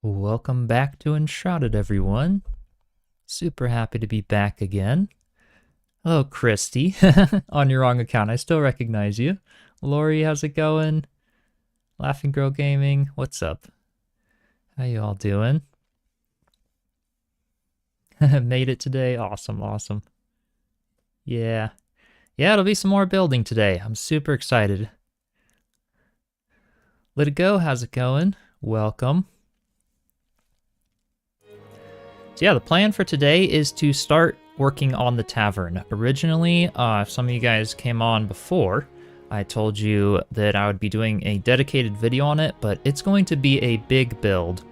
Welcome back to Enshrouded, everyone. Super happy to be back again. Hello, Christy. On your wrong account, I still recognize you. Lori, how's it going? Laughing Girl Gaming, what's up? How you all doing? Made it today. Awesome, awesome. Yeah. Yeah, it'll be some more building today. I'm super excited. Let it go, how's it going? Welcome. So yeah, the plan for today is to start working on the tavern. Originally, if some of you guys came on before, I told you that I would be doing a dedicated video on it, but it's going to be a big build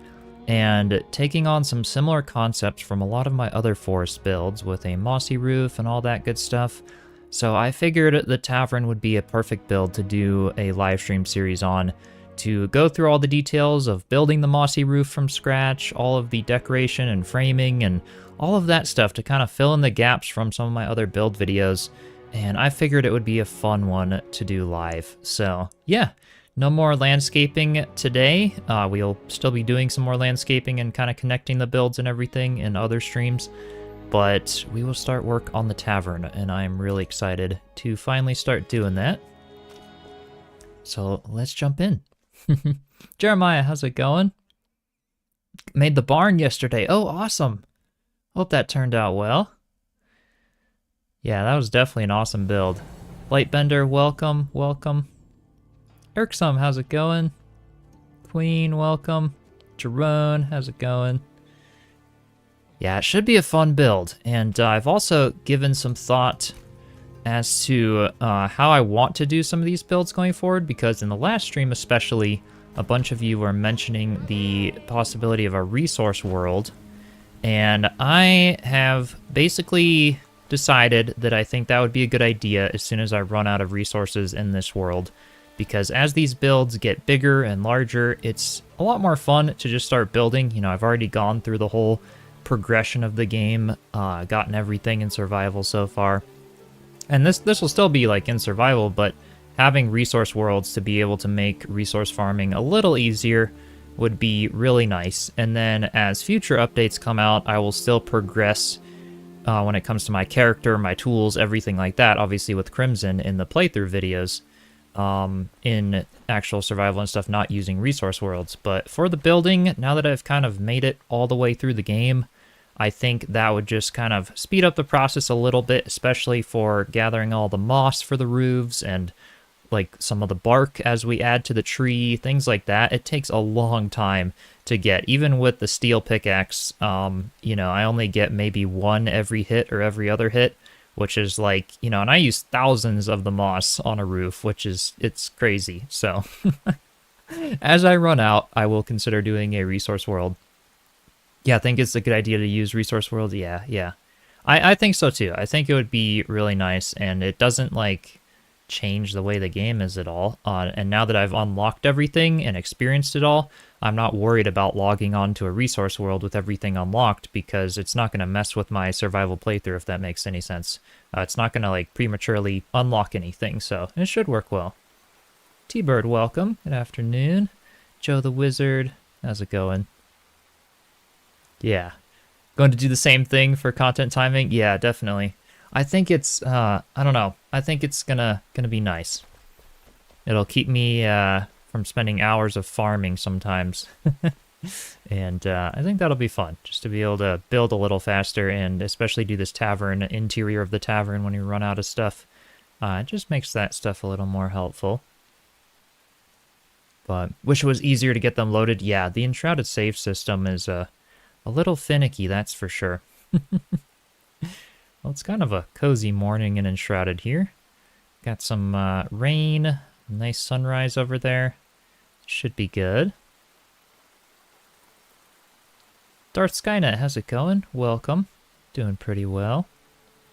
and taking on some similar concepts from a lot of my other forest builds with a mossy roof and all that good stuff. So I figured the tavern would be a perfect build to do a live stream series on, to go through all the details of building the mossy roof from scratch, all of the decoration and framing and all of that stuff to kind of fill in the gaps from some of my other build videos. And I figured it would be a fun one to do live. So yeah, no more landscaping today. We'll still be doing some more landscaping and kind of connecting the builds and everything in other streams. But we will start work on the tavern, and I'm really excited to finally start doing that. So let's jump in. Jeremiah, how's it going? Made the barn yesterday. Oh, awesome. Hope that turned out well. Yeah, that was definitely an awesome build. Lightbender, welcome, welcome. Irksome, how's it going? Queen, welcome. Jerome, how's it going? Yeah, it should be a fun build, and I've also given some thought as to how I want to do some of these builds going forward, because in the last stream especially, a bunch of you were mentioning the possibility of a resource world, and I have basically decided that I think that would be a good idea as soon as I run out of resources in this world, because as these builds get bigger and larger, it's a lot more fun to just start building. You know, I've already gone through the whole progression of the game, gotten everything in survival so far. And this will still be like in survival, but having resource worlds to be able to make resource farming a little easier would be really nice. And then as future updates come out, I will still progress when it comes to my character, my tools, everything like that, obviously with Crimson in the playthrough videos, in actual survival and stuff, not using resource worlds. But for the building, now that I've kind of made it all the way through the game, I think that would just kind of speed up the process a little bit, especially for gathering all the moss for the roofs and like some of the bark as we add to the tree, things like that. It takes a long time to get. Even with the steel pickaxe, you know, I only get maybe one every hit or every other hit, which is like, you know, and I use thousands of the moss on a roof, which is, it's crazy. So as I run out, I will consider doing a resource world. Yeah, I think it's a good idea to use resource world. Yeah. I think so too. I think it would be really nice, and it doesn't like change the way the game is at all. And now that I've unlocked everything and experienced it all, I'm not worried about logging on to a resource world with everything unlocked, because it's not going to mess with my survival playthrough, if that makes any sense. It's not going to like prematurely unlock anything, so it should work well. T-Bird, welcome. Good afternoon. Joe the Wizard, how's it going? Yeah. Going to do the same thing for content timing? Yeah, definitely. I think it's, I don't know. I think it's gonna be nice. It'll keep me from spending hours of farming sometimes. And I think that'll be fun, just to be able to build a little faster, and especially do this tavern, interior of the tavern when you run out of stuff. It just makes that stuff a little more helpful. But wish it was easier to get them loaded. Yeah, the Enshrouded save system is a little finicky, that's for sure. Well, it's kind of a cozy morning in Enshrouded here. Got some rain, nice sunrise over there. Should be good. Darth Skynet, how's it going? Welcome. Doing pretty well.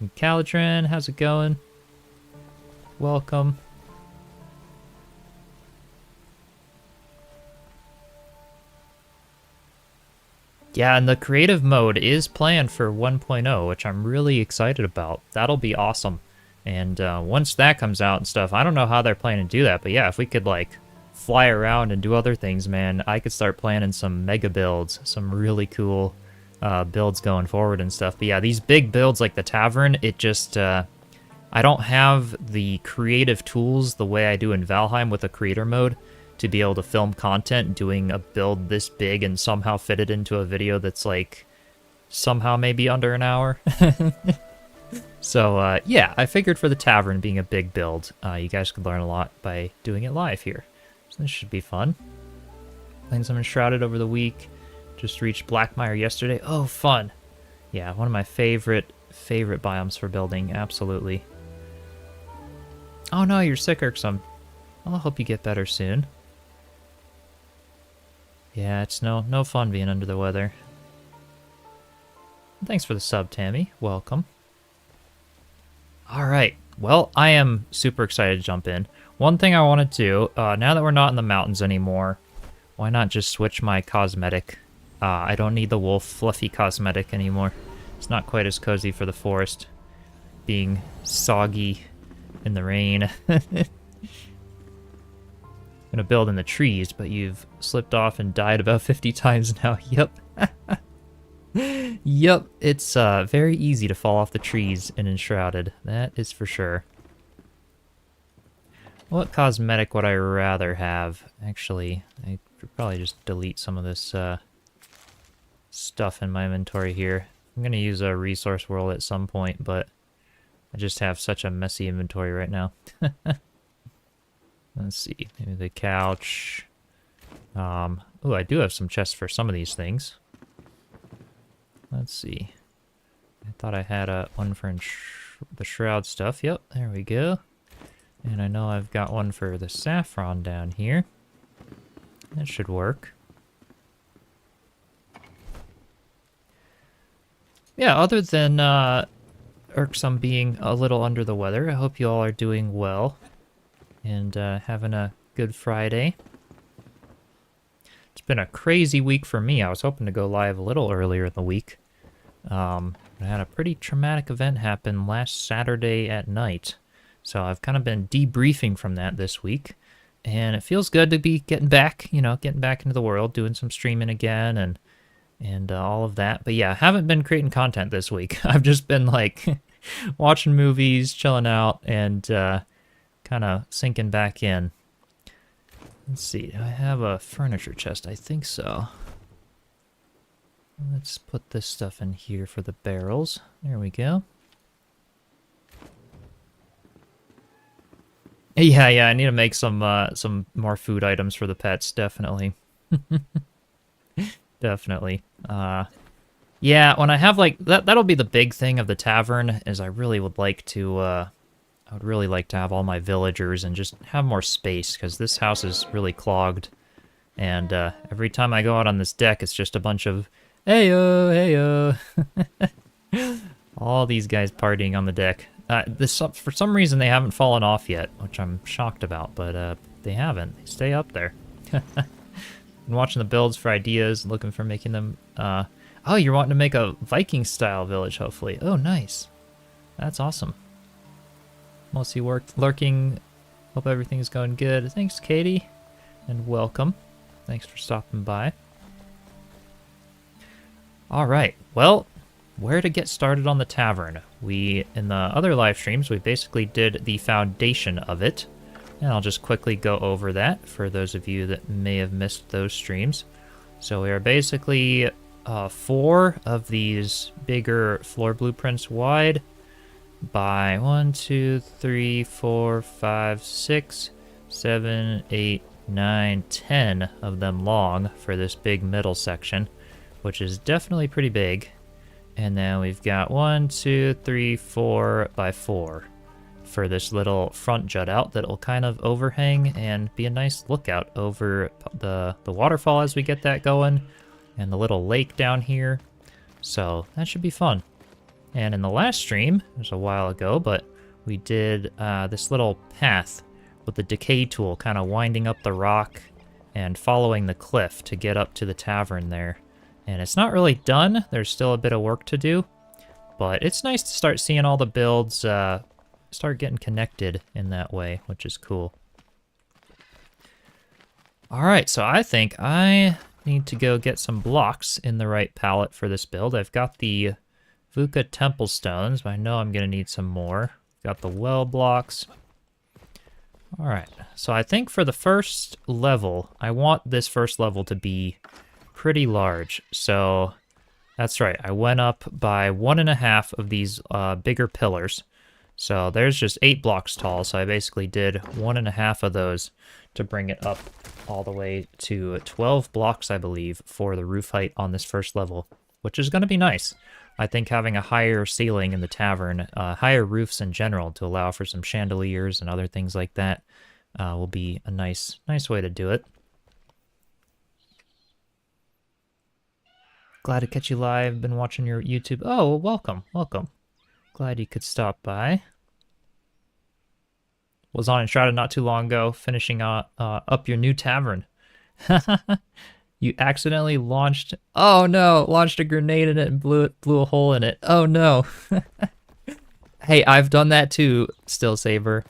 And Caladrin, how's it going? Welcome. Yeah, and the creative mode is planned for 1.0, which I'm really excited about. That'll be awesome. And once that comes out and stuff, I don't know how they're planning to do that, but yeah, if we could like fly around and do other things, man, I could start planning some mega builds, some really cool builds going forward and stuff. But yeah, these big builds like the Tavern, it just, I don't have the creative tools the way I do in Valheim with a creator mode to be able to film content doing a build this big and somehow fit it into a video that's like somehow maybe under an hour. So yeah, I figured for the Tavern being a big build, you guys could learn a lot by doing it live here. So this should be fun. Playing some Enshrouded over the week. Just reached Blackmire yesterday. Oh, fun. Yeah, one of my favorite biomes for building, absolutely. Oh no, you're sick, Irksome. I'll hope you get better soon. Yeah, it's no fun being under the weather. Thanks for the sub, Tammy. Welcome. Alright, well, I am super excited to jump in. One thing I want to do, now that we're not in the mountains anymore, why not just switch my cosmetic? I don't need the wolf fluffy cosmetic anymore. It's not quite as cozy for the forest, being soggy in the rain. Gonna build in the trees, but you've slipped off and died about 50 times now. Yep. Yep, it's very easy to fall off the trees in Enshrouded. That is for sure. What cosmetic would I rather have? Actually, I could probably just delete some of this stuff in my inventory here. I'm gonna use a resource world at some point, but I just have such a messy inventory right now. Let's see, maybe the couch. Oh, I do have some chests for some of these things. Let's see. I thought I had one for the shroud stuff. Yep, there we go. And I know I've got one for the saffron down here. That should work. Yeah, other than Irksome being a little under the weather, I hope you all are doing well and having a good Friday. It's been a crazy week for me. I was hoping to go live a little earlier in the week. I had a pretty traumatic event happen last Saturday at night, so I've kind of been debriefing from that this week, and it feels good to be getting back, getting back into the world, doing some streaming again, and all of that. But yeah, I haven't been creating content this week. I've just been like watching movies, chilling out, and kind of sinking back in. Let's see, do I have a furniture chest? I think so. Let's put this stuff in here for the barrels. There we go. Yeah, I need to make some more food items for the pets, definitely. Definitely. Yeah, when I have like that'll be the big thing of the Tavern, is I really would like to I would really like to have all my villagers and just have more space, because this house is really clogged. And every time I go out on this deck, it's just a bunch of heyo, heyo. All these guys partying on the deck. For some reason, they haven't fallen off yet, which I'm shocked about, but they haven't. They stay up there. Been watching the builds for ideas, looking for making them... oh, you're wanting to make a Viking-style village, hopefully. Oh, nice. That's awesome. Mostly lurking. Hope everything's going good. Thanks, Katie, and welcome. Thanks for stopping by. All right, well, where to get started on the Tavern? In the other live streams, we basically did the foundation of it, and I'll just quickly go over that for those of you that may have missed those streams. So we are basically 4 of these bigger floor blueprints wide by 1, 2, 3, 4, 5, 6, 7, 8, 9, 10 of them long for this big middle section, which is definitely pretty big. And then we've got 1, 2, 3, 4 by 4 for this little front jut out that'll kind of overhang and be a nice lookout over the waterfall as we get that going, and the little lake down here. So that should be fun. And in the last stream, it was a while ago, but we did this little path with the decay tool kind of winding up the rock and following the cliff to get up to the Tavern there. And it's not really done. There's still a bit of work to do, but it's nice to start seeing all the builds start getting connected in that way, which is cool. All right, so I think I need to go get some blocks in the right palette for this build. I've got the Vuka Temple Stones, but I know I'm going to need some more. Got the well blocks. All right, so I think for the first level, I want this first level to be pretty large. So that's right, I went up by 1.5 of these bigger pillars. So there's just 8 blocks tall, so I basically did 1.5 of those to bring it up all the way to 12 blocks, I believe, for the roof height on this first level, which is going to be nice. I think having a higher ceiling in the tavern, higher roofs in general to allow for some chandeliers and other things like that will be a nice way to do it. Glad to catch you live. Been watching your YouTube. Oh, well, welcome, welcome. Glad you could stop by. Was on Enshrouded not too long ago, finishing up your new tavern. You accidentally launched... Oh no! Launched a grenade in it and blew a hole in it. Oh no! Hey, I've done that too, Still Saber.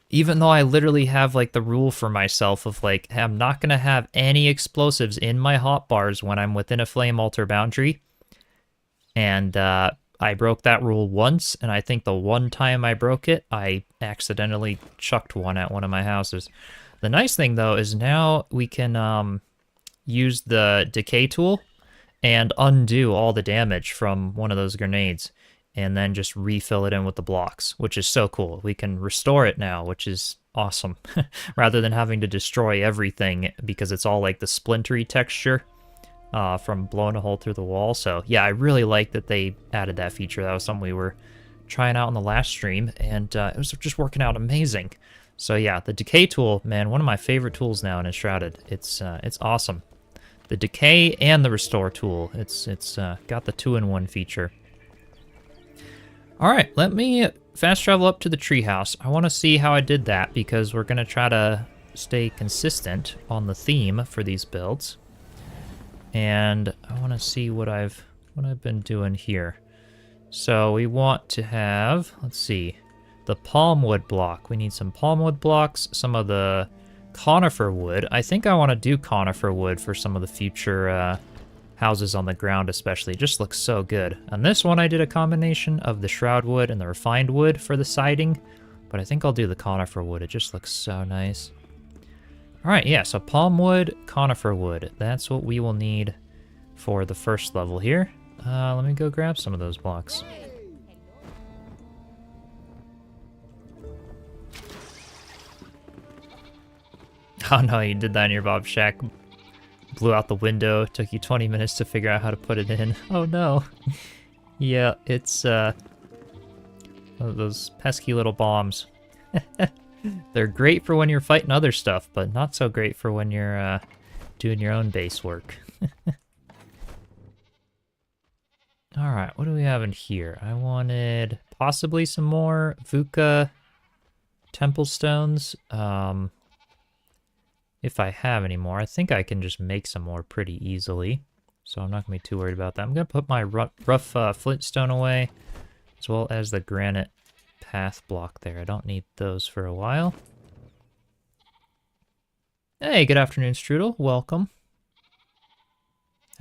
Even though I literally have like the rule for myself of like, hey, I'm not gonna have any explosives in my hotbars when I'm within a flame altar boundary. And I broke that rule once, and I think the one time I broke it, I accidentally chucked one at one of my houses. The nice thing, though, is now we can use the decay tool and undo all the damage from one of those grenades, and then just refill it in with the blocks, which is so cool. We can restore it now, which is awesome, rather than having to destroy everything because it's all like the splintery texture. From blowing a hole through the wall. So yeah, I really like that they added that feature. That was something we were trying out in the last stream, and it was just working out amazing. So yeah, the decay tool, man, one of my favorite tools now in Enshrouded. It's awesome. The decay and the restore tool. It's got the 2-in-1 feature. All right, let me fast travel up to the treehouse. I want to see how I did that because we're gonna try to stay consistent on the theme for these builds. And I want to see what I've been doing here. So we want to have, let's see, the palmwood block. We need some palmwood blocks, some of the conifer wood. I think I want to do conifer wood for some of the future houses on the ground especially. It just looks so good. On this one I did a combination of the shroud wood and the refined wood for the siding, but I think I'll do the conifer wood. It just looks so nice. All right, yeah, so palm wood, conifer wood. That's what we will need for the first level here. Let me go grab some of those blocks. Oh no, you did that in your Bob Shack. Blew out the window. Took you 20 minutes to figure out how to put it in. Oh no. Yeah, it's those pesky little bombs. They're great for when you're fighting other stuff, but not so great for when you're doing your own base work. Alright, what do we have in here? I wanted possibly some more Vuka Temple Stones. If I have any more, I think I can just make some more pretty easily. So I'm not going to be too worried about that. I'm going to put my rough flintstone away, as well as the granite path block there. I don't need those for a while. Hey, good afternoon, Strudel. Welcome.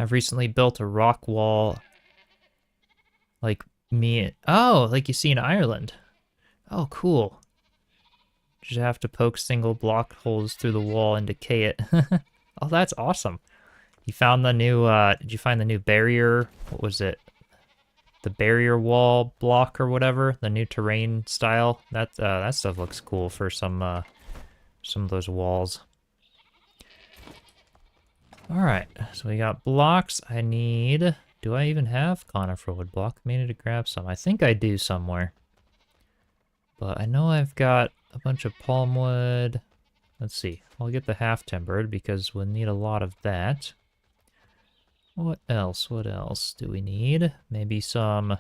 I've recently built a rock wall like me. Oh, like you see in Ireland. Oh, cool. Just have to poke single block holes through the wall and decay it. Oh, that's awesome. You found the new, did you find the new barrier? What was it? The barrier wall block or whatever, the new terrain style. That stuff looks cool for some of those walls. All right, so we got blocks. I need. Do I even have conifer wood block? I need to grab some. I think I do somewhere, but I know I've got a bunch of palm wood. Let's see. I'll get the half timbered because we'll need a lot of that. What else? What else do we need? Maybe some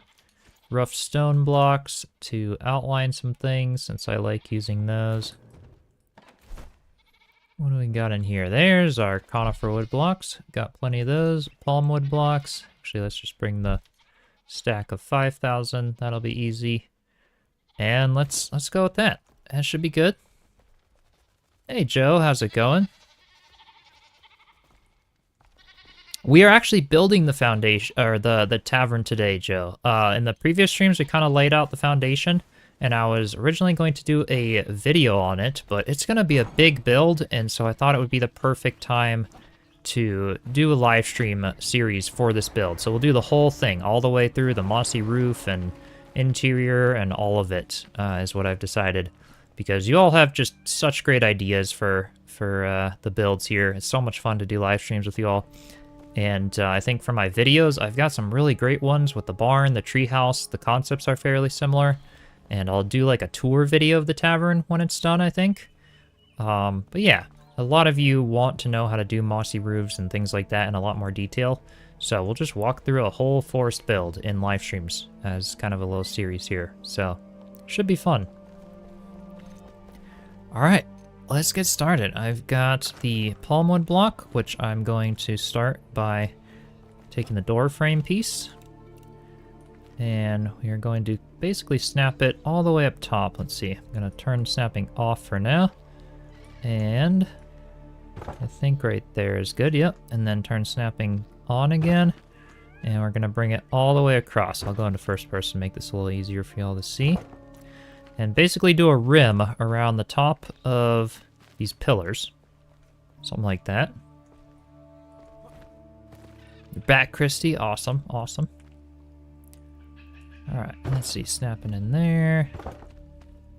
rough stone blocks to outline some things, since I like using those. What do we got in here? There's our conifer wood blocks. Got plenty of those. Palm wood blocks. Actually, let's just bring the stack of 5,000. That'll be easy. And let's go with that. That should be good. Hey, Joe. How's it going? We are actually building the foundation, or the tavern today, Joe. In the previous streams, we kind of laid out the foundation, and I was originally going to do a video on it, but it's going to be a big build, and so I thought it would be the perfect time to do a live stream series for this build. So we'll do the whole thing, all the way through the mossy roof and interior and all of it, is what I've decided. Because you all have just such great ideas for the builds here. It's so much fun to do live streams with you all. And I think for my videos, I've got some really great ones with the barn, the treehouse. The concepts are fairly similar. And I'll do like a tour video of the tavern when it's done, I think. But yeah, a lot of you want to know how to do mossy roofs and things like that in a lot more detail. So we'll just walk through a whole forest build in live streams as kind of a little series here. So should be fun. All right. Let's get started. I've got the palmwood block, which I'm going to start by taking the door frame piece. And we are going to basically snap it all the way up top. Let's see. I'm going to turn snapping off for now. And I think right there is good. Yep. And then turn snapping on again. And we're going to bring it all the way across. I'll go into first person, make this a little easier for y'all to see. And basically do a rim around the top of these pillars. Something like that. You're back, Christy. Awesome, awesome. Alright, let's see. Snapping in there.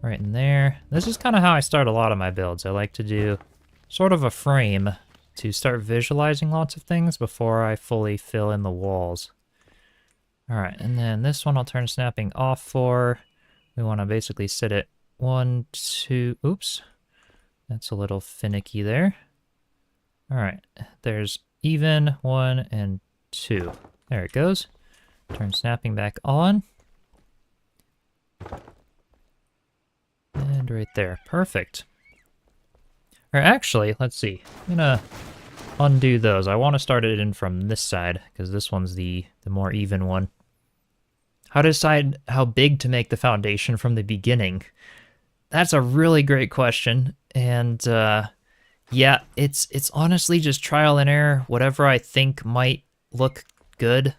Right in there. This is kind of how I start a lot of my builds. I like to do sort of a frame to start visualizing lots of things before I fully fill in the walls. Alright, and then this one I'll turn snapping off for. We want to basically set it 1, 2, oops. That's a little finicky there. All right, there's even 1 and 2. There it goes. Turn snapping back on. And right there, perfect. Or actually, let's see. I'm gonna undo those. I want to start it in from this side, because this one's the more even one. How to decide how big to make the foundation from the beginning? That's a really great question. And yeah, it's honestly just trial and error. Whatever I think might look good.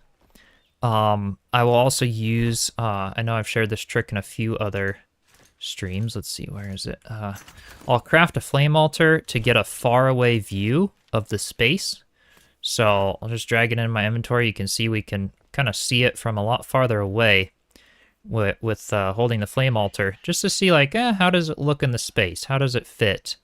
I will also use, I know I've shared this trick in a few other streams. Let's see, where is it? I'll craft a flame altar to get a faraway view of the space. So I'll just drag it in my inventory. You can see we can kind of see it from a lot farther away with holding the flame altar, just to see like, how does it look in the space? How does it fit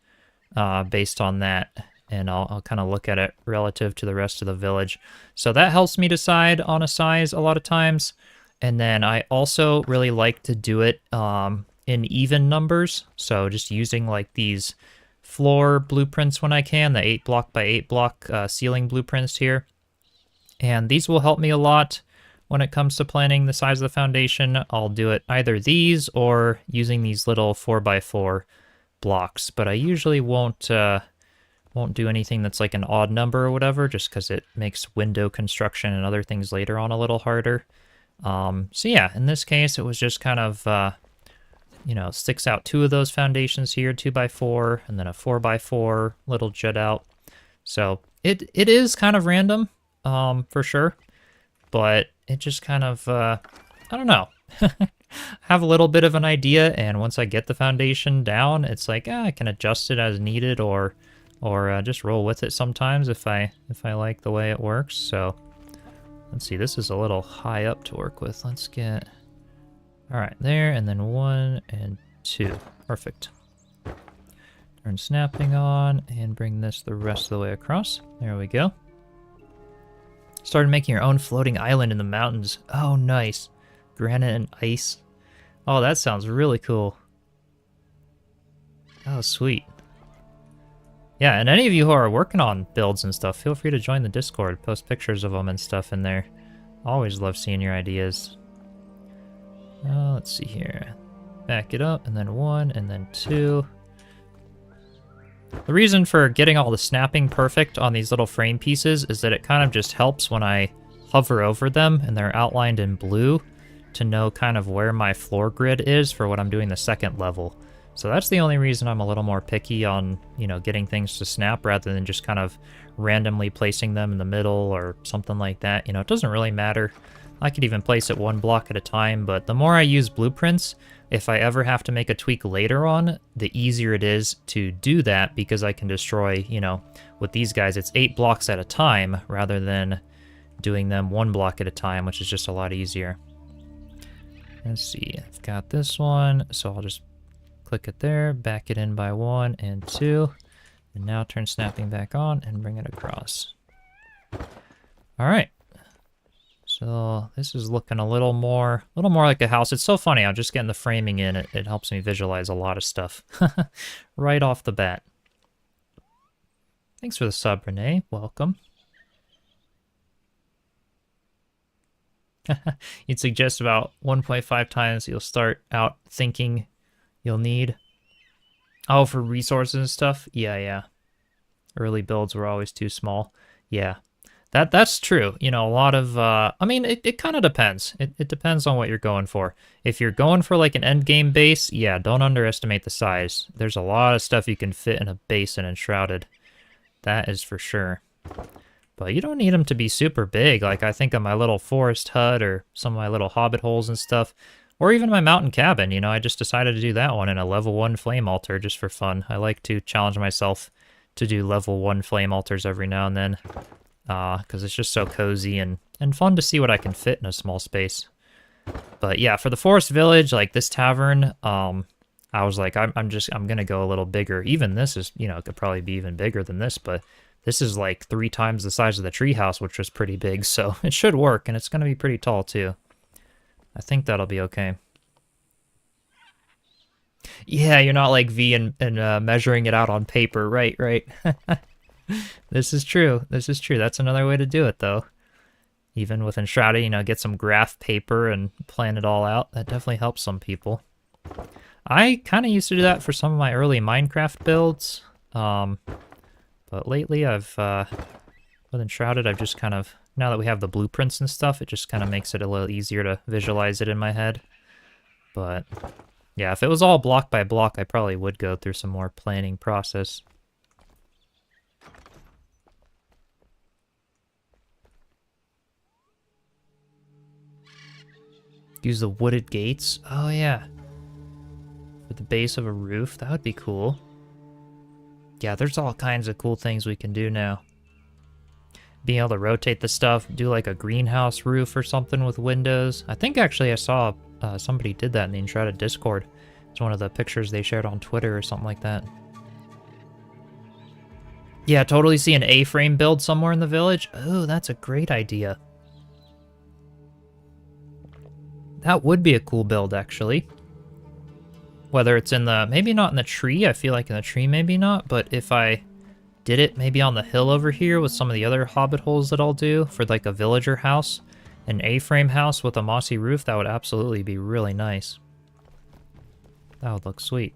based on that? And I'll kind of look at it relative to the rest of the village. So that helps me decide on a size a lot of times. And then I also really like to do it in even numbers. So just using like these floor blueprints when I can, the 8 block by 8 block ceiling blueprints here. And these will help me a lot when it comes to planning the size of the foundation. I'll do it either these or using these little 4x4 blocks. But I usually won't do anything that's like an odd number or whatever, just because it makes window construction and other things later on a little harder. So yeah, in this case, it was just kind of, you know, sticks out 2 of those foundations here, 2x4, and then a 4x4 little jut out. So it is kind of random. For sure, but it just kind of, I don't know, have a little bit of an idea, and once I get the foundation down, it's like, I can adjust it as needed, or just roll with it sometimes if I like the way it works. So let's see, this is a little high up to work with. Let's get, all right, there, and then 1 and 2, perfect. Turn snapping on, and bring this the rest of the way across. There we go. Started making your own floating island in the mountains. Oh, nice. Granite and ice. Oh, that sounds really cool. Oh, sweet. Yeah, and any of you who are working on builds and stuff, feel free to join the Discord. Post pictures of them and stuff in there. Always love seeing your ideas. Let's see here. Back it up, and then 1, and then 2. The reason for getting all the snapping perfect on these little frame pieces is that it kind of just helps when I hover over them and they're outlined in blue to know kind of where my floor grid is for what I'm doing the second level. So that's the only reason I'm a little more picky on, you know, getting things to snap rather than just kind of randomly placing them in the middle or something like that. You know, it doesn't really matter. I could even place it one block at a time, but the more I use blueprints, if I ever have to make a tweak later on, the easier it is to do that because I can destroy, you know, with these guys, it's 8 blocks at a time rather than doing them 1 block at a time, which is just a lot easier. Let's see, I've got this one, so I'll just click it there, back it in by 1 and 2, and now turn snapping back on and bring it across. All right. So this is looking a little more like a house. It's so funny. I'm just getting the framing in. It helps me visualize a lot of stuff right off the bat. Thanks for the sub, Renee. Welcome. You'd suggest about 1.5 times you'll start out thinking you'll need. Oh, for resources and stuff? Yeah. Early builds were always too small. Yeah. That's true. You know, a lot of, I mean, it kind of depends. It depends on what you're going for. If you're going for like an end game base, yeah, don't underestimate the size. There's a lot of stuff you can fit in a base in Enshrouded. That is for sure. But you don't need them to be super big. Like I think of my little forest hut or some of my little hobbit holes and stuff. Or even my mountain cabin, you know, I just decided to do that one in a level 1 flame altar just for fun. I like to challenge myself to do level 1 flame altars every now and then. Because it's just so cozy and fun to see what I can fit in a small space. But yeah, for the forest village, like this tavern, I was like, I'm gonna go a little bigger. Even this is, you know, it could probably be even bigger than this, but this is like 3 times the size of the treehouse, which was pretty big, so it should work, and it's gonna be pretty tall too. I think that'll be okay. Yeah, you're not like V and measuring it out on paper, right? This is true. That's another way to do it, though. Even with Enshrouded, you know, get some graph paper and plan it all out. That definitely helps some people. I kind of used to do that for some of my early Minecraft builds. But lately with Enshrouded, I've just kind of, now that we have the blueprints and stuff, it just kind of makes it a little easier to visualize it in my head. But yeah, if it was all block by block, I probably would go through some more planning process. Use the wooded gates. Oh, yeah. For the base of a roof. That would be cool. Yeah, there's all kinds of cool things we can do now. Being able to rotate the stuff, do like a greenhouse roof or something with windows. I think actually I saw somebody did that in the Enshrouded Discord. It's one of the pictures they shared on Twitter or something like that. Yeah, totally see an A-frame build somewhere in the village. Oh, that's a great idea. That would be a cool build, actually. Whether it's in the, maybe not in the tree, I feel like in the tree maybe not, but if I did it maybe on the hill over here with some of the other hobbit holes that I'll do for like a villager house, an A-frame house with a mossy roof, that would absolutely be really nice. That would look sweet.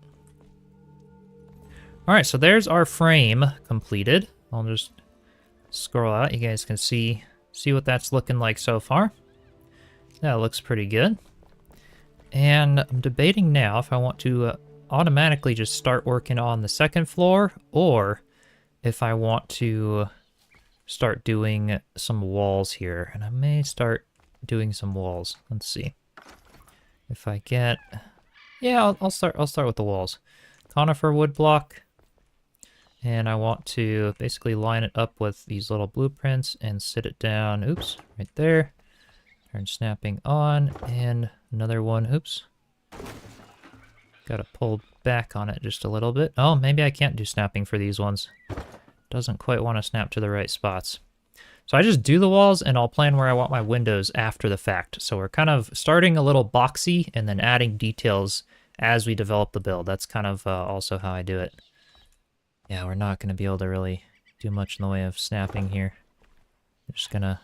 Alright, so there's our frame completed. I'll just scroll out, you guys can see what that's looking like so far. That looks pretty good. And I'm debating now if I want to automatically just start working on the second floor, or if I want to start doing some walls here. And I may start doing some walls. Let's see. If I get... Yeah, I'll start with the walls. Conifer wood block. And I want to basically line it up with these little blueprints and sit it down. Oops, right there. Turn snapping on, and another one. Oops. Gotta pull back on it just a little bit. Oh, maybe I can't do snapping for these ones. Doesn't quite want to snap to the right spots. So I just do the walls, and I'll plan where I want my windows after the fact. So we're kind of starting a little boxy, and then adding details as we develop the build. That's kind of also how I do it. Yeah, we're not going to be able to really do much in the way of snapping here. I'm just gonna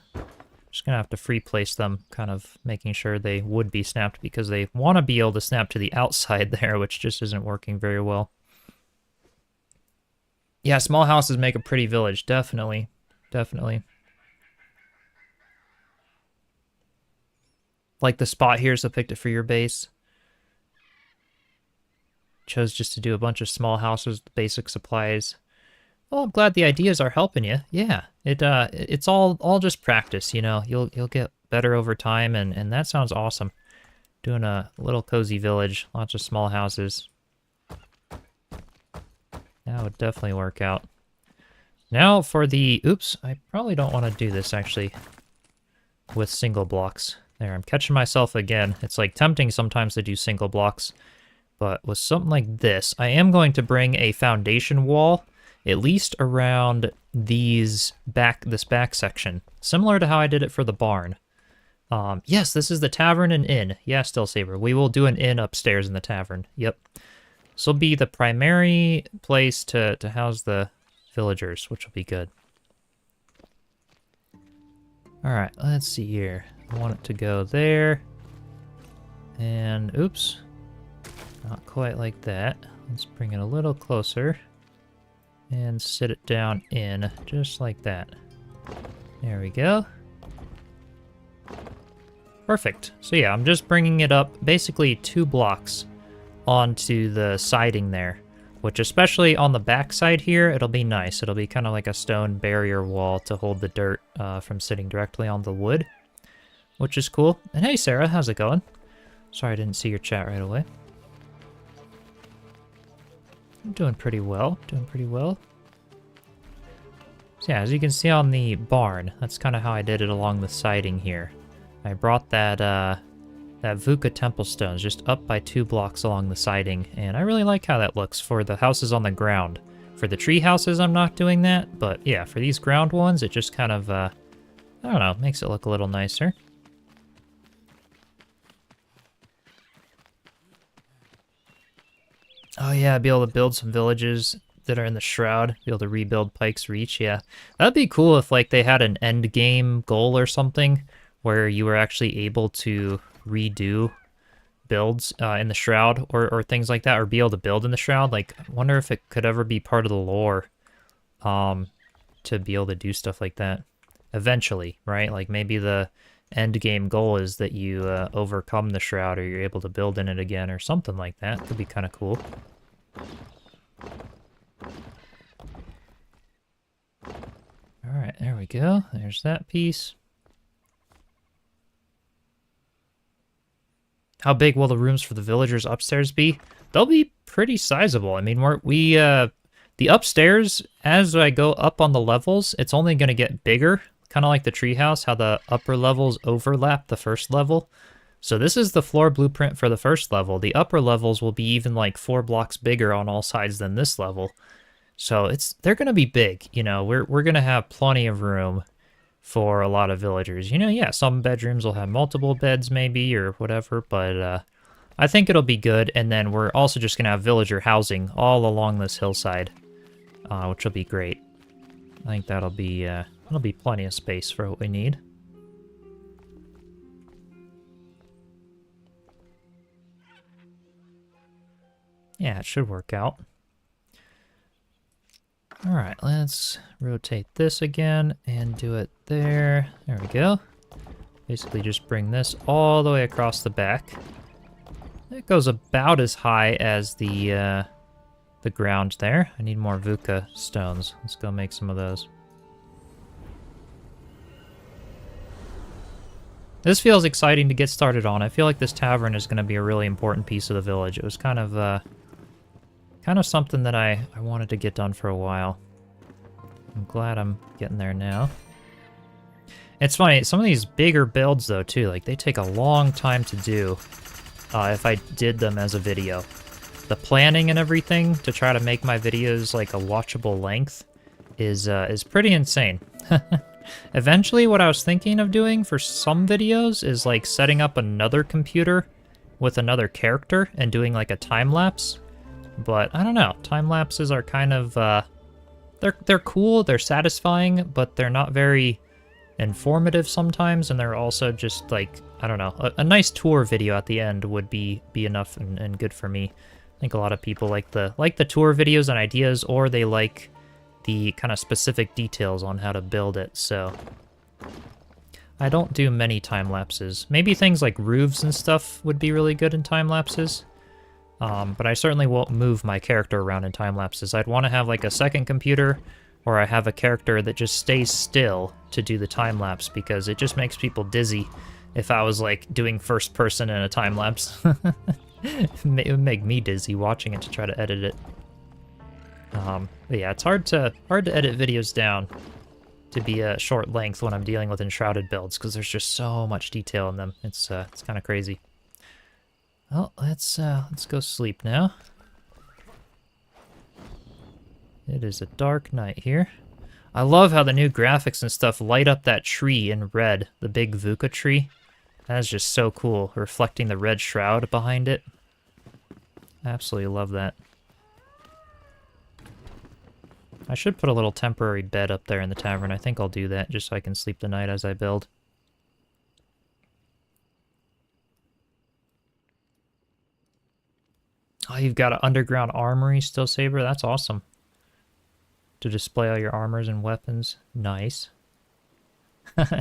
have to free place them, kind of making sure they would be snapped because they want to be able to snap to the outside there, which just isn't working very well. Yeah, small houses make a pretty village, definitely. Definitely. Like the spot here, so picked it for your base. chose just to do a bunch of small houses with basic supplies. Well, I'm glad the ideas are helping you. Yeah, it's all just practice, you know. You'll get better over time, and that sounds awesome. Doing a little cozy village, lots of small houses. That would definitely work out. Now for the... Oops, I probably don't want to do this, actually, with single blocks. There, I'm catching myself again. It's, like, tempting sometimes to do single blocks. But with something like this, I am going to bring a foundation wall, at least around this back section. Similar to how I did it for the barn. Yes, this is the tavern and inn. Yeah, Still Saber. We will do an inn upstairs in the tavern. Yep. This will be the primary place to house the villagers, which will be good. Alright, let's see here. I want it to go there. And, oops. Not quite like that. Let's bring it a little closer. And sit it down in, just like that. There we go. Perfect. So yeah, I'm just bringing it up basically 2 blocks onto the siding there, which especially on the back side here, it'll be nice. It'll be kind of like a stone barrier wall to hold the dirt from sitting directly on the wood, which is cool. And hey, Sarah, how's it going? Sorry I didn't see your chat right away. I'm doing pretty well, So yeah, as you can see on the barn, that's kind of how I did it along the siding here. I brought that Vuka temple stones just up by 2 blocks along the siding, and I really like how that looks for the houses on the ground. For the tree houses, I'm not doing that, but yeah, for these ground ones, it just kind of, I don't know, makes it look a little nicer. Oh yeah, be able to build some villages that are in the Shroud, be able to rebuild Pike's Reach, yeah. That'd be cool if, like, they had an end game goal or something, where you were actually able to redo builds in the Shroud or things like that, or be able to build in the Shroud. Like, I wonder if it could ever be part of the lore to be able to do stuff like that eventually, right? Like, maybe the end game goal is that you overcome the Shroud, or you're able to build in it again, or something like that. Could be kind of cool. Alright, there we go. There's that piece. How big will the rooms for the villagers upstairs be? They'll be pretty sizable. I mean, the upstairs, as I go up on the levels, it's only going to get bigger. Kind of like the treehouse, how the upper levels overlap the first level. So this is the floor blueprint for the first level. The upper levels will be even like 4 blocks bigger on all sides than this level. So they're going to be big. You know, we're going to have plenty of room for a lot of villagers. You know, yeah, some bedrooms will have multiple beds maybe or whatever, but I think it'll be good. And then we're also just going to have villager housing all along this hillside, which will be great. I think that'll be plenty of space for what we need. Yeah, it should work out. All right, let's rotate this again and do it there. There we go. Basically just bring this all the way across the back. It goes about as high as the ground there. I need more Vuka stones. Let's go make some of those. This feels exciting to get started on. I feel like this tavern is going to be a really important piece of the village. It was kind of something that I wanted to get done for a while. I'm glad I'm getting there now. It's funny, some of these bigger builds though too, like they take a long time to do if I did them as a video. The planning and everything to try to make my videos like a watchable length is pretty insane. Eventually what I was thinking of doing for some videos is like setting up another computer with another character and doing like a time lapse. But I don't know, time lapses are kind of they're cool, they're satisfying, but they're not very informative sometimes, and they're also just like, I don't know, a nice tour video at the end would be enough and good for me. I think a lot of people like the tour videos and ideas, or they like the kind of specific details on how to build it, so I don't do many time lapses. Maybe things like roofs and stuff would be really good in time lapses. But I certainly won't move my character around in time lapses. I'd want to have like a second computer, or I have a character that just stays still to do the time lapse, because it just makes people dizzy if I was like doing first person in a time lapse. It would make me dizzy watching it to try to edit it. But yeah, it's hard to edit videos down to be a short length when I'm dealing with Enshrouded builds, because there's just so much detail in them. It's kind of crazy. Well, let's go sleep now. It is a dark night here. I love how the new graphics and stuff light up that tree in red, the big Vuka tree. That is just so cool, reflecting the red shroud behind it. Absolutely love that. I should put a little temporary bed up there in the tavern. I think I'll do that just so I can sleep the night as I build. Oh, you've got an underground armory still, Saber? That's awesome. To display all your armors and weapons. Nice.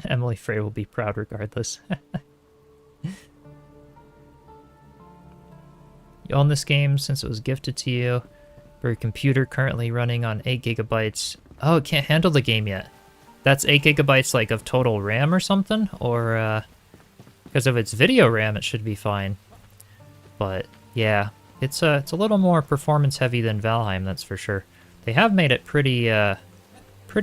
Emily Frey will be proud regardless. You own this game since it was gifted to you. For your computer currently running on 8 gigabytes. Oh, it can't handle the game yet. That's 8 gigabytes like of total RAM or something? Or, because of its video RAM, it should be fine. But, yeah. It's a little more performance heavy than Valheim, that's for sure. They have made it pretty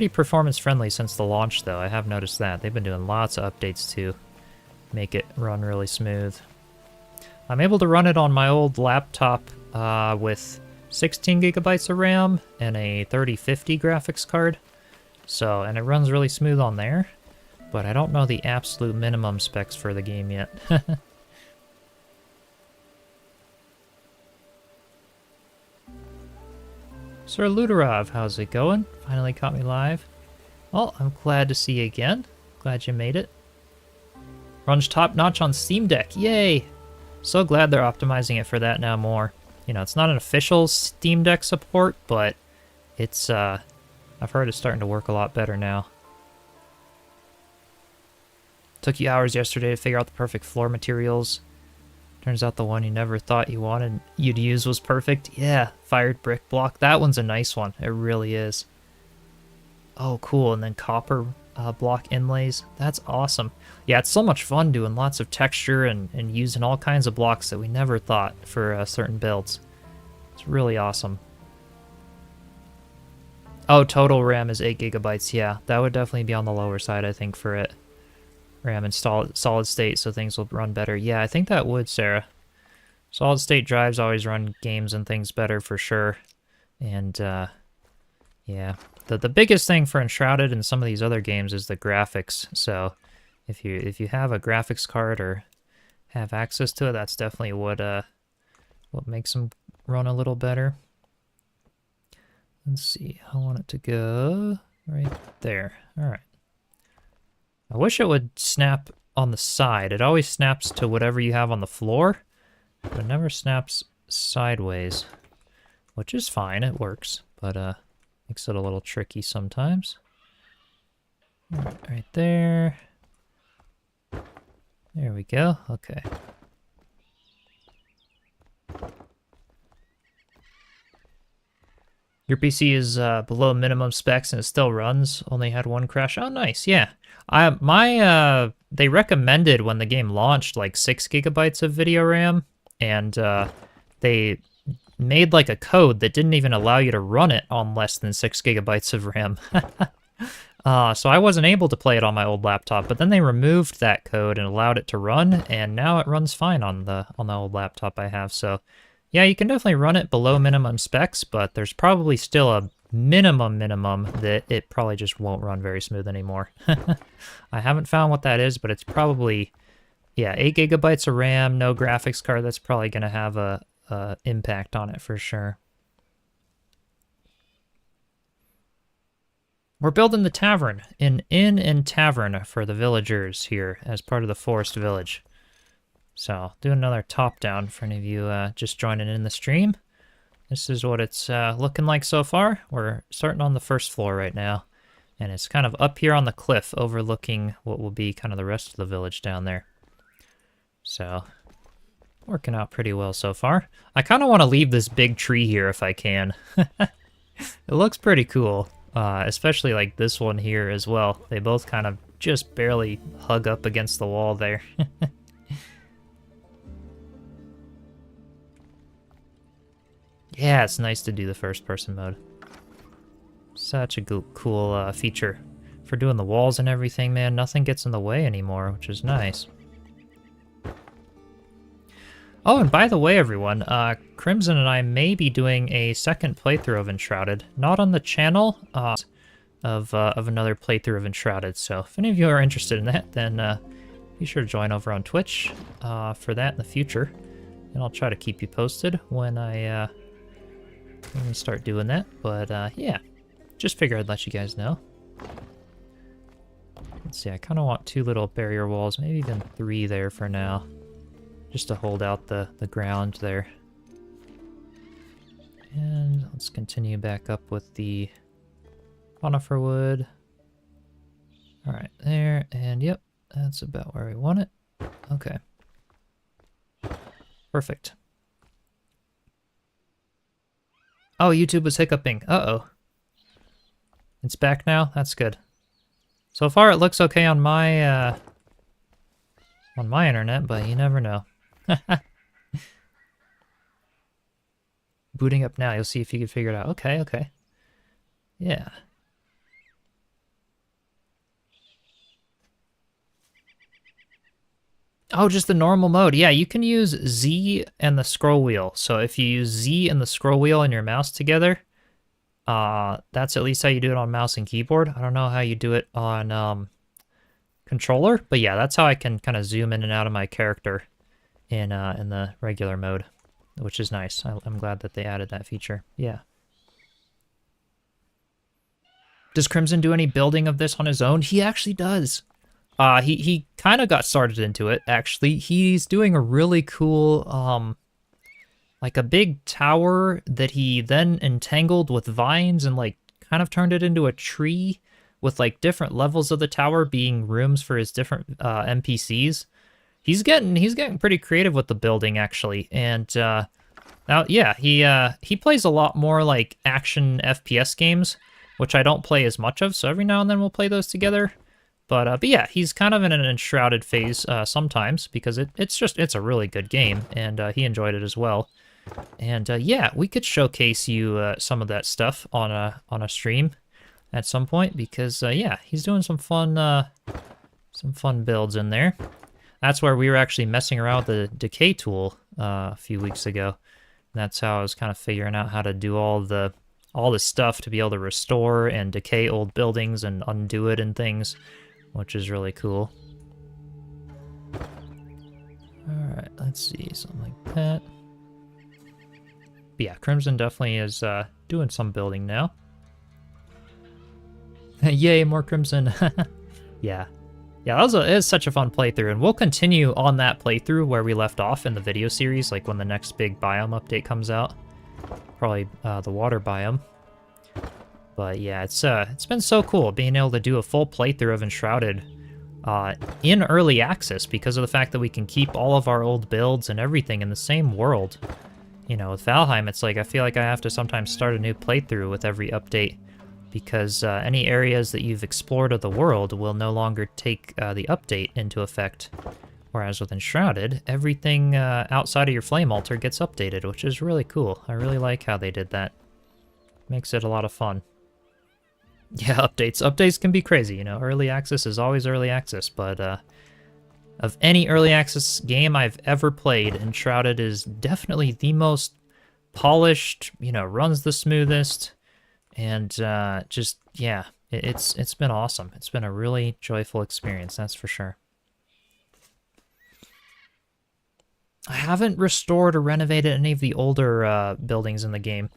performance friendly since the launch, though. I have noticed that. They've been doing lots of updates to make it run really smooth. I'm able to run it on my old laptop with 16 gigabytes of RAM and a 3050 graphics card. So, and it runs really smooth on there, but I don't know the absolute minimum specs for the game yet. Sir Ludarov, how's it going? Finally caught me live. Well, I'm glad to see you again. Glad you made it. Runs top notch on Steam Deck, yay! So glad they're optimizing it for that now more. You know, it's not an official Steam Deck support, but it's, I've heard it's starting to work a lot better now. Took you hours yesterday to figure out the perfect floor materials. Turns out the one you never thought you'd use was perfect. Yeah, fired brick block. That one's a nice one. It really is. Oh, cool. And then copper block inlays. That's awesome. Yeah, it's so much fun doing lots of texture and using all kinds of blocks that we never thought for certain builds. It's really awesome. Oh, total RAM is 8 gigabytes. Yeah, that would definitely be on the lower side, I think, for it. RAM and solid state, so things will run better. Yeah, I think that would, Sarah. Solid state drives always run games and things better for sure. And yeah, the biggest thing for Enshrouded and some of these other games is the graphics. So if you have a graphics card or have access to it, that's definitely what makes them run a little better. Let's see, I want it to go right there. All right. I wish it would snap on the side. It always snaps to whatever you have on the floor, but it never snaps sideways, which is fine. It works, but makes it a little tricky sometimes. All right there. There we go. Okay. Your PC is below minimum specs and it still runs. Only had one crash. Oh, nice. Yeah. They recommended when the game launched like 6 gigabytes of video RAM, and they made like a code that didn't even allow you to run it on less than 6 gigabytes of RAM. So I wasn't able to play it on my old laptop, but then they removed that code and allowed it to run, and now it runs fine on the old laptop I have. So yeah, you can definitely run it below minimum specs, but there's probably still a minimum that it probably just won't run very smooth anymore. I haven't found what that is, but it's probably, yeah, 8 gigabytes of RAM, no graphics card. That's probably going to have a impact on it for sure. We're building the tavern, an inn and tavern for the villagers here as part of the forest village. So, do another top down for any of you just joining in the stream. This is what it's looking like so far. We're starting on the first floor right now, and it's kind of up here on the cliff overlooking what will be kind of the rest of the village down there. So, Working out pretty well so far. I kind of want to leave this big tree here if I can. It looks pretty cool, especially like this one here as well. They both kind of just barely hug up against the wall there. Yeah, it's nice to do the first-person mode. Such a cool feature for doing the walls and everything, man. Nothing gets in the way anymore, which is nice. Oh, and by the way, everyone, Crimson and I may be doing a second playthrough of Enshrouded. Not on the channel, of another playthrough of Enshrouded. So if any of you are interested in that, then be sure to join over on Twitch for that in the future. And I'll try to keep you posted when we start doing that. But yeah, just figured I'd let you guys know. Let's see, I kind of want 2 little barrier walls, maybe even 3 there for now. Just to hold out the ground there. And let's continue back up with the conifer wood. Alright, there, and yep, that's about where we want it. Okay. Perfect. Oh, YouTube was hiccuping. Uh-oh. It's back now? That's good. So far it looks okay on my internet, but you never know. Booting up now, you'll see if you can figure it out. Okay, okay. Yeah. Oh, just the normal mode. Yeah, you can use Z and the scroll wheel. So if you use Z and the scroll wheel and your mouse together, that's at least how you do it on mouse and keyboard. I don't know how you do it on controller, but yeah, that's how I can kind of zoom in and out of my character in the regular mode, which is nice. I'm glad that they added that feature. Yeah. Does Crimson do any building of this on his own? He actually does. He kind of got started into it, actually. He's doing a really cool, like a big tower that he then entangled with vines and like kind of turned it into a tree with like different levels of the tower being rooms for his different NPCs. He's getting pretty creative with the building, actually. And now, yeah, he plays a lot more like action FPS games, which I don't play as much of. So every now and then we'll play those together. But yeah, he's kind of in an Enshrouded phase sometimes because it's a really good game, and he enjoyed it as well. And yeah, we could showcase you some of that stuff on a stream at some point because yeah, he's doing some fun builds in there. That's where we were actually messing around with the decay tool a few weeks ago. And that's how I was kind of figuring out how to do all the stuff to be able to restore and decay old buildings and undo it and things, which is really cool. Alright, let's see, something like that. But yeah, Crimson definitely is doing some building now. Yay, more Crimson. Yeah. Yeah, it was such a fun playthrough, and we'll continue on that playthrough where we left off in the video series, like when the next big biome update comes out. Probably the water biome. But yeah, it's been so cool being able to do a full playthrough of Enshrouded in early access because of the fact that we can keep all of our old builds and everything in the same world. You know, with Valheim, it's like I feel like I have to sometimes start a new playthrough with every update because any areas that you've explored of the world will no longer take the update into effect. Whereas with Enshrouded, everything outside of your flame altar gets updated, which is really cool. I really like how they did that. Makes it a lot of fun. Yeah, updates. Updates can be crazy, you know. Early access is always early access, but of any early access game I've ever played, Enshrouded is definitely the most polished, you know, runs the smoothest, and just, yeah, it's been awesome. It's been a really joyful experience, that's for sure. I haven't restored or renovated any of the older buildings in the game.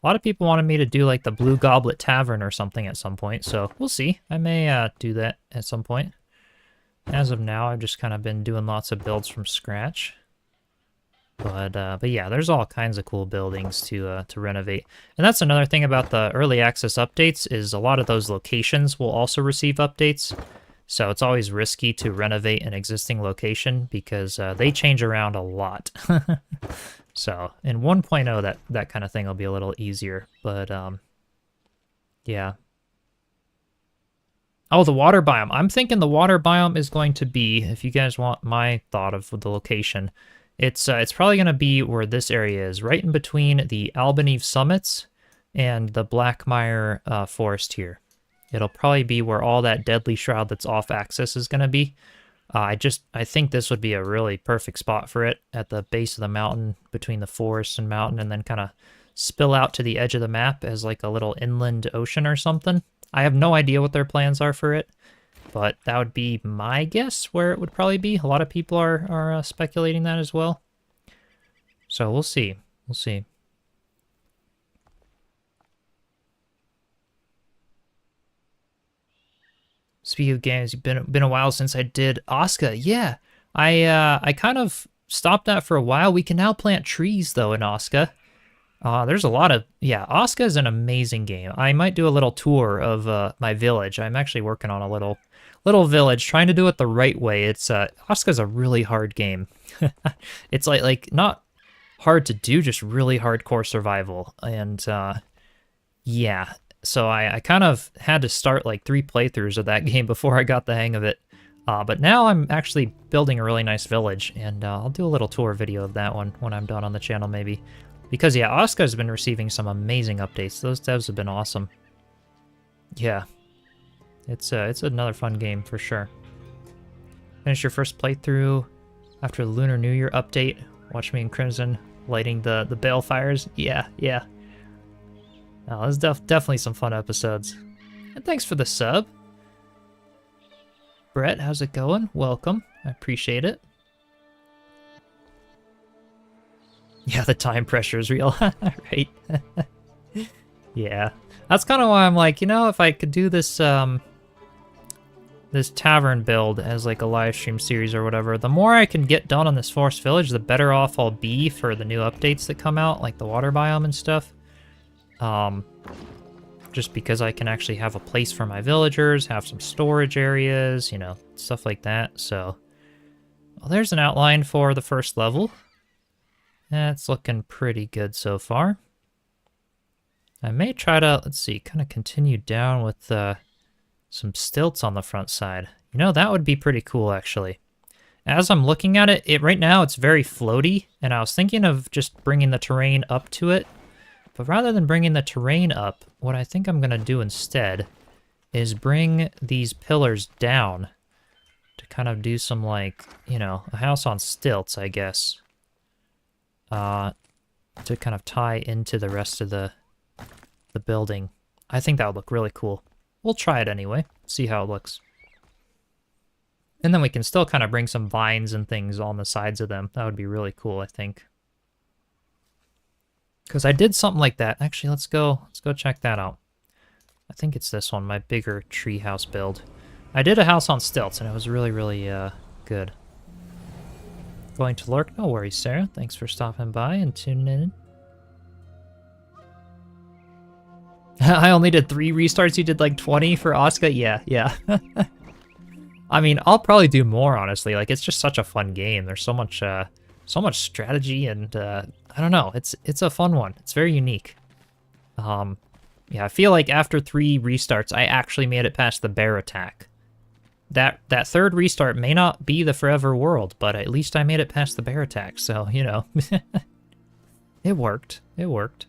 A lot of people wanted me to do like the Blue Goblet Tavern or something at some point, so we'll see. I may do that at some point. As of now, I've just kind of been doing lots of builds from scratch. But yeah, there's all kinds of cool buildings to renovate. And that's another thing about the early access updates is a lot of those locations will also receive updates. So it's always risky to renovate an existing location because they change around a lot. So in 1.0, that kind of thing will be a little easier. But yeah. Oh, the water biome. I'm thinking the water biome is going to be, if you guys want my thought of the location, it's probably going to be where this area is, right in between the Albaneve Summits and the Blackmire Forest here. It'll probably be where all that deadly shroud that's off axis is going to be. I think this would be a really perfect spot for it at the base of the mountain, between the forest and mountain, and then kind of spill out to the edge of the map as like a little inland ocean or something. I have no idea what their plans are for it, but that would be my guess where it would probably be. A lot of people are speculating that as well. So we'll see. We'll see. Speaking of games, it's been a while since I did Oscar. Yeah, I kind of stopped that for a while. We can now plant trees though in Oscar. There's a lot of Oscar is an amazing game. I might do a little tour of my village. I'm actually working on a little village, trying to do it the right way. It's Oscar's a really hard game. It's like not hard to do, just really hardcore survival. And yeah. So I kind of had to start like 3 playthroughs of that game before I got the hang of it. But now I'm actually building a really nice village, and I'll do a little tour video of that one when I'm done on the channel maybe. Because yeah, Oscar's been receiving some amazing updates. Those devs have been awesome. Yeah. It's another fun game for sure. Finish your first playthrough after the Lunar New Year update. Watch me in Crimson lighting the balefires. Yeah. Oh, there's definitely some fun episodes. And thanks for the sub. Brett, how's it going? Welcome. I appreciate it. Yeah, the time pressure is real, right? Yeah. That's kind of why I'm like, if I could do this this tavern build as like a live stream series or whatever, the more I can get done on this forest village, the better off I'll be for the new updates that come out, like the water biome and stuff. Just because I can actually have a place for my villagers, have some storage areas, stuff like that. So, well, there's an outline for the first level. That's looking pretty good so far. I may try to, let's see, kind of continue down with some stilts on the front side. That would be pretty cool, actually. As I'm looking at it, right now it's very floaty, and I was thinking of just bringing the terrain up to it. But rather than bringing the terrain up, what I think I'm going to do instead is bring these pillars down to kind of do some, like, a house on stilts, I guess. To kind of tie into the rest of the building. I think that would look really cool. We'll try it anyway, see how it looks. And then we can still kind of bring some vines and things on the sides of them. That would be really cool, I think. Because I did something like that. Actually, let's go check that out. I think it's this one, my bigger treehouse build. I did a house on stilts, and it was really, really good. Going to lurk? No worries, Sarah. Thanks for stopping by and tuning in. I only did 3 restarts. You did like 20 for Oscar? Yeah. I mean, I'll probably do more, honestly. Like, it's just such a fun game. There's so much strategy, and I don't know. It's a fun one. It's very unique. Yeah, I feel like after 3 restarts, I actually made it past the bear attack. That 3rd restart may not be the forever world, but at least I made it past the bear attack, so, It worked. It worked.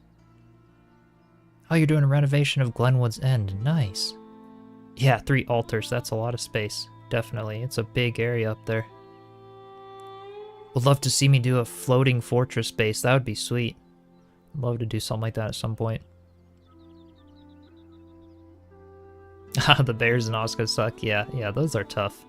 Oh, you're doing a renovation of Glenwood's End. Nice. Yeah, 3 altars. That's a lot of space. Definitely. It's a big area up there. Would love to see me do a floating fortress base. That would be sweet. I'd love to do something like that at some point. The bears in Oscar suck. Yeah, those are tough.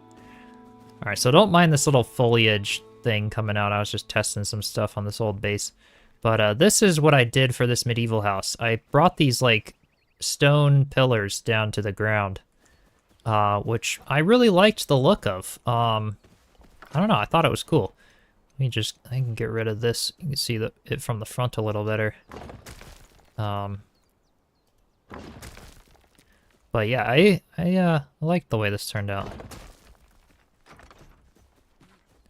Alright, so don't mind this little foliage thing coming out. I was just testing some stuff on this old base. But this is what I did for this medieval house. I brought these, like, stone pillars down to the ground, which I really liked the look of. I don't know, I thought it was cool. I can get rid of this. You can see it from the front a little better. But yeah, I like the way this turned out.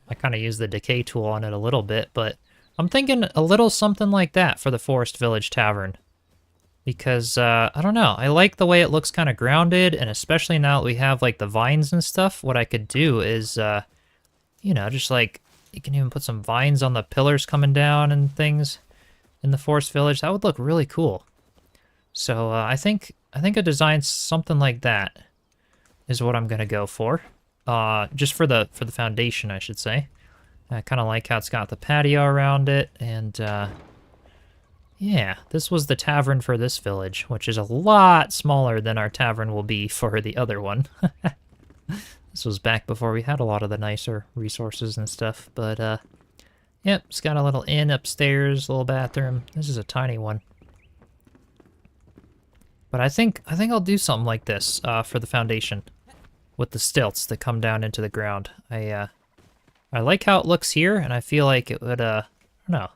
I kind of use the decay tool on it a little bit, but I'm thinking a little something like that for the Forest Village Tavern. Because, I don't know, I like the way it looks kind of grounded, and especially now that we have, like, the vines and stuff, what I could do is, you know, just, like, you can even put some vines on the pillars coming down and things in the Forest Village. That would look really cool. So, I think a design something like that is what I'm gonna go for. Just for the foundation, I should say. I kind of like how it's got the patio around it, and, yeah, this was the tavern for this village, which is a lot smaller than our tavern will be for the other one. This was back before we had a lot of the nicer resources and stuff, but, yep, it's got a little inn upstairs, little bathroom. This is a tiny one. But I think I'll do something like this, for the foundation, with the stilts that come down into the ground. I like how it looks here, and I feel like it would, I don't know.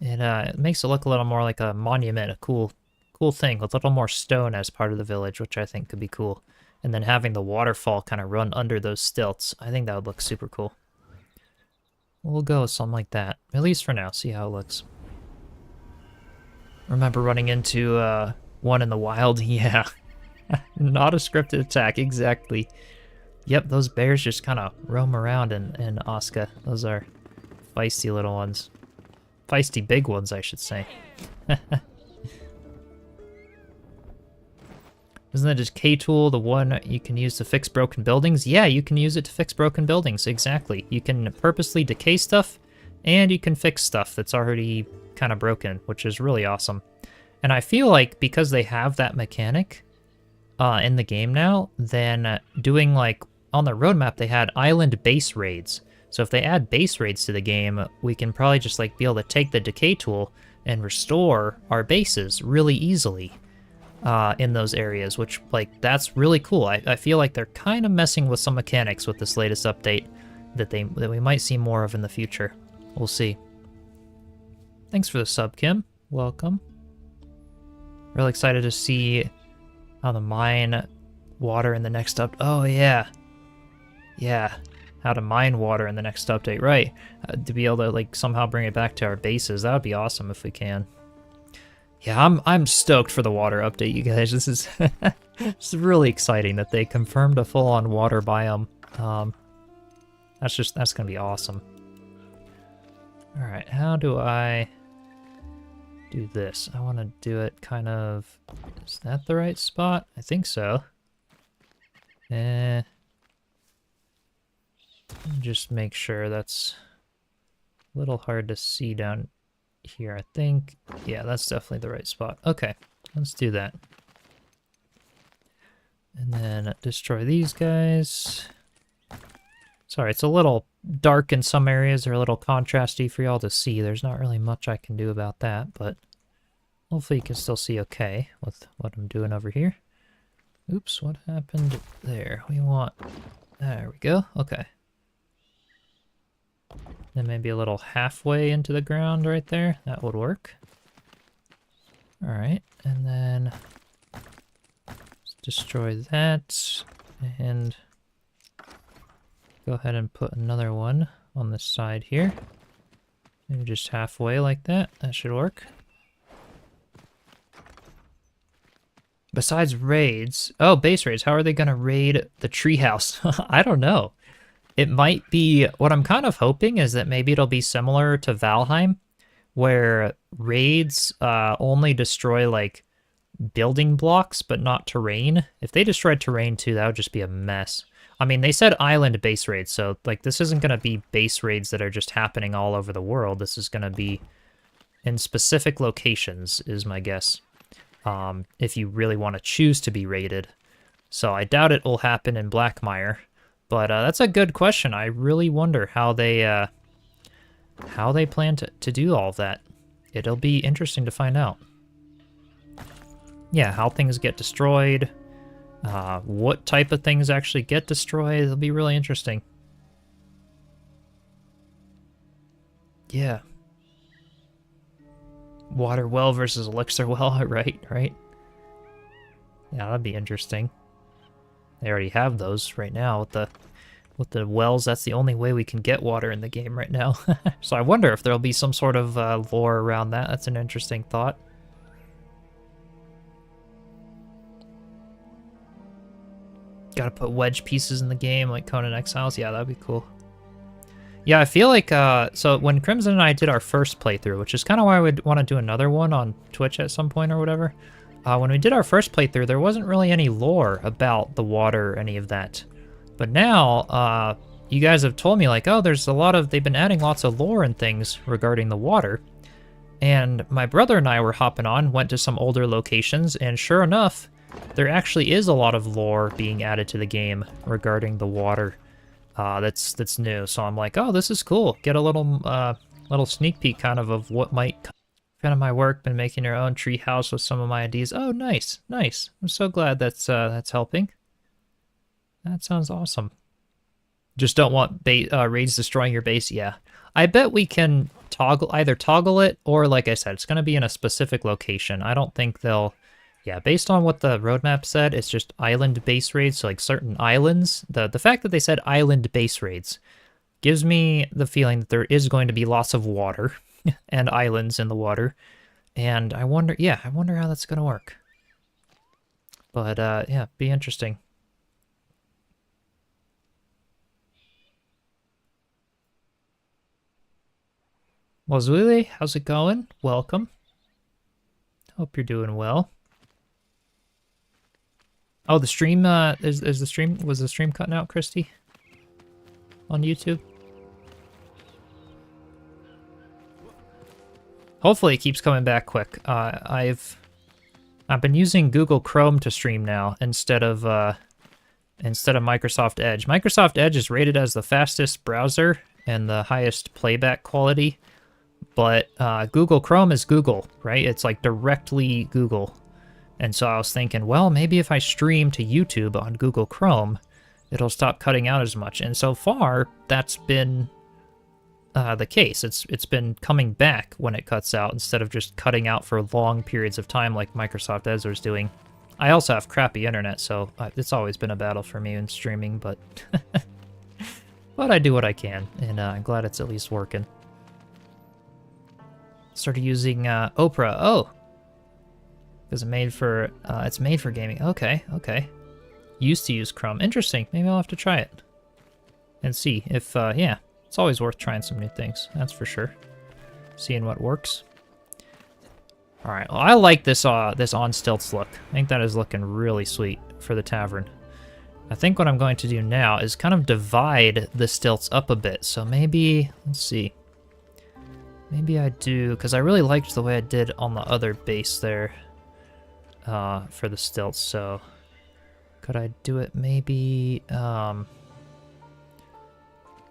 It makes it look a little more like a monument, a cool thing with a little more stone as part of the village, which I think could be cool. And then having the waterfall kind of run under those stilts, I think that would look super cool. We'll go with something like that, at least for now, see how it looks. Remember running into one in the wild? Yeah, not a scripted attack, exactly. Yep, those bears just kind of roam around in Oscar. Those are feisty little ones. Feisty big ones, I should say. Isn't that just K-Tool, the one you can use to fix broken buildings? Yeah, you can use it to fix broken buildings, exactly. You can purposely decay stuff, and you can fix stuff that's already kind of broken, which is really awesome. And I feel like because they have that mechanic in the game now, then doing, like, on the roadmap they had island base raids. So if they add base raids to the game, we can probably just like be able to take the decay tool and restore our bases really easily in those areas, which like that's really cool. I feel like they're kind of messing with some mechanics with this latest update that we might see more of in the future. We'll see. Thanks for the sub, Kim. Welcome. Really excited to see how the mine water in the next Oh yeah. Yeah. How to mine water in the next update, right? To be able to like somehow bring it back to our bases, that would be awesome if we can. Yeah, I'm stoked for the water update, you guys. This is it's really exciting that they confirmed a full-on water biome. That's gonna be awesome. All right, how do I do this? I want to do it kind of. Is that the right spot? I think so. Just make sure that's a little hard to see down here, I think. Yeah, that's definitely the right spot. Okay, let's do that. And then destroy these guys. Sorry, it's a little dark in some areas. They're a little contrasty for y'all to see. There's not really much I can do about that, but hopefully you can still see okay with what I'm doing over here. Oops, what happened there? We want... There we go. Okay. Then maybe a little halfway into the ground right there. That would work. Alright, and then let's destroy that. And go ahead and put another one on this side here. Maybe just halfway like that. That should work. Besides raids... Oh, base raids. How are they going to raid the treehouse? I don't know. It might be... What I'm kind of hoping is that maybe it'll be similar to Valheim, where raids only destroy, like, building blocks, but not terrain. If they destroyed terrain, too, that would just be a mess. I mean, they said island base raids, so, like, this isn't going to be base raids that are just happening all over the world. This is going to be in specific locations, is my guess. If you really want to choose to be raided. So I doubt it will happen in Blackmire. But that's a good question. I really wonder how they plan to do all of that. It'll be interesting to find out. Yeah, how things get destroyed. What type of things actually get destroyed. It'll be really interesting. Yeah. Water well versus elixir well, right? Yeah, that'd be interesting. They already have those right now with with the wells, that's the only way we can get water in the game right now. So I wonder if there'll be some sort of lore around that. That's an interesting thought. Gotta put wedge pieces in the game, like Conan Exiles. Yeah, that'd be cool. Yeah, I feel like, so when Crimson and I did our first playthrough, which is kind of why I would want to do another one on Twitch at some point or whatever, when we did our first playthrough, there wasn't really any lore about the water or any of that. But now, you guys have told me, like, oh, there's a lot of, they've been adding lots of lore and things regarding the water. And my brother and I were hopping on, went to some older locations, and sure enough, there actually is a lot of lore being added to the game regarding the water. That's new. So I'm like, oh, this is cool. Get a little sneak peek kind of what might come. Kind of my work. Been making your own tree house with some of my ideas. Oh, nice, nice. I'm so glad that's helping. That sounds awesome. Just don't want raids destroying your base. Yeah, I bet we can either toggle it or, like I said, it's going to be in a specific location. I don't think they'll. Yeah, based on what the roadmap said, it's just island base raids, so like certain islands. The fact that they said island base raids gives me the feeling that there is going to be lots of water and islands in the water. And I wonder how that's going to work. But yeah, be interesting. Wazuli, how's it going? Welcome. Hope you're doing well. Oh, the stream, was the stream cutting out, Christy? On YouTube? Hopefully it keeps coming back quick. I've been using Google Chrome to stream now instead of Microsoft Edge. Microsoft Edge is rated as the fastest browser and the highest playback quality, but Google Chrome is Google, right? It's like directly Google. And so I was thinking, well, maybe if I stream to YouTube on Google Chrome, it'll stop cutting out as much. And so far, that's been the case. It's been coming back when it cuts out instead of just cutting out for long periods of time like Microsoft Edge is doing. I also have crappy internet, so it's always been a battle for me in streaming, but but I do what I can, and I'm glad it's at least working. Started using Opera. Oh. Because it's made for gaming. Okay, okay. Used to use Chrome. Interesting. Maybe I'll have to try it. And see if, yeah. It's always worth trying some new things. That's for sure. Seeing what works. Alright, well, I like this on stilts look. I think that is looking really sweet for the tavern. I think what I'm going to do now is kind of divide the stilts up a bit. So maybe, let's see. Maybe I do, because I really liked the way I did on the other base there. For the stilts, so could I do it maybe,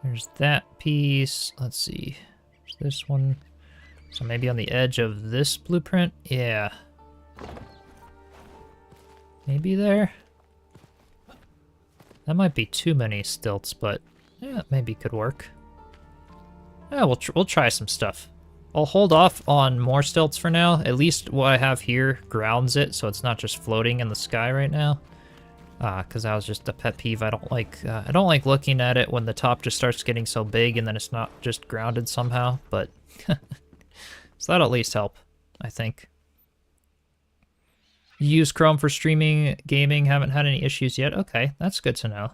there's that piece, let's see, there's this one, so maybe on the edge of this blueprint, yeah, maybe there, that might be too many stilts, but yeah, maybe could work. Yeah, we'll try some stuff. I'll hold off on more stilts for now. At least what I have here grounds it, so it's not just floating in the sky right now. Because that was just a pet peeve. I don't like looking at it when the top just starts getting so big and then it's not just grounded somehow. But so that'll at least help, I think. You use Chrome for streaming, gaming, haven't had any issues yet. Okay, that's good to know.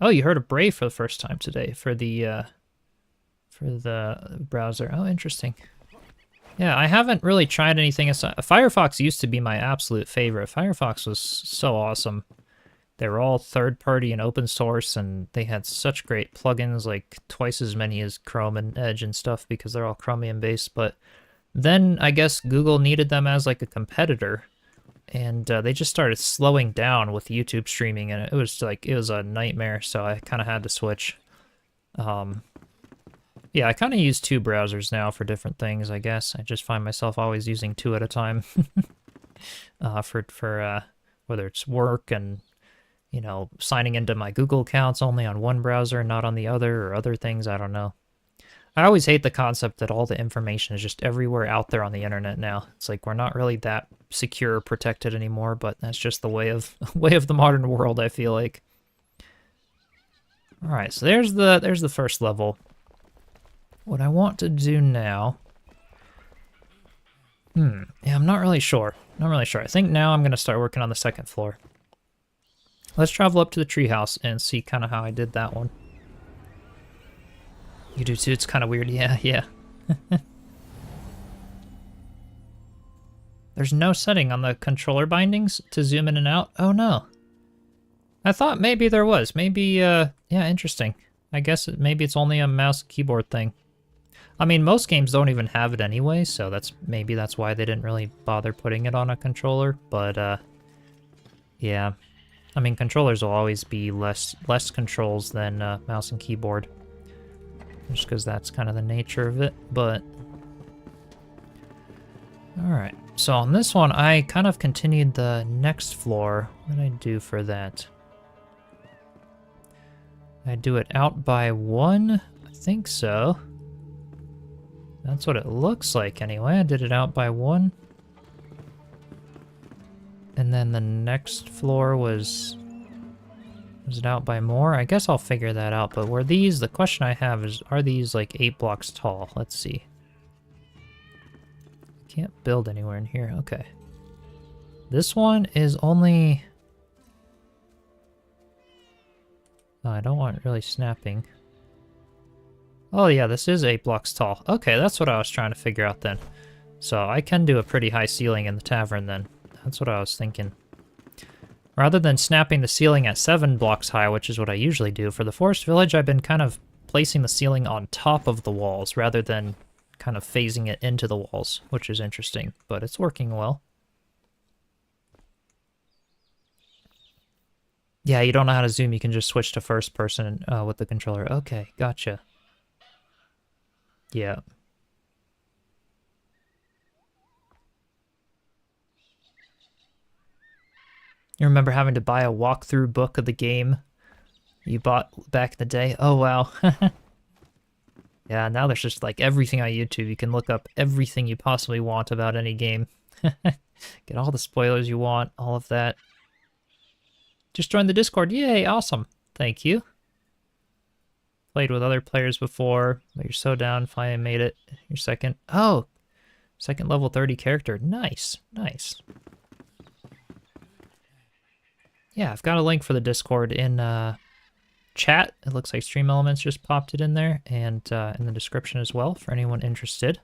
Oh, you heard of Brave for the first time today for the browser. Oh, interesting. Yeah, I haven't really tried anything aside. Firefox used to be my absolute favorite. Firefox was so awesome. They were all third-party and open source, and they had such great plugins, like twice as many as Chrome and Edge and stuff, because they're all Chromium-based. But then I guess Google needed them as like a competitor, and they just started slowing down with YouTube streaming, and it was a nightmare. So I kind of had to switch. Yeah, I kind of use two browsers now for different things, I guess. I just find myself always using two at a time for whether it's work and, you know, signing into my Google accounts only on one browser, not on the other, or other things, I don't know. I always hate the concept that all the information is just everywhere out there on the internet now. It's like we're not really that secure or protected anymore, but that's just the way of the modern world, I feel like. All right, so there's the first level. What I want to do now... yeah, I'm not really sure. Not really sure. I think now I'm going to start working on the second floor. Let's travel up to the treehouse and see kind of how I did that one. You do too? It's kind of weird. Yeah, yeah. There's no setting on the controller bindings to zoom in and out. Oh, no. I thought maybe there was. Maybe, yeah, interesting. I guess maybe it's only a mouse keyboard thing. I mean, most games don't even have it anyway, so maybe that's why they didn't really bother putting it on a controller. But, yeah. I mean, controllers will always be less controls than mouse and keyboard. Just because that's kind of the nature of it, but... Alright, so on this one, I kind of continued the next floor. What did I do for that? I do it out by 1? I think so. That's what it looks like anyway. I did it out by 1. And then the next floor was it out by more? I guess I'll figure that out, but were these... The question I have is, are these like 8 blocks tall? Let's see. Can't build anywhere in here. Okay. This one is only... Oh, I don't want really snapping. Oh yeah, this is 8 blocks tall. Okay, that's what I was trying to figure out then. So I can do a pretty high ceiling in the tavern then. That's what I was thinking. Rather than snapping the ceiling at 7 blocks high, which is what I usually do, for the Forest Village I've been kind of placing the ceiling on top of the walls rather than kind of phasing it into the walls, which is interesting, but it's working well. Yeah, you don't know how to zoom, you can just switch to first person with the controller. Okay, gotcha. Yeah. You remember having to buy a walkthrough book of the game you bought back in the day? Oh, wow. Yeah, now there's just like everything on YouTube. You can look up everything you possibly want about any game. Get all the spoilers you want, all of that. Just join the Discord. Yay, awesome. Thank you. Played with other players before, but you're so down, finally made it. Your second... Oh! Second level 30 character. Nice, nice. Yeah, I've got a link for the Discord in chat. It looks like Stream Elements just popped it in there, and in the description as well for anyone interested.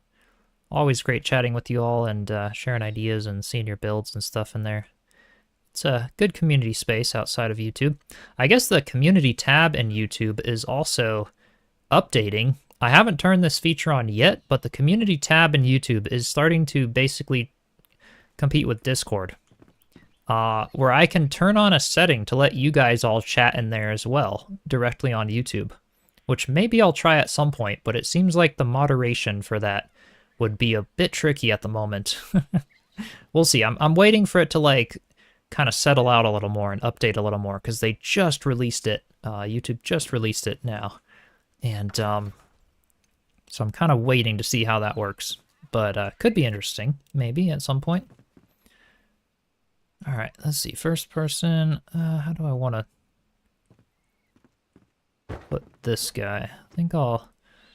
Always great chatting with you all and sharing ideas and seeing your builds and stuff in there. It's a good community space outside of YouTube. I guess the community tab in YouTube is also updating. I haven't turned this feature on yet, but the community tab in YouTube is starting to basically compete with Discord. Where I can turn on a setting to let you guys all chat in there as well, directly on YouTube. Which maybe I'll try at some point, but it seems like the moderation for that would be a bit tricky at the moment. We'll see. I'm waiting for it to like kind of settle out a little more and update a little more, because they just released it. YouTube just released it now. And so I'm kind of waiting to see how that works. But could be interesting, maybe, at some point. All right, let's see. First person, how do I want to put this guy? I think I'll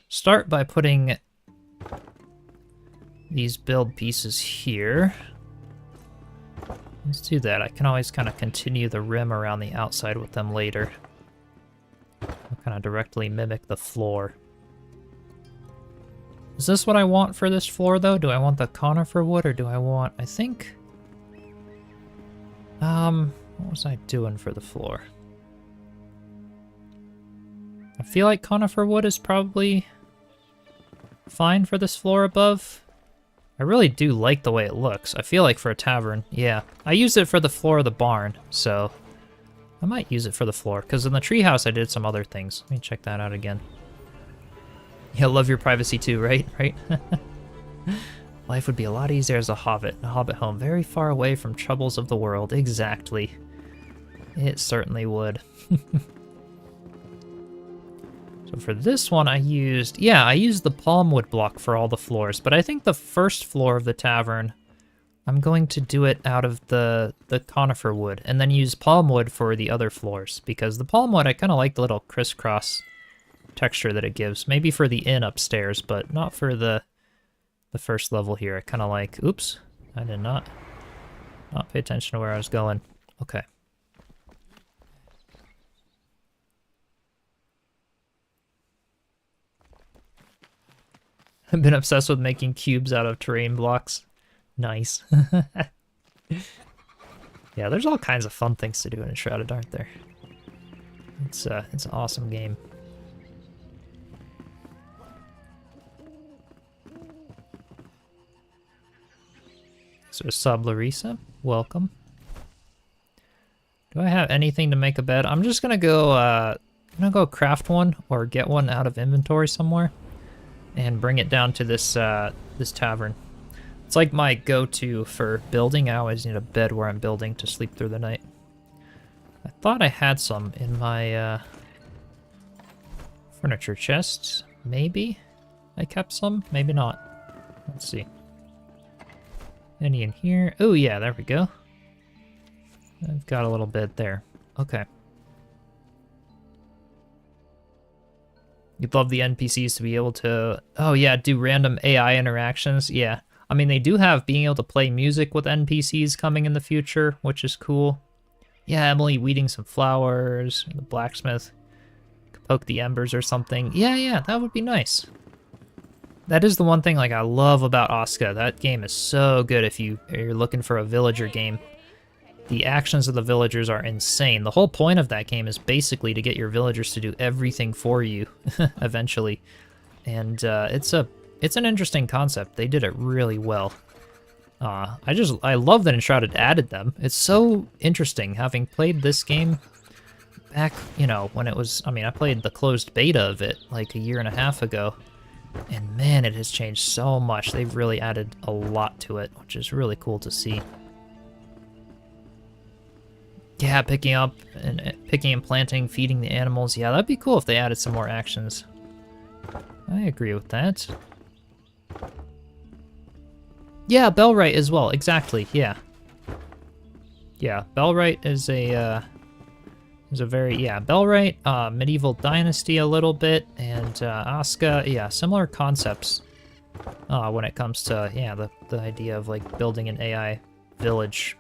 start by putting these build pieces here. Let's do that. I can always kind of continue the rim around the outside with them later. I'll kind of directly mimic the floor. Is this what I want for this floor, though? Do I want the conifer wood, or do I want... I think... what was I doing for the floor? I feel like conifer wood is probably fine for this floor above. I really do like the way it looks. I feel like for a tavern, yeah. I used it for the floor of the barn, so I might use it for the floor, because in the treehouse I did some other things. Let me check that out again. Yeah, love your privacy too, right? Right? Life would be a lot easier as a hobbit, a hobbit home, very far away from troubles of the world. Exactly. It certainly would. So for this one I used, yeah, I used the palm wood block for all the floors, but I think the first floor of the tavern I'm going to do it out of the conifer wood, and then use palm wood for the other floors, because the palm wood, I kind of like the little crisscross texture that it gives. Maybe for the inn upstairs, but not for the first level here. I kind of like... Oops, I did not pay attention to where I was going. Okay. I've been obsessed with making cubes out of terrain blocks. Nice. Yeah, there's all kinds of fun things to do in Enshrouded, aren't there? It's an awesome game. So sub Larissa, welcome. Do I have anything to make a bed? I'm just gonna go craft one or get one out of inventory somewhere and bring it down to this this tavern. It's like my go-to for building. I always need a bed where I'm building to sleep through the night. I thought I had some in my furniture chests. Maybe I kept some, maybe not. Let's see. Any in here? Oh yeah, there we go. I've got a little bed there. Okay. You'd love the NPCs to be able to, oh yeah, do random AI interactions. Yeah. I mean, they do have being able to play music with NPCs coming in the future, which is cool. Yeah, Emily weeding some flowers, the blacksmith could poke the embers or something. Yeah, that would be nice. That is the one thing like I love about Oscar. That game is so good if you're looking for a villager game. The actions of the villagers are insane. The whole point of that game is basically to get your villagers to do everything for you eventually. And it's an interesting concept. They did it really well. I love that Enshrouded added them. It's so interesting having played this game back, you know, when it was, I mean, I played the closed beta of it like a year and a half ago. And man, it has changed so much. They've really added a lot to it, which is really cool to see. Yeah, picking and planting, feeding the animals. Yeah, that'd be cool if they added some more actions. I agree with that. Yeah, Bellwright as well. Exactly. Yeah. Yeah, Bellwright is a very, yeah, Bellwright, medieval dynasty a little bit, and Aska, yeah, similar concepts when it comes to, yeah, the idea of like building an AI village,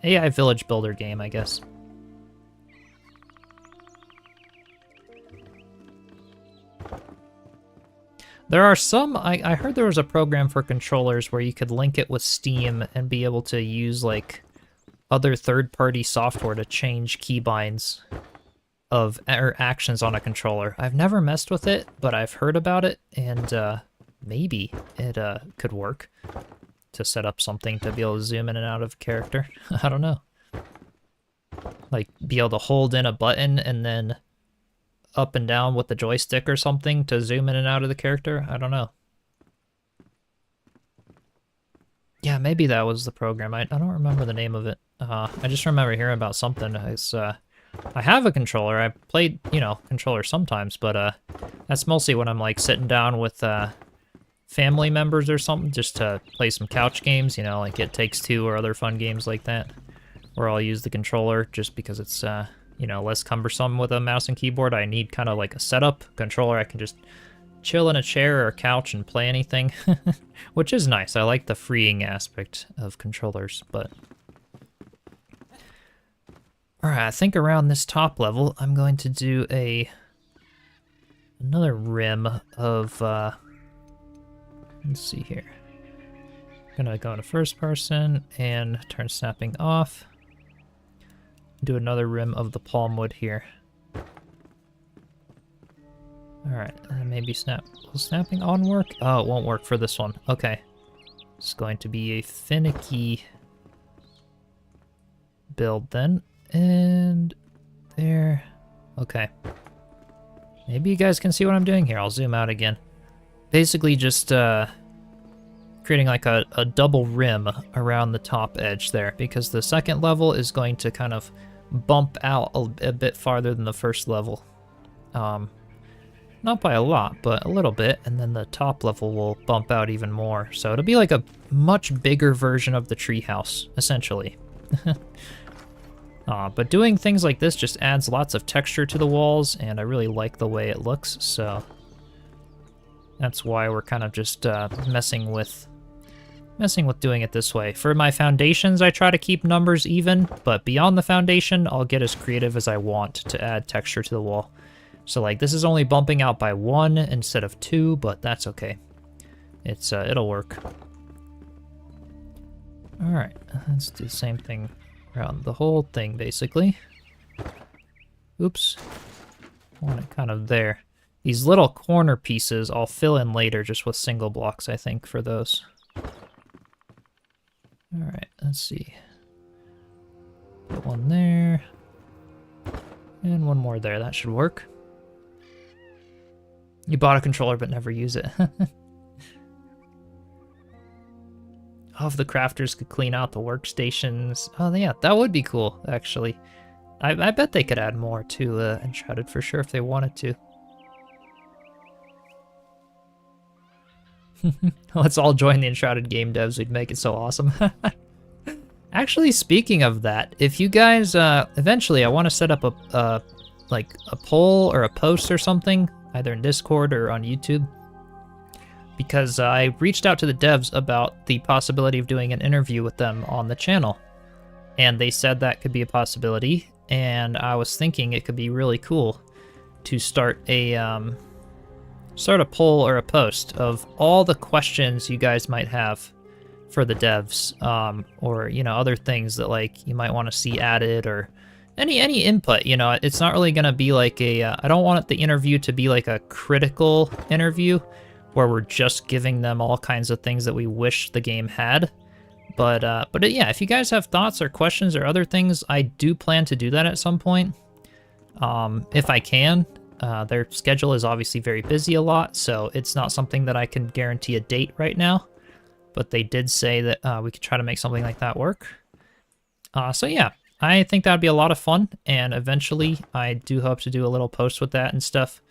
AI village builder game, I guess. There are some, I heard there was a program for controllers where you could link it with Steam and be able to use like other third-party software to change keybinds of or actions on a controller. I've never messed with it, but I've heard about it, and maybe it could work to set up something to be able to zoom in and out of a character. I don't know. Like, be able to hold in a button and then up and down with the joystick or something to zoom in and out of the character. I don't know. Yeah, maybe that was the program. I don't remember the name of it. I just remember hearing about something. I have a controller. I played, you know, controller sometimes, but that's mostly when I'm like sitting down with family members or something, just to play some couch games, you know, like It Takes Two or other fun games like that, where I'll use the controller just because it's you know, less cumbersome with a mouse and keyboard. I need kind of like a setup controller. I can just chill in a chair or a couch and play anything, which is nice. I like the freeing aspect of controllers, but... Alright, I think around this top level, I'm going to do another rim of, let's see here. I'm gonna go into first person and turn snapping off. Do another rim of the palm wood here. Alright, maybe will snapping on work? Oh, it won't work for this one. Okay. It's going to be a finicky build then. And there. Okay. Maybe you guys can see what I'm doing here. I'll zoom out again. Basically just creating like a double rim around the top edge there, because the second level is going to kind of bump out a bit farther than the first level. Not by a lot, but a little bit, and then the top level will bump out even more. So it'll be like a much bigger version of the treehouse, essentially. But doing things like this just adds lots of texture to the walls, and I really like the way it looks, so that's why we're kind of just messing with doing it this way. For my foundations, I try to keep numbers even, but beyond the foundation, I'll get as creative as I want to add texture to the wall. So like this is only bumping out by 1 instead of 2, but that's okay. It'll work. All right, let's do the same thing around the whole thing, basically. Oops, I want it kind of there. These little corner pieces I'll fill in later just with single blocks, I think, for those. All right, let's see. Put one there. And one more there, that should work. You bought a controller but never use it. Oh, if the crafters could clean out the workstations. Oh yeah, that would be cool, actually. I bet they could add more to Enshrouded for sure if they wanted to. Let's all join the Enshrouded game devs, we'd make it so awesome. Actually, speaking of that, if you guys, eventually I want to set up a poll or a post or something, either in Discord or on YouTube, because I reached out to the devs about the possibility of doing an interview with them on the channel, and they said that could be a possibility, and I was thinking it could be really cool to start a poll or a post of all the questions you guys might have for the devs, or other things that like you might want to see added, or any input. It's not really gonna be like I don't want the interview to be like a critical interview where we're just giving them all kinds of things that we wish the game had. But yeah, if you guys have thoughts or questions or other things, I do plan to do that at some point, if I can. Their schedule is obviously very busy a lot, so it's not something that I can guarantee a date right now, but they did say that we could try to make something like that work. So yeah, I think that would be a lot of fun, and eventually I do hope to do a little post with that and stuff,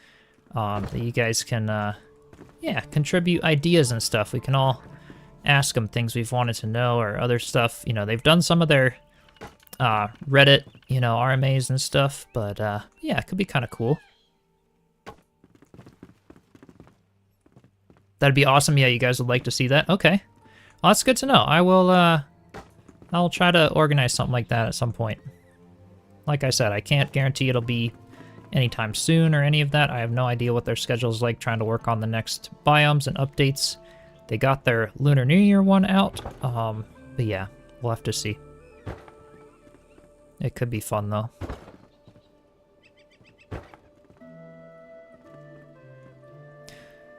that you guys can contribute ideas and stuff. We can all ask them things we've wanted to know or other stuff. They've done some of their Reddit, RMAs and stuff, but yeah, it could be kind of cool. That'd be awesome. Yeah, you guys would like to see that? Okay. Well, that's good to know. I'll try to organize something like that at some point. Like I said, I can't guarantee it'll be anytime soon or any of that. I have no idea what their schedule is like trying to work on the next biomes and updates. They got their Lunar New Year one out, but yeah, we'll have to see. It could be fun though.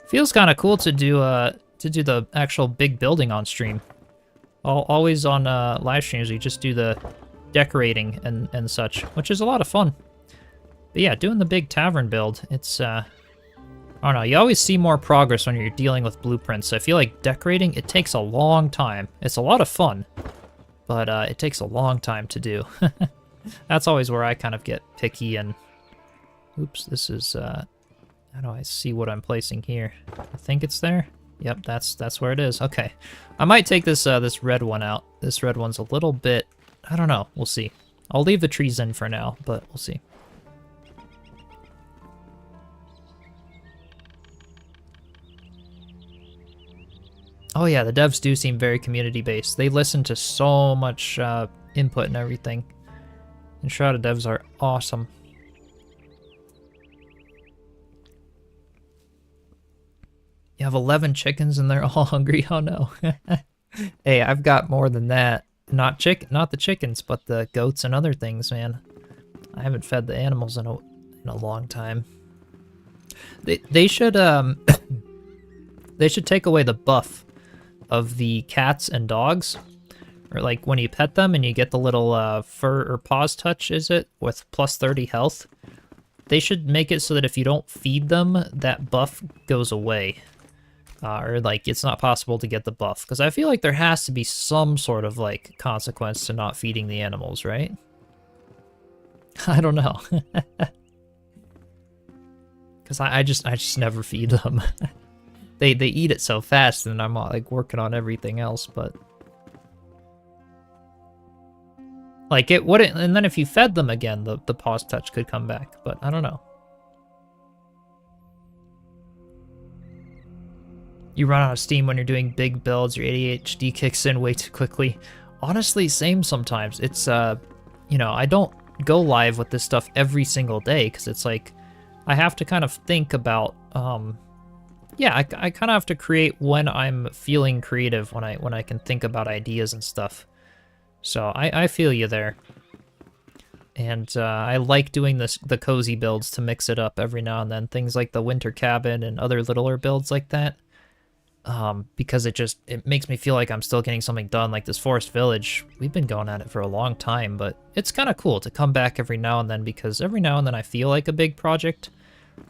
Feels kind of cool to do the actual big building on stream. Always on live streams, we just do the decorating and such, which is a lot of fun. But yeah, doing the big tavern build, it's I don't know, you always see more progress when you're dealing with blueprints. So I feel like decorating, it takes a long time. It's a lot of fun, but it takes a long time to do. That's always where I kind of get picky and... Oops, this is... How do I see what I'm placing here? I think it's there. Yep, that's where it is. Okay. I might take this this red one out. This red one's a little bit... I don't know. We'll see. I'll leave the trees in for now, but we'll see. Oh yeah, the devs do seem very community-based. They listen to so much input and everything. Enshrouded devs are awesome. You have 11 chickens and they're all hungry? Oh no. Hey, I've got more than that. Not the chickens, but the goats and other things, man. I haven't fed the animals in a long time. They should they should take away the buff of the cats and dogs, or like when you pet them and you get the little fur or paws touch, is it, with plus 30 health. They should make it so that if you don't feed them, that buff goes away. Or like it's not possible to get the buff, because I feel like there has to be some sort of like consequence to not feeding the animals, right? I don't know. Because I just never feed them. They eat it so fast, and I'm like working on everything else, but like it wouldn't. And then if you fed them again, the pause touch could come back, but I don't know. You run out of steam when you're doing big builds. Your ADHD kicks in way too quickly. Honestly, same sometimes. It's you know, I don't go live with this stuff every single day because it's like I have to kind of think about yeah, I kind of have to create when I'm feeling creative, when I can think about ideas and stuff. So I feel you there. And I like doing the cozy builds to mix it up every now and then. Things like the winter cabin and other littler builds like that. Because it makes me feel like I'm still getting something done. Like this forest village, we've been going at it for a long time, but it's kind of cool to come back every now and then, because every now and then I feel like a big project.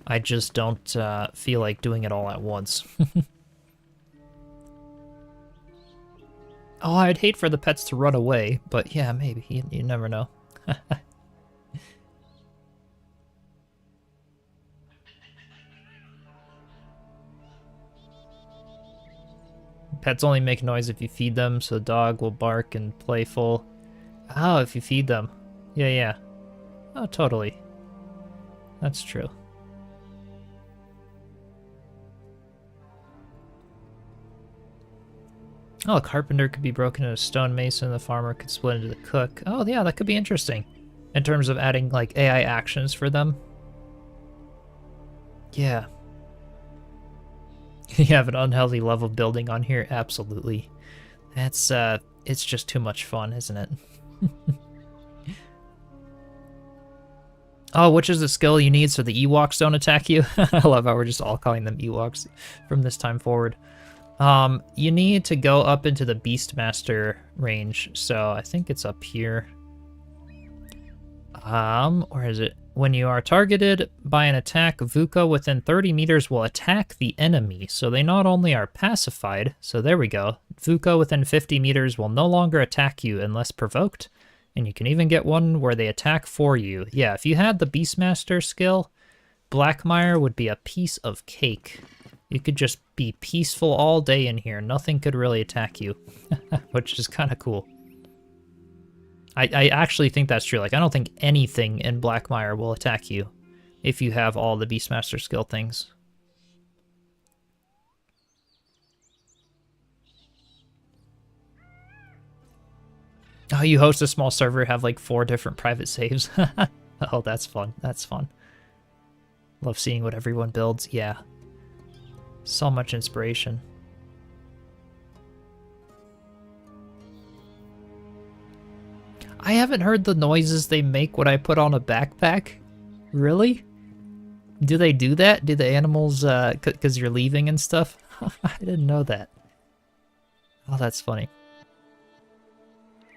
I just don't feel like doing it all at once. Oh, I'd hate for the pets to run away, but yeah, maybe. You never know. Pets only make noise if you feed them, so the dog will bark and playful. Oh, if you feed them. Yeah, yeah. Oh, totally. That's true. Oh, a carpenter could be broken into a stone mason, the farmer could split into the cook. Oh, yeah, that could be interesting. In terms of adding, like, AI actions for them. Yeah. You have an unhealthy level building on here? Absolutely. That's, it's just too much fun, isn't it? Oh, which is the skill you need so the Ewoks don't attack you? I love how we're just all calling them Ewoks from this time forward. You need to go up into the Beastmaster range, so I think it's up here. Or is it? When you are targeted by an attack, Vuka within 30 meters will attack the enemy. So they not only are pacified, so there we go. Vuka within 50 meters will no longer attack you unless provoked. And you can even get one where they attack for you. Yeah, if you had the Beastmaster skill, Blackmire would be a piece of cake. You could just be peaceful all day in here. Nothing could really attack you, which is kind of cool. I actually think that's true. Like, I don't think anything in Blackmire will attack you if you have all the Beastmaster skill things. Oh, you host a small server, have like 4 different private saves. Oh, that's fun. That's fun. Love seeing what everyone builds. Yeah. So much inspiration. I haven't heard the noises they make when I put on a backpack. Really? Do they do that? Do the animals, because you're leaving and stuff? I didn't know that. Oh, that's funny.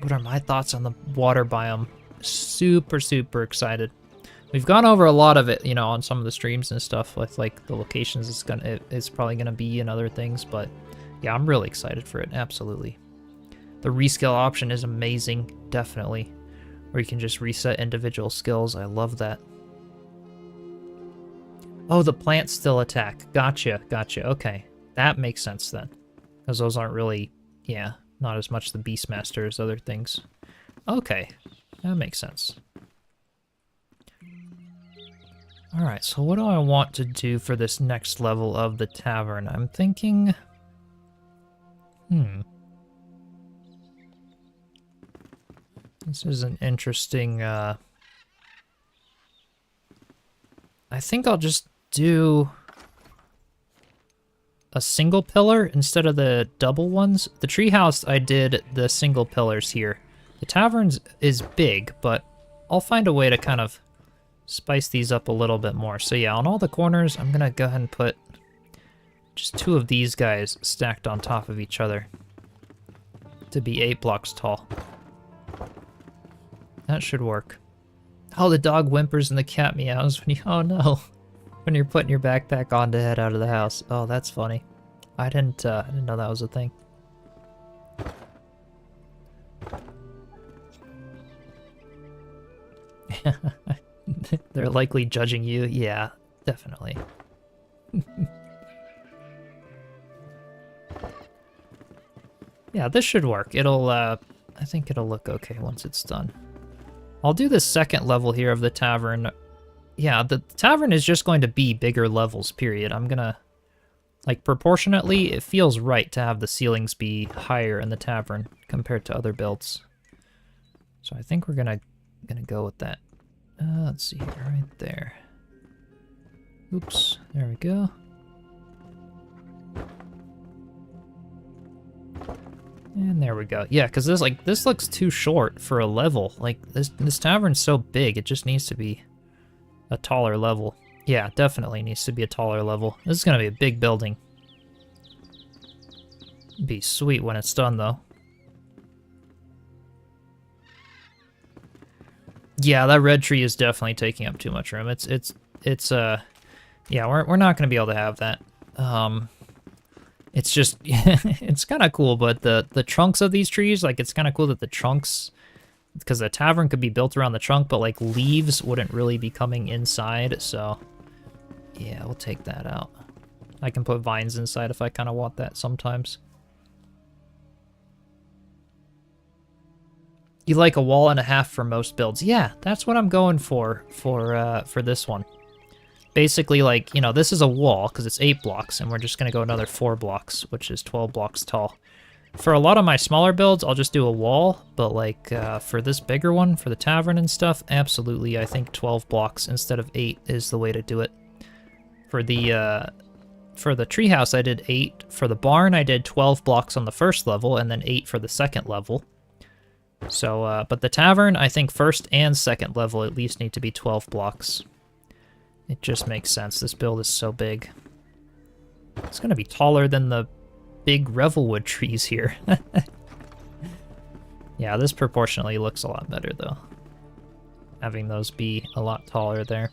What are my thoughts on the water biome? Super, super excited. We've gone over a lot of it, you know, on some of the streams and stuff with like the locations it's probably gonna be and other things, but yeah, I'm really excited for it, absolutely. The rescale option is amazing, definitely. Where you can just reset individual skills. I love that. Oh, the plants still attack. Gotcha, gotcha. Okay, that makes sense then. Because those aren't really, yeah, not as much the Beastmaster as other things. Okay, that makes sense. Alright, so what do I want to do for this next level of the tavern? I'm thinking... This is an interesting, I think I'll just do a single pillar instead of the double ones. The treehouse, I did the single pillars here. The taverns is big, but I'll find a way to kind of spice these up a little bit more. So yeah, on all the corners, I'm gonna go ahead and put just 2 of these guys stacked on top of each other to be 8 blocks tall. That should work. Oh, the dog whimpers and the cat meows when you... Oh, no. When you're putting your backpack on to head out of the house. Oh, that's funny. I didn't know that was a thing. They're likely judging you. Yeah. definitely. Yeah, this should work. It'll, I think it'll look okay once it's done. I'll do the second level here of the tavern. Yeah, the tavern is just going to be bigger levels, period. I'm gonna, like, proportionately, it feels right to have the ceilings be higher in the tavern compared to other builds. So I think we're gonna go with that. Let's see here, right there. Oops, there we go. And there we go. Yeah, because this looks too short for a level. Like, this tavern's so big, it just needs to be a taller level. Yeah, definitely needs to be a taller level. This is gonna be a big building. Be sweet when it's done, though. Yeah, that red tree is definitely taking up too much room. Yeah, we're not gonna be able to have that. It's just, it's kind of cool, but the trunks of these trees, like, it's kind of cool that the trunks, because the tavern could be built around the trunk, but, like, leaves wouldn't really be coming inside, so, yeah, we'll take that out. I can put vines inside if I kind of want that sometimes. You like a wall and a half for most builds. Yeah, that's what I'm going for this one. Basically, like, you know, this is a wall because it's 8 blocks, and we're just going to go another 4 blocks, which is 12 blocks tall. For a lot of my smaller builds, I'll just do a wall, but, like, for this bigger one, for the tavern and stuff, absolutely, I think 12 blocks instead of 8 is the way to do it. For the treehouse, I did 8. For the barn, I did 12 blocks on the first level, and then 8 for the second level. So, but the tavern, I think first and second level at least need to be 12 blocks. It just makes sense. This build is so big. It's going to be taller than the big Revelwood trees here. Yeah, this proportionally looks a lot better, though. Having those be a lot taller there.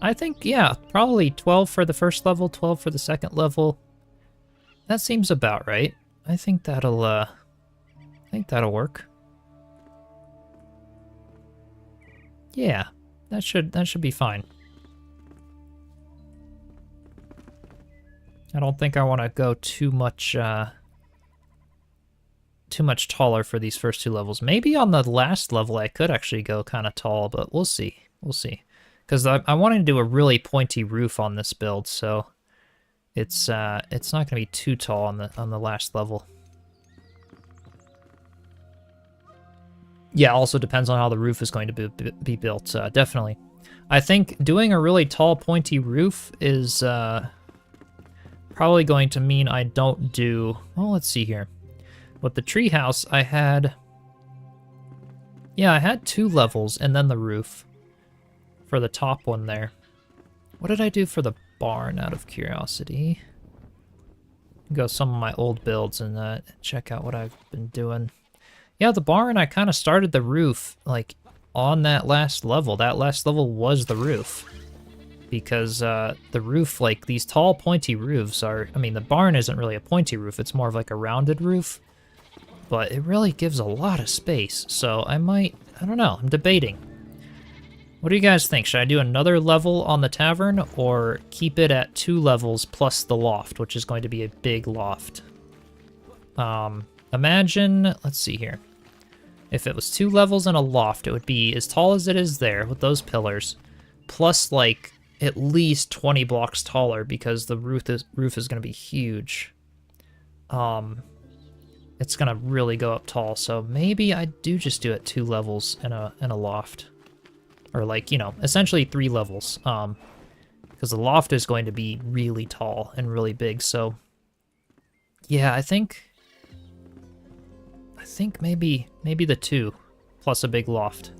I think, yeah, probably 12 for the first level, 12 for the second level. That seems about right. I think that'll work. Yeah. That should be fine. I don't think I want to go too much taller for these first 2 levels. Maybe on the last level I could actually go kind of tall, but we'll see. We'll see. Because I wanted to do a really pointy roof on this build, so it's not going to be too tall on the last level. Yeah, also depends on how the roof is going to be built, definitely. I think doing a really tall, pointy roof is probably going to mean I don't do... Well, let's see here. With the treehouse, I had 2 levels and then the roof for the top one there. What did I do for the barn, out of curiosity? Go some of my old builds and check out what I've been doing. Yeah, the barn, I kind of started the roof, like, on that last level. That last level was the roof. Because the roof, like, these tall, pointy roofs are... I mean, the barn isn't really a pointy roof. It's more of, like, a rounded roof. But it really gives a lot of space. So I don't know. I'm debating. What do you guys think? Should I do another level on the tavern? Or keep it at 2 levels plus the loft, which is going to be a big loft? Imagine... Let's see here. If it was 2 levels and a loft, it would be as tall as it is there with those pillars, plus like at least 20 blocks taller because the roof is going to be huge. It's going to really go up tall, so maybe I do just do it 2 levels and a loft, or like, you know, essentially 3 levels. Because the loft is going to be really tall and really big. So yeah, I think maybe the 2 plus a big loft.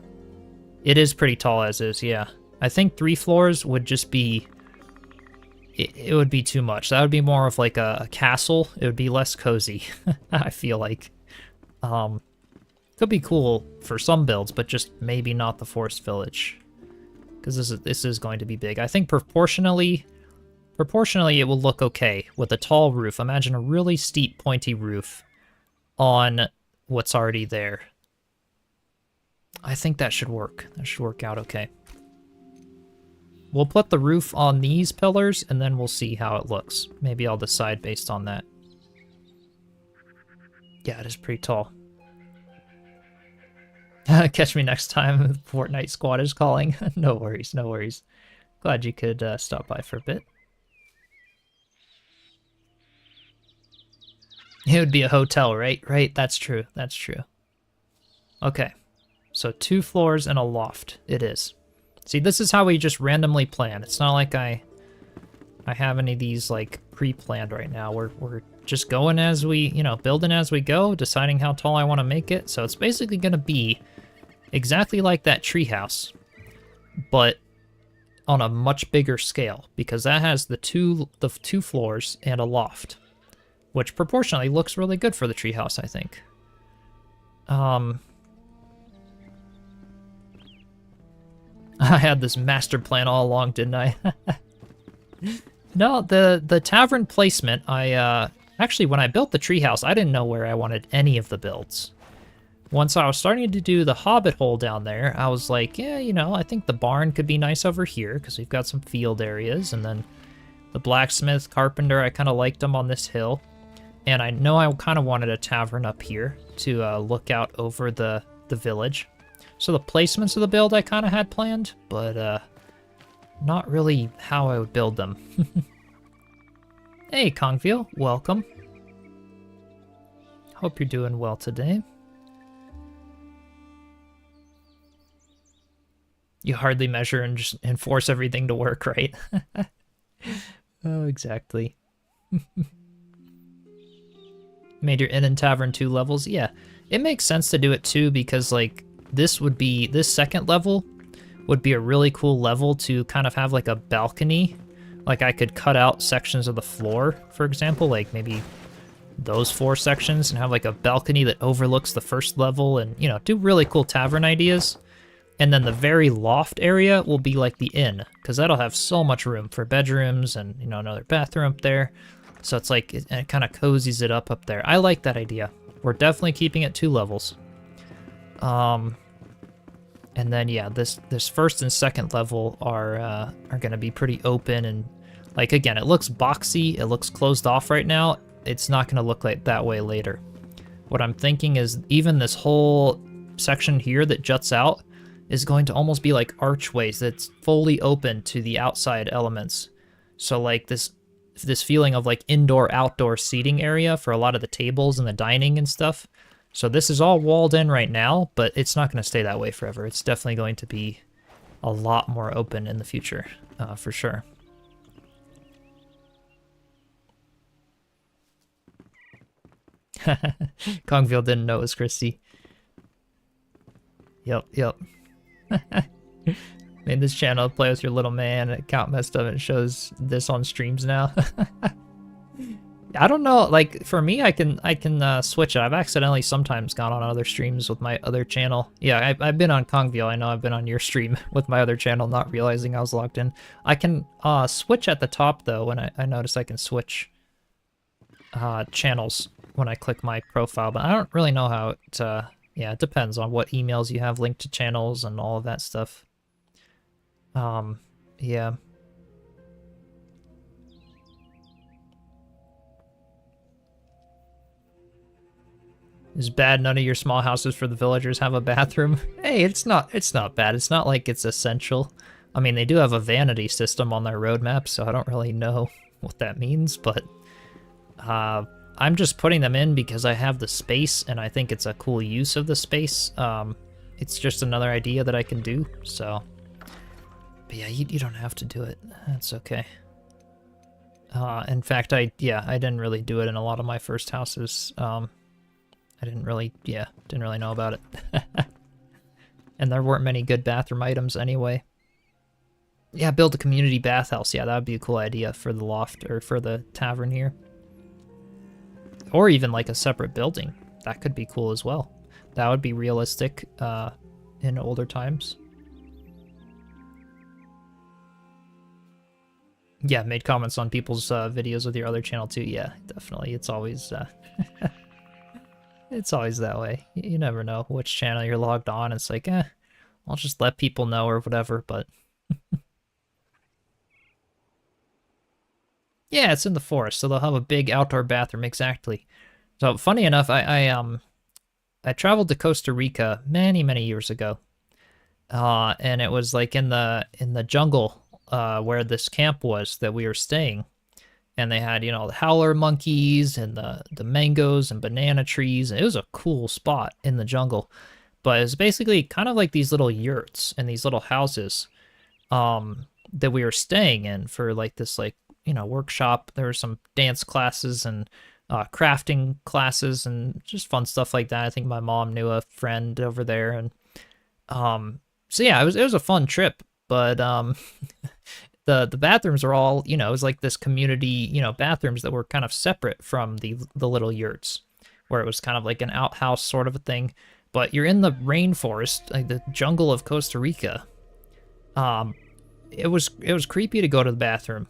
It is pretty tall as is, yeah. I think 3 floors would just be... It would be too much. That would be more of like a castle. It would be less cozy, I feel like. Could be cool for some builds, but just maybe not the Forest Village. Because this is going to be big. I think proportionally it will look okay with a tall roof. Imagine a really steep, pointy roof on what's already there. I think that should work. That should work out okay. We'll put the roof on these pillars, and then we'll see how it looks. Maybe I'll decide based on that. Yeah, it is pretty tall. Catch me next time Fortnite Squad is calling. No worries, no worries. Glad you could stop by for a bit. It would be a hotel, right? Right, that's true, that's true. Okay, so 2 floors and a loft, it is. See, this is how we just randomly plan. It's not like I have any of these, like, pre-planned right now. We're just going as we, you know, building as we go, deciding how tall I want to make it. So it's basically going to be exactly like that treehouse, but on a much bigger scale, because that has the two floors and a loft, which proportionally looks really good for the treehouse, I think. I had this master plan all along, didn't I? No, the tavern placement, actually, when I built the treehouse, I didn't know where I wanted any of the builds. Once I was starting to do the Hobbit hole down there, I was like, yeah, you know, I think the barn could be nice over here, because we've got some field areas, and then the blacksmith, carpenter, I kind of liked them on this hill. And I know I kind of wanted a tavern up here to look out over the village. So the placements of the build I kind of had planned, but not really how I would build them. Hey, Kongville, welcome. Hope you're doing well today. You hardly measure and just enforce everything to work, right? Oh, exactly. Made your inn and tavern 2 levels? Yeah, it makes sense to do it too, because like this second level would be a really cool level to kind of have like a balcony. Like I could cut out sections of the floor, for example, like maybe those 4 sections, and have like a balcony that overlooks the first level, and, you know, do really cool tavern ideas. And then the very loft area will be like the inn, because that'll have so much room for bedrooms and, you know, another bathroom up there. So it's like, it kind of cozies it up there. I like that idea. We're definitely keeping it 2 levels. And then, yeah, this first and second level are going to be pretty open, and, like, again, it looks boxy, it looks closed off right now. It's not going to look like that way later. What I'm thinking is even this whole section here that juts out is going to almost be like archways that's fully open to the outside elements. So like this feeling of like indoor-outdoor seating area for a lot of the tables and the dining and stuff. So this is all walled in right now, but it's not going to stay that way forever. It's definitely going to be a lot more open in the future, for sure. Kongville didn't know it was Christy. Yep. Made this channel play with your little man. Account messed up and it shows this on streams now. I don't know. Like for me, I can switch it. I've accidentally sometimes gone on other streams with my other channel. Yeah, I've been on Kongville. I know I've been on your stream with my other channel, not realizing I was logged in. I can switch at the top though. When I notice I can switch channels when I click my profile, but I don't really know how it. Yeah, it depends on what emails you have linked to channels and all of that stuff. Yeah. It's bad none of your small houses for the villagers have a bathroom. Hey, it's not bad. It's not like it's essential. I mean, they do have a vanity system on their roadmap, so I don't really know what that means, but I'm just putting them in because I have the space and I think it's a cool use of the space. It's just another idea that I can do, so. But yeah, you don't have to do it. That's okay. In fact, I didn't really do it in a lot of my first houses. I didn't really know about it. And there weren't many good bathroom items anyway. Yeah, build a community bathhouse. Yeah, that would be a cool idea for the loft or for the tavern here. Or even like a separate building. That could be cool as well. That would be realistic in older times. Yeah, made comments on people's videos with your other channel too. Yeah, definitely. It's always it's always that way. You never know which channel you're logged on. It's like, I'll just let people know or whatever, but Yeah, it's in the forest, so they'll have a big outdoor bathroom, exactly. So funny enough, I traveled to Costa Rica many years ago, and it was like in the jungle where this camp was that we were staying, and they had the howler monkeys and the mangoes and banana trees. It was a cool spot in the jungle, but it was basically kind of like these little yurts and these little houses that we were staying in for like this workshop. There were some dance classes and crafting classes and just fun stuff like that. I think my mom knew a friend over there, and so yeah, it was a fun trip. But the bathrooms are all it was like this community bathrooms that were kind of separate from the little yurts, where it was kind of like an outhouse sort of a thing. But you're in the rainforest, like the jungle of Costa Rica. It was creepy to go to the bathroom.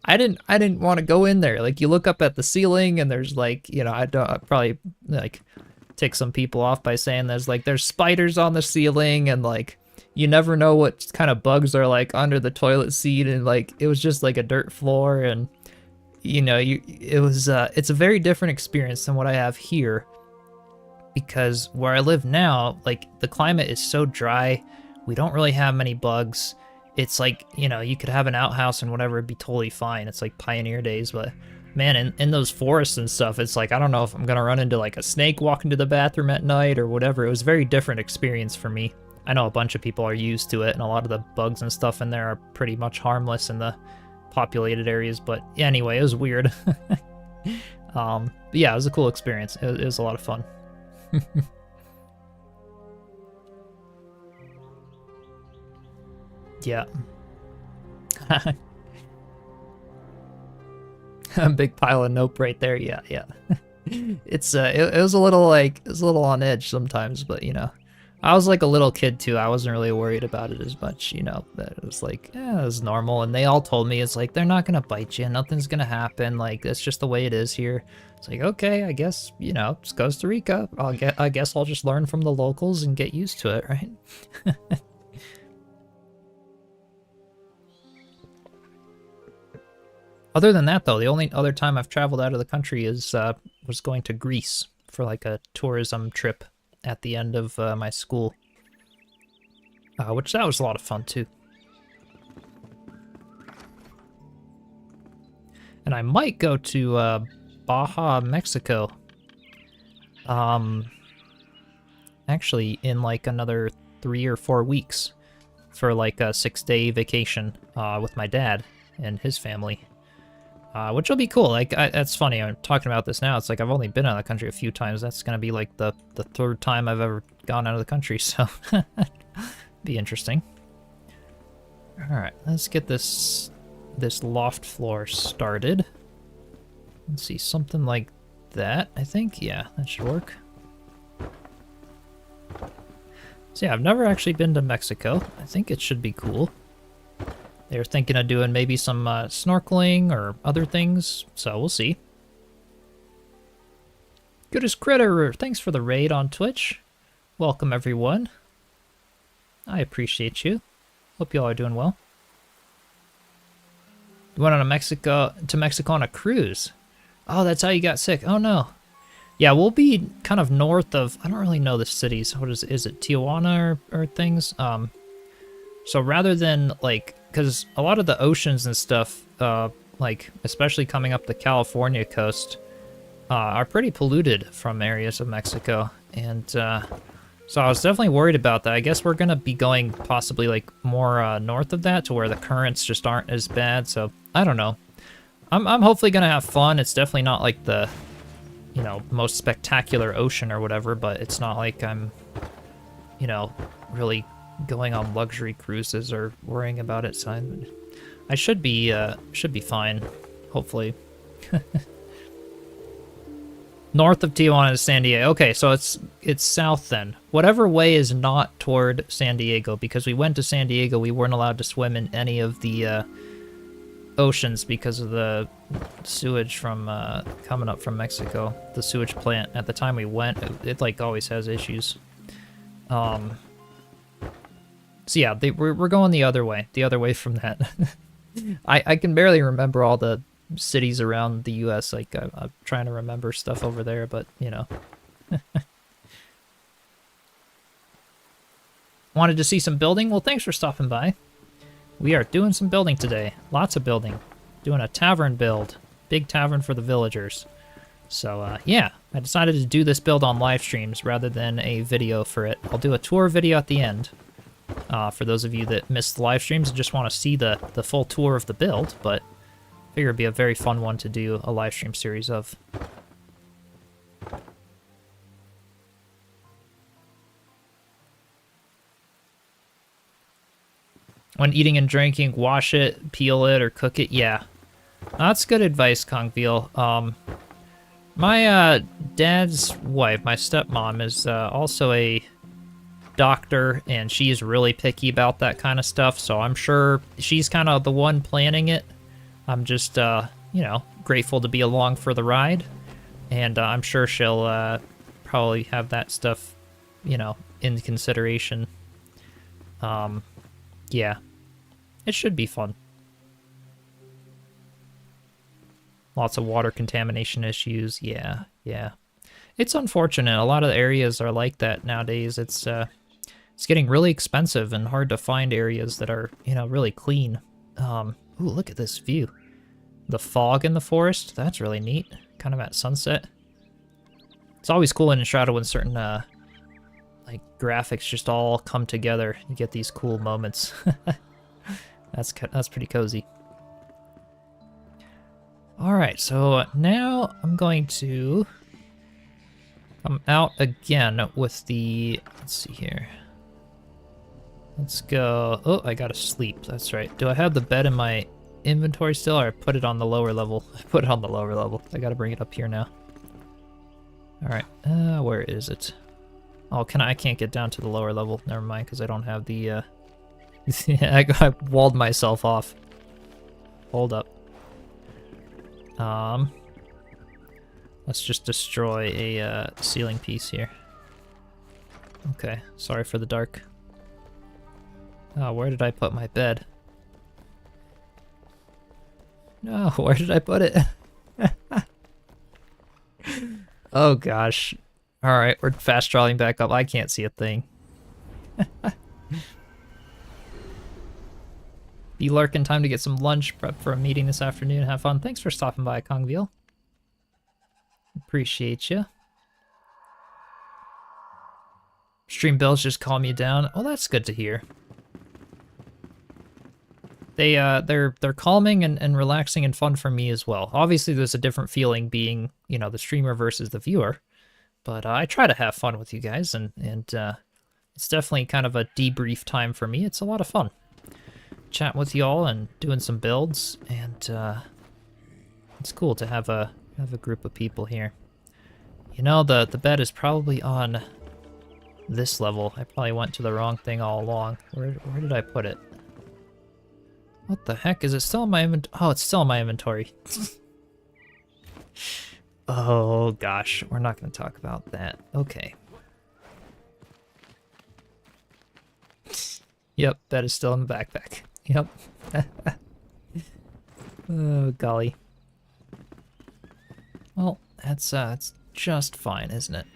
I didn't want to go in there. Like, you look up at the ceiling and there's like, I'd probably like tick some people off by saying there's spiders on the ceiling, and like you never know what kind of bugs are like under the toilet seat, and like it was just like a dirt floor, and it's a very different experience than what I have here, because where I live now, like the climate is so dry, we don't really have many bugs. It's like, you could have an outhouse and whatever, it'd be totally fine. It's like pioneer days, but man, in those forests and stuff, it's like, I don't know if I'm gonna run into like a snake walking to the bathroom at night or whatever. It was a very different experience for me. I know a bunch of people are used to it, and a lot of the bugs and stuff in there are pretty much harmless in the populated areas, but anyway, it was weird. But yeah, it was a cool experience. It was a lot of fun. Yeah. A big pile of nope right there. Yeah. It was a little on edge sometimes, but I was like a little kid too. I wasn't really worried about it as much, that it was like, yeah, it was normal. And they all told me, it's like, they're not gonna bite you, nothing's gonna happen, like that's just the way it is here. It's like, okay, I guess, it's Costa Rica. I guess I'll just learn from the locals and get used to it, right? Other than that, though, the only other time I've traveled out of the country was going to Greece for like a tourism trip at the end of my school, which that was a lot of fun too. And I might go to Baja, Mexico. Actually, in like another 3 or 4 weeks for like a 6-day vacation with my dad and his family. Which will be cool. Like, that's funny, I'm talking about this now. It's like I've only been out of the country a few times. That's gonna be like the third time I've ever gone out of the country, so be interesting. All right, let's get this loft floor started. Let's see, something like that, I think. Yeah, that should work. So yeah, I've never actually been to Mexico. I think it should be cool. They were thinking of doing maybe some snorkeling or other things, so we'll see. Good as Critter, thanks for the raid on Twitch. Welcome, everyone. I appreciate you. Hope you all are doing well. You went on to Mexico on a cruise. Oh, that's how you got sick. Oh, no. Yeah, we'll be kind of north of, I don't really know the cities. What is it Tijuana or things? So rather than like, because a lot of the oceans and stuff, like especially coming up the California coast, are pretty polluted from areas of Mexico, and so I was definitely worried about that. I guess we're gonna be going possibly like more north of that, to where the currents just aren't as bad. So I don't know. I'm hopefully gonna have fun. It's definitely not like the most spectacular ocean or whatever, but it's not like I'm really going on luxury cruises or worrying about it, so I should be fine, hopefully. North of Tijuana is San Diego. Okay, so it's south then. Whatever way is not toward San Diego, because we went to San Diego, we weren't allowed to swim in any of the oceans because of the sewage from coming up from Mexico. The sewage plant at the time we went, it like always has issues. So yeah, we're going the other way from that. I can barely remember all the cities around the U.S. Like, I'm trying to remember stuff over there, but, you know. Wanted to see some building? Well, thanks for stopping by. We are doing some building today. Lots of building. Doing a tavern build. Big tavern for the villagers. So, yeah, I decided to do this build on live streams rather than a video for it. I'll do a tour video at the end. For those of you that missed the live streams and just want to see the full tour of the build, but I figure it'd be a very fun one to do a live stream series of. When eating and drinking, wash it, peel it, or cook it. Yeah, that's good advice, Kongveal. My dad's wife, my stepmom, is also a doctor, and she's really picky about that kind of stuff, so I'm sure she's kind of the one planning it. I'm just, you know, grateful to be along for the ride, and I'm sure she'll probably have that stuff, you know, in consideration. Yeah, it should be fun. Lots of water contamination issues. Yeah. It's unfortunate. A lot of the areas are like that nowadays. It's getting really expensive and hard to find areas that are, you know, really clean. Ooh, look at this view. The fog in the forest. That's really neat. Kind of at sunset. It's always cool in Enshrouded when certain, like, graphics just all come together. You get these cool moments. That's pretty cozy. Alright, so now I'm going to come out again with the... Let's see here. Let's go... Oh, I gotta sleep. That's right. Do I have the bed in my inventory still, or I put it on the lower level? I put it on the lower level. I gotta bring it up here now. Alright, where is it? Oh, I can't get down to the lower level. Never mind, because I don't have the... I walled myself off. Hold up. Let's just destroy a ceiling piece here. Okay, sorry for the dark. Oh, where did I put my bed? No, where did I put it? Oh gosh. Alright, we're fast traveling back up. I can't see a thing. Be lurking, time to get some lunch, prep for a meeting this afternoon. Have fun. Thanks for stopping by, Kongveal. Appreciate you. Stream bells just calm you down. Oh, that's good to hear. They're calming and relaxing and fun for me as well. Obviously, there's a different feeling being, you know, the streamer versus the viewer, but I try to have fun with you guys, and it's definitely kind of a debrief time for me. It's a lot of fun. Chat with y'all and doing some builds, and it's cool to have a group of people here. You know, the bed is probably on this level. I probably went to the wrong thing all along. Where did I put it? What the heck? Is it still in my inventory? Oh, it's still in my inventory. Oh gosh, we're not going to talk about that. Okay. Yep, that is still in the backpack. Yep. Oh, golly. Well, that's it's just fine, isn't it?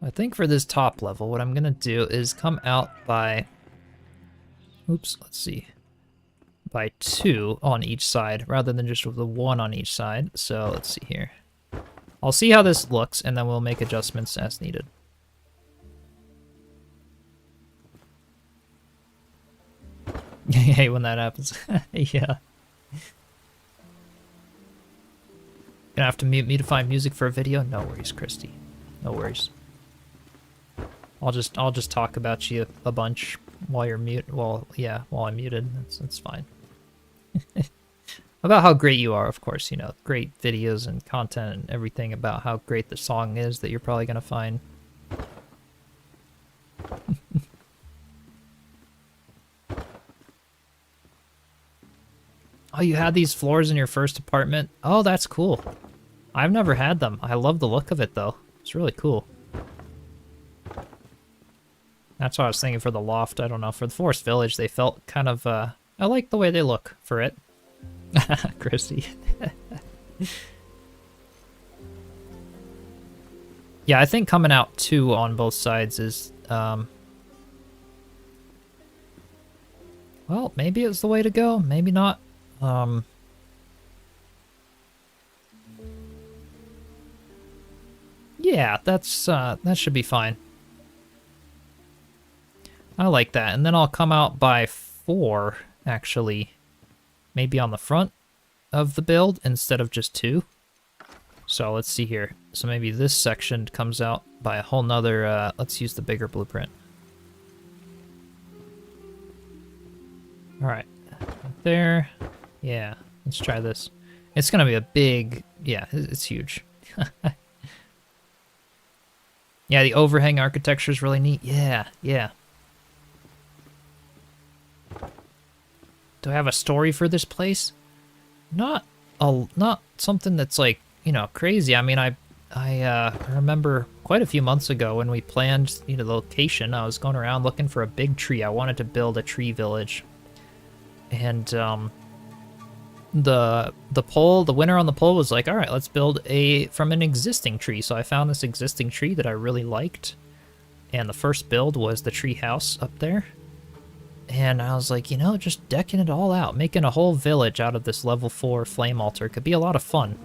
I think for this top level, what I'm gonna do is come out by... Oops, let's see. By 2 on each side, rather than just with the 1 on each side. So, let's see here. I'll see how this looks, and then we'll make adjustments as needed. I hate when that happens. Yeah. Gonna have to mute me to find music for a video? No worries, Christy. No worries. I'll just talk about you a bunch while you're mute. Well, yeah, while I'm muted. That's fine. About how great you are, of course. You know, great videos and content and everything about how great the song is that you're probably gonna find. Oh, you had these floors in your first apartment? Oh, that's cool. I've never had them. I love the look of it, though. It's really cool. That's what I was thinking for the loft. I don't know. For the forest village, they felt kind of, I like the way they look for it. Chrissy. Yeah, I think coming out 2 on both sides is, well, maybe it's the way to go. Maybe not. Yeah, that's, that should be fine. I like that. And then I'll come out by 4, actually. Maybe on the front of the build instead of just 2. So let's see here. So maybe this section comes out by a whole nother, let's use the bigger blueprint. All right, there. Yeah, let's try this. It's gonna be a big, yeah, it's huge. Yeah, the overhang architecture is really neat. Yeah, yeah. Do I have a story for this place? Not something that's like, you know, crazy. I mean, I remember quite a few months ago when we planned, you know, the location. I was going around looking for a big tree. I wanted to build a tree village, and the winner on the poll was like, all right, let's build from an existing tree. So I found this existing tree that I really liked, and the first build was the tree house up there. And I was like, you know, just decking it all out, making a whole village out of this level 4 flame altar could be a lot of fun.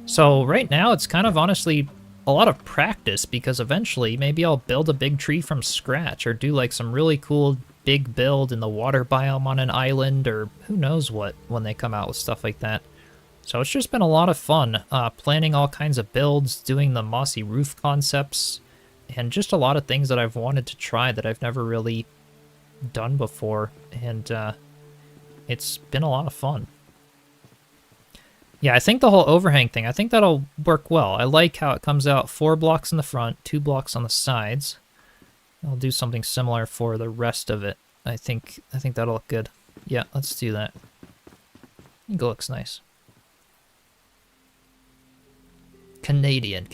So right now it's kind of honestly a lot of practice, because eventually maybe I'll build a big tree from scratch or do like some really cool big build in the water biome on an island, or who knows what when they come out with stuff like that. So it's just been a lot of fun planning all kinds of builds, doing the mossy roof concepts, and just a lot of things that I've wanted to try that I've never really done before, and it's been a lot of fun. Yeah, I think the whole overhang thing, I think that'll work well. I like how it comes out 4 blocks in the front, 2 blocks on the sides. I'll do something similar for the rest of it. I think that'll look good. Yeah, let's do that. I think it looks nice. Canadian.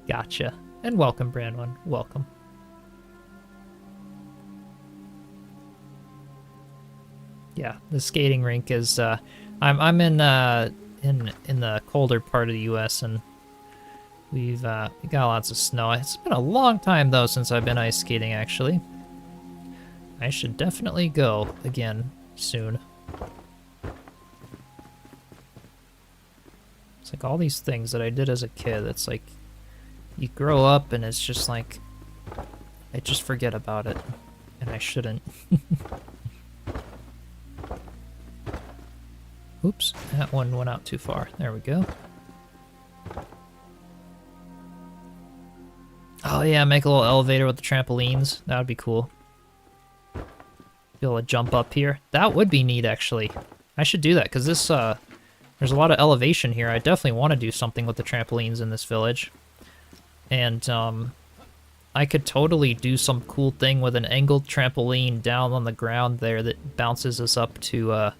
Gotcha. And welcome, Brandon. Welcome. Yeah, the skating rink is. I'm in the colder part of the U.S. and we got lots of snow. It's been a long time though since I've been ice skating. Actually, I should definitely go again soon. It's like all these things that I did as a kid. It's like you grow up and it's just like I just forget about it, and I shouldn't. Oops, that one went out too far. There we go. Oh yeah, make a little elevator with the trampolines. That would be cool. Be able to jump up here. That would be neat, actually. I should do that, because this, there's a lot of elevation here. I definitely want to do something with the trampolines in this village. And, I could totally do some cool thing with an angled trampoline down on the ground there that bounces us up to,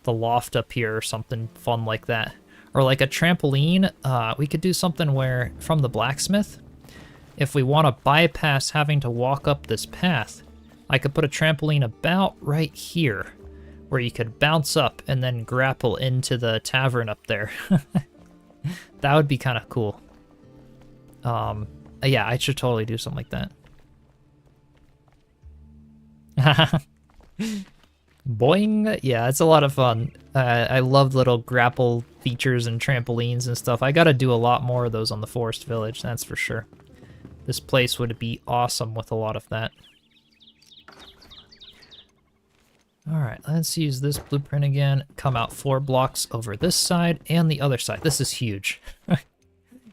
the loft up here or something fun like that. Or like a trampoline, we could do something where from the blacksmith, if we want to bypass having to walk up this path, I could put a trampoline about right here where you could bounce up and then grapple into the tavern up there. That would be kind of cool. Yeah, I should totally do something like that. Boing! Yeah, it's a lot of fun. I love little grapple features and trampolines and stuff. I gotta do a lot more of those on the Forest Village, that's for sure. This place would be awesome with a lot of that. Alright, let's use this blueprint again. Come out 4 blocks over this side and the other side. This is huge.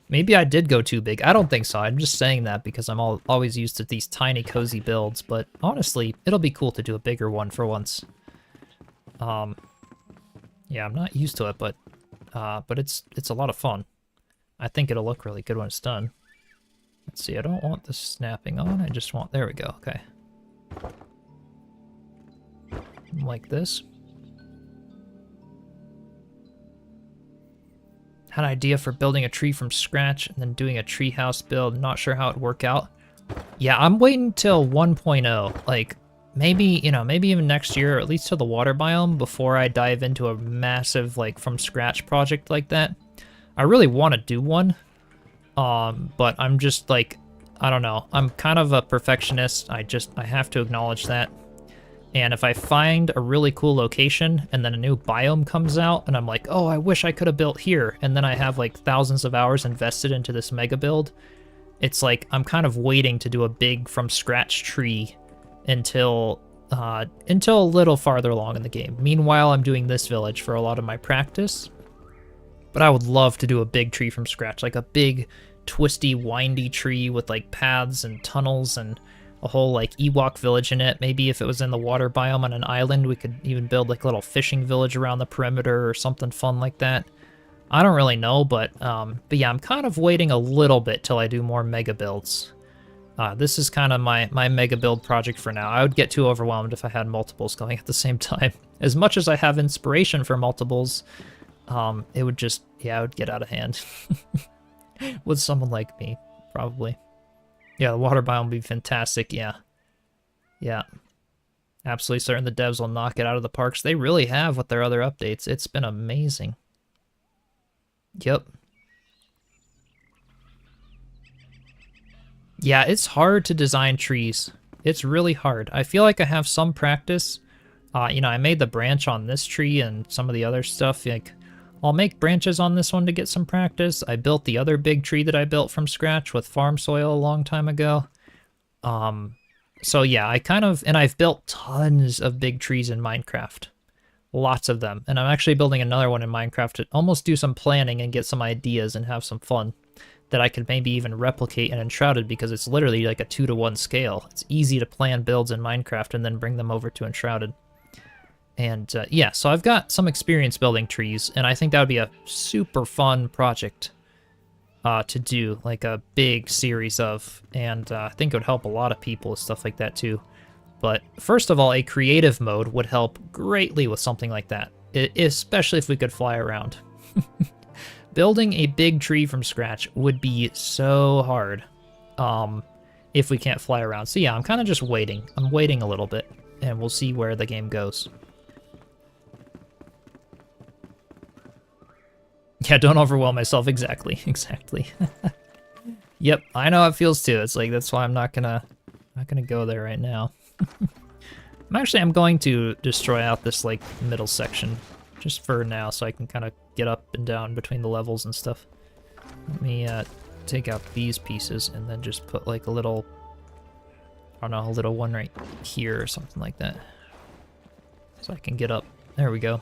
Maybe I did go too big. I don't think so. I'm just saying that because I'm always used to these tiny, cozy builds. But honestly, it'll be cool to do a bigger one for once. Yeah, I'm not used to it, but it's a lot of fun. I think it'll look really good when it's done. Let's see, I don't want this snapping on. I just want, there we go, okay. Like this. Had an idea for building a tree from scratch and then doing a tree house build. Not sure how it'd work out. Yeah, I'm waiting till 1.0. Like, maybe, you know, maybe even next year, or at least till the water biome, before I dive into a massive, like, from scratch project like that. I really want to do one, but I'm just, like, I don't know. I'm kind of a perfectionist. I have to acknowledge that. And if I find a really cool location and then a new biome comes out and I'm like, oh, I wish I could have built here, and then I have like thousands of hours invested into this mega build, it's like I'm kind of waiting to do a big from scratch tree until a little farther along in the game. Meanwhile, I'm doing this village for a lot of my practice, but I would love to do a big tree from scratch, like a big twisty, windy tree with like paths and tunnels and a whole like Ewok village in it. Maybe if it was in the water biome on an island, we could even build like a little fishing village around the perimeter or something fun like that. I don't really know, but yeah, I'm kind of waiting a little bit till I do more mega builds. This is kind of my mega build project for now. I would get too overwhelmed if I had multiples going at the same time. As much as I have inspiration for multiples, it would just, yeah, it would get out of hand. With someone like me, probably. Yeah, the water biome would be fantastic, yeah. Yeah. Absolutely certain the devs will knock it out of the parks. They really have with their other updates. It's been amazing. Yep. Yeah, it's hard to design trees. It's really hard. I feel like I have some practice. You know, I made the branch on this tree and some of the other stuff. Like, I'll make branches on this one to get some practice. I built the other big tree that I built from scratch with farm soil a long time ago. So yeah, I've built tons of big trees in Minecraft. Lots of them. And I'm actually building another one in Minecraft to almost do some planning and get some ideas and have some fun that I could maybe even replicate in Enshrouded, because it's literally like a 2-to-1 scale. It's easy to plan builds in Minecraft and then bring them over to Enshrouded. And yeah, so I've got some experience building trees, and I think that would be a super fun project to do, like a big series of, and I think it would help a lot of people with stuff like that too. But first of all, a creative mode would help greatly with something like that, especially if we could fly around. Building a big tree from scratch would be so hard if we can't fly around. So yeah, I'm kind of just waiting. I'm waiting a little bit, and we'll see where the game goes. Yeah, don't overwhelm myself. Exactly, exactly. Yep, I know how it feels too. It's like, that's why I'm not gonna go there right now. I'm going to destroy out this like middle section just for now, so I can kind of get up and down between the levels and stuff. Let me take out these pieces and then just put like a little, I don't know, a little one right here or something like that, so I can get up. There we go.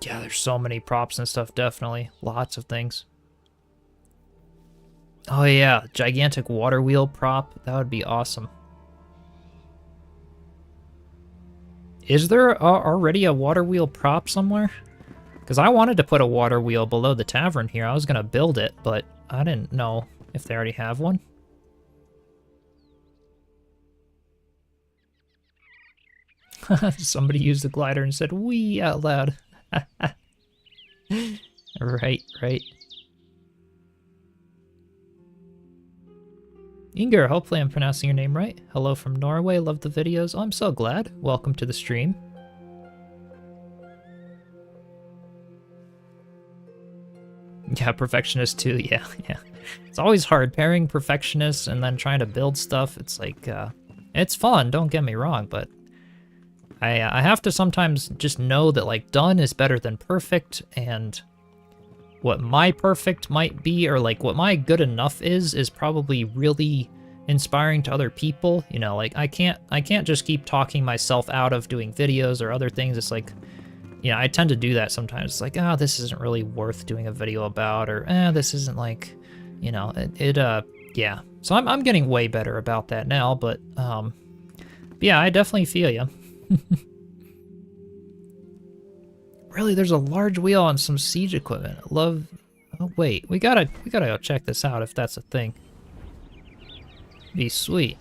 Yeah, there's so many props and stuff, definitely. Lots of things. Oh yeah, gigantic water wheel prop. That would be awesome. Is there already a water wheel prop somewhere? Because I wanted to put a water wheel below the tavern here. I was going to build it, but I didn't know if they already have one. Somebody used the glider and said, "wee" out loud. Right. Inger, hopefully I'm pronouncing your name right. Hello from Norway, love the videos. Oh, I'm so glad. Welcome to the stream. Yeah, perfectionist too, yeah. It's always hard pairing perfectionist and then trying to build stuff. It's like, it's fun, don't get me wrong, but I have to sometimes just know that like done is better than perfect, and what my perfect might be, or like what my good enough is probably really inspiring to other people. You know, like I can't just keep talking myself out of doing videos or other things. It's like, you know, I tend to do that sometimes. It's like, oh, this isn't really worth doing a video about, or this isn't like, you know, yeah. So I'm getting way better about that now, but yeah, I definitely feel you. Really, there's a large wheel on some siege equipment. I love. Oh wait, we gotta go check this out if that's a thing. Be sweet.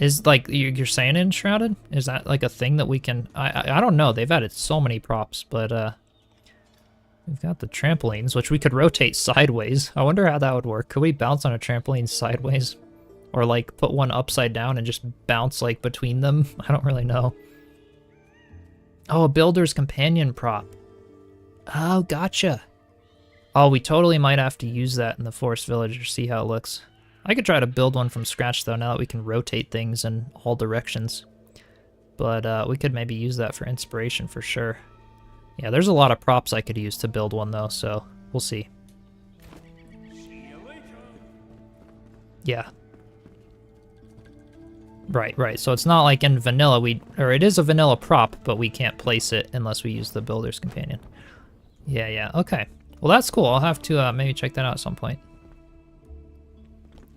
Is like you're saying Enshrouded? Is that like a thing that we can? I don't know. They've added so many props, but we've got the trampolines, which we could rotate sideways. I wonder how that would work. Could we bounce on a trampoline sideways, or like put one upside down and just bounce like between them? I don't really know. Oh, a builder's companion prop. Oh, gotcha. Oh, we totally might have to use that in the forest village to see how it looks. I could try to build one from scratch, though, now that we can rotate things in all directions. But we could maybe use that for inspiration for sure. Yeah, there's a lot of props I could use to build one, though, so we'll see. Yeah. Right. So it's not like in vanilla, or it is a vanilla prop, but we can't place it unless we use the builder's companion. Yeah, okay. Well, that's cool. I'll have to maybe check that out at some point.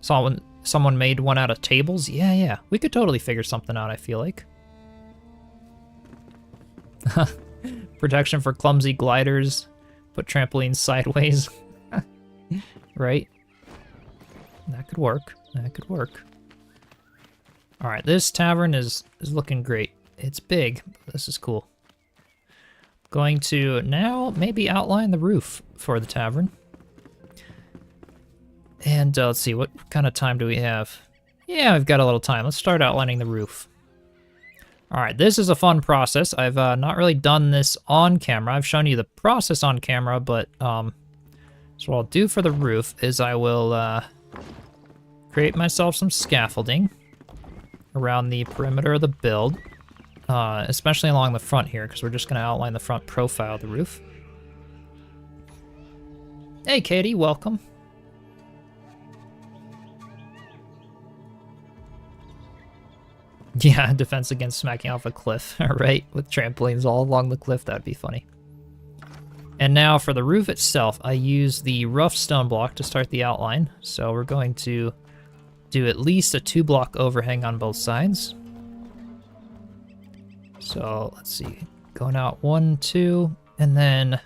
Someone made one out of tables? Yeah. We could totally figure something out, I feel like. Protection for clumsy gliders. Put trampolines sideways. Right? That could work. Alright, this tavern is looking great. It's big. This is cool. Going to now maybe outline the roof for the tavern. And let's see, what kind of time do we have? Yeah, we've got a little time. Let's start outlining the roof. Alright, this is a fun process. I've not really done this on camera. I've shown you the process on camera, but so what I'll do for the roof is I will create myself some scaffolding around the perimeter of the build, especially along the front here, because we're just going to outline the front profile of the roof. Hey, Katie, welcome. Yeah, defense against smacking off a cliff, right? With trampolines all along the cliff, that'd be funny. And now for the roof itself, I use the rough stone block to start the outline. So we're going to do at least a 2-block overhang on both sides. So let's see, going out 1, 2, and then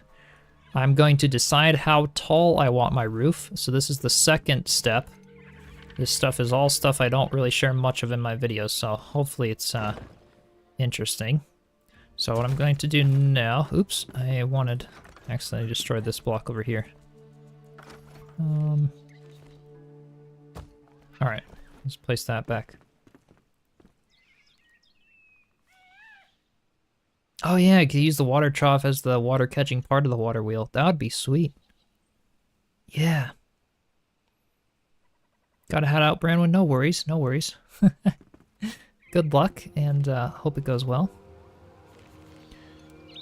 I'm going to decide how tall I want my roof. So this is the second step. This stuff is all stuff I don't really share much of in my videos, so hopefully it's interesting. So what I'm going to do now, oops, I accidentally destroyed this block over here. Alright, let's place that back. Oh yeah, I could use the water trough as the water catching part of the water wheel. That would be sweet. Yeah. Gotta head out, Branwyn. No worries. Good luck, and hope it goes well.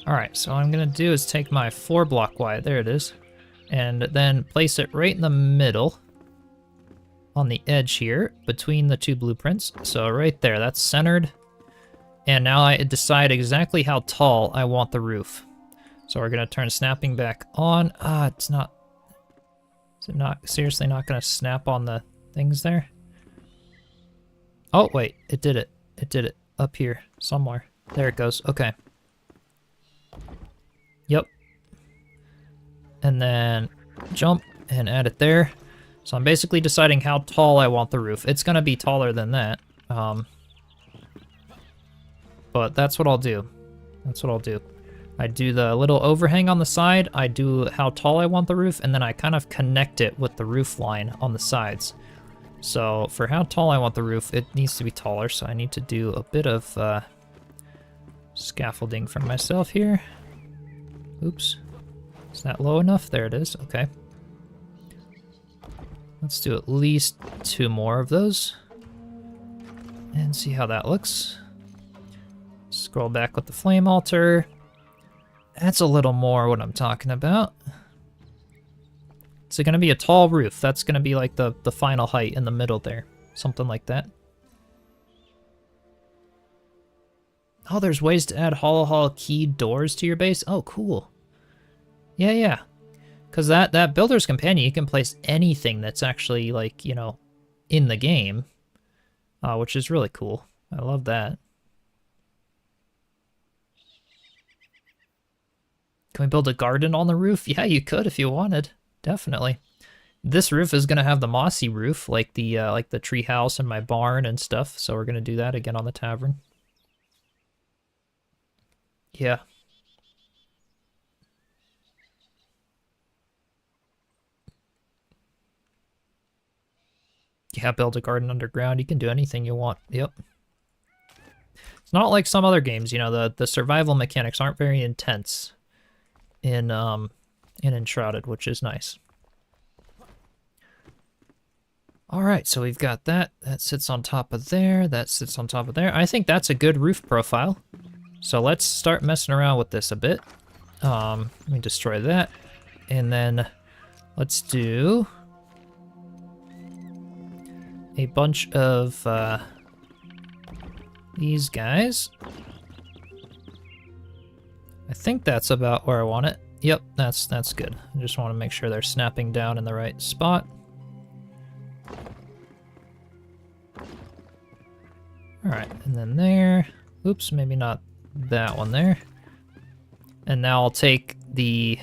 Alright, so what I'm gonna do is take my 4-block wide, there it is, and then place it right in the middle on the edge here between the 2 blueprints. So right there, that's centered. And now I decide exactly how tall I want the roof. So we're gonna turn snapping back on. It's not. Is it not seriously not gonna snap on the things there? Oh wait, it did it. It did it up here somewhere. There it goes. Okay. Yep. And then jump and add it there. So I'm basically deciding how tall I want the roof. It's gonna be taller than that. But that's what I'll do. I do the little overhang on the side, I do how tall I want the roof, and then I kind of connect it with the roof line on the sides. So for how tall I want the roof, it needs to be taller, so I need to do a bit of scaffolding for myself here. Oops. Is that low enough? There it is. Okay. Let's do at least 2 more of those. And see how that looks. Scroll back with the flame altar. That's a little more what I'm talking about. Is it going to be a tall roof? That's going to be like the final height in the middle there. Something like that. Oh, there's ways to add hollow hall keyed doors to your base? Oh, cool. Yeah. Because that Builder's Companion, you can place anything that's actually, like, you know, in the game. Which is really cool. I love that. Can we build a garden on the roof? Yeah, you could if you wanted. Definitely. This roof is gonna have the mossy roof, like the tree house and my barn and stuff. So we're gonna do that again on the tavern. Yeah. Yeah, build a garden underground. You can do anything you want. Yep. It's not like some other games, you know, the survival mechanics aren't very intense in Enshrouded, which is nice. All right, so we've got that. That sits on top of there. That sits on top of there. I think that's a good roof profile. So let's start messing around with this a bit. Let me destroy that. And then let's do a bunch of these guys. I think that's about where I want it. Yep, that's good. I just want to make sure they're snapping down in the right spot. Alright, and then there. Oops, maybe not that one there. And now I'll take the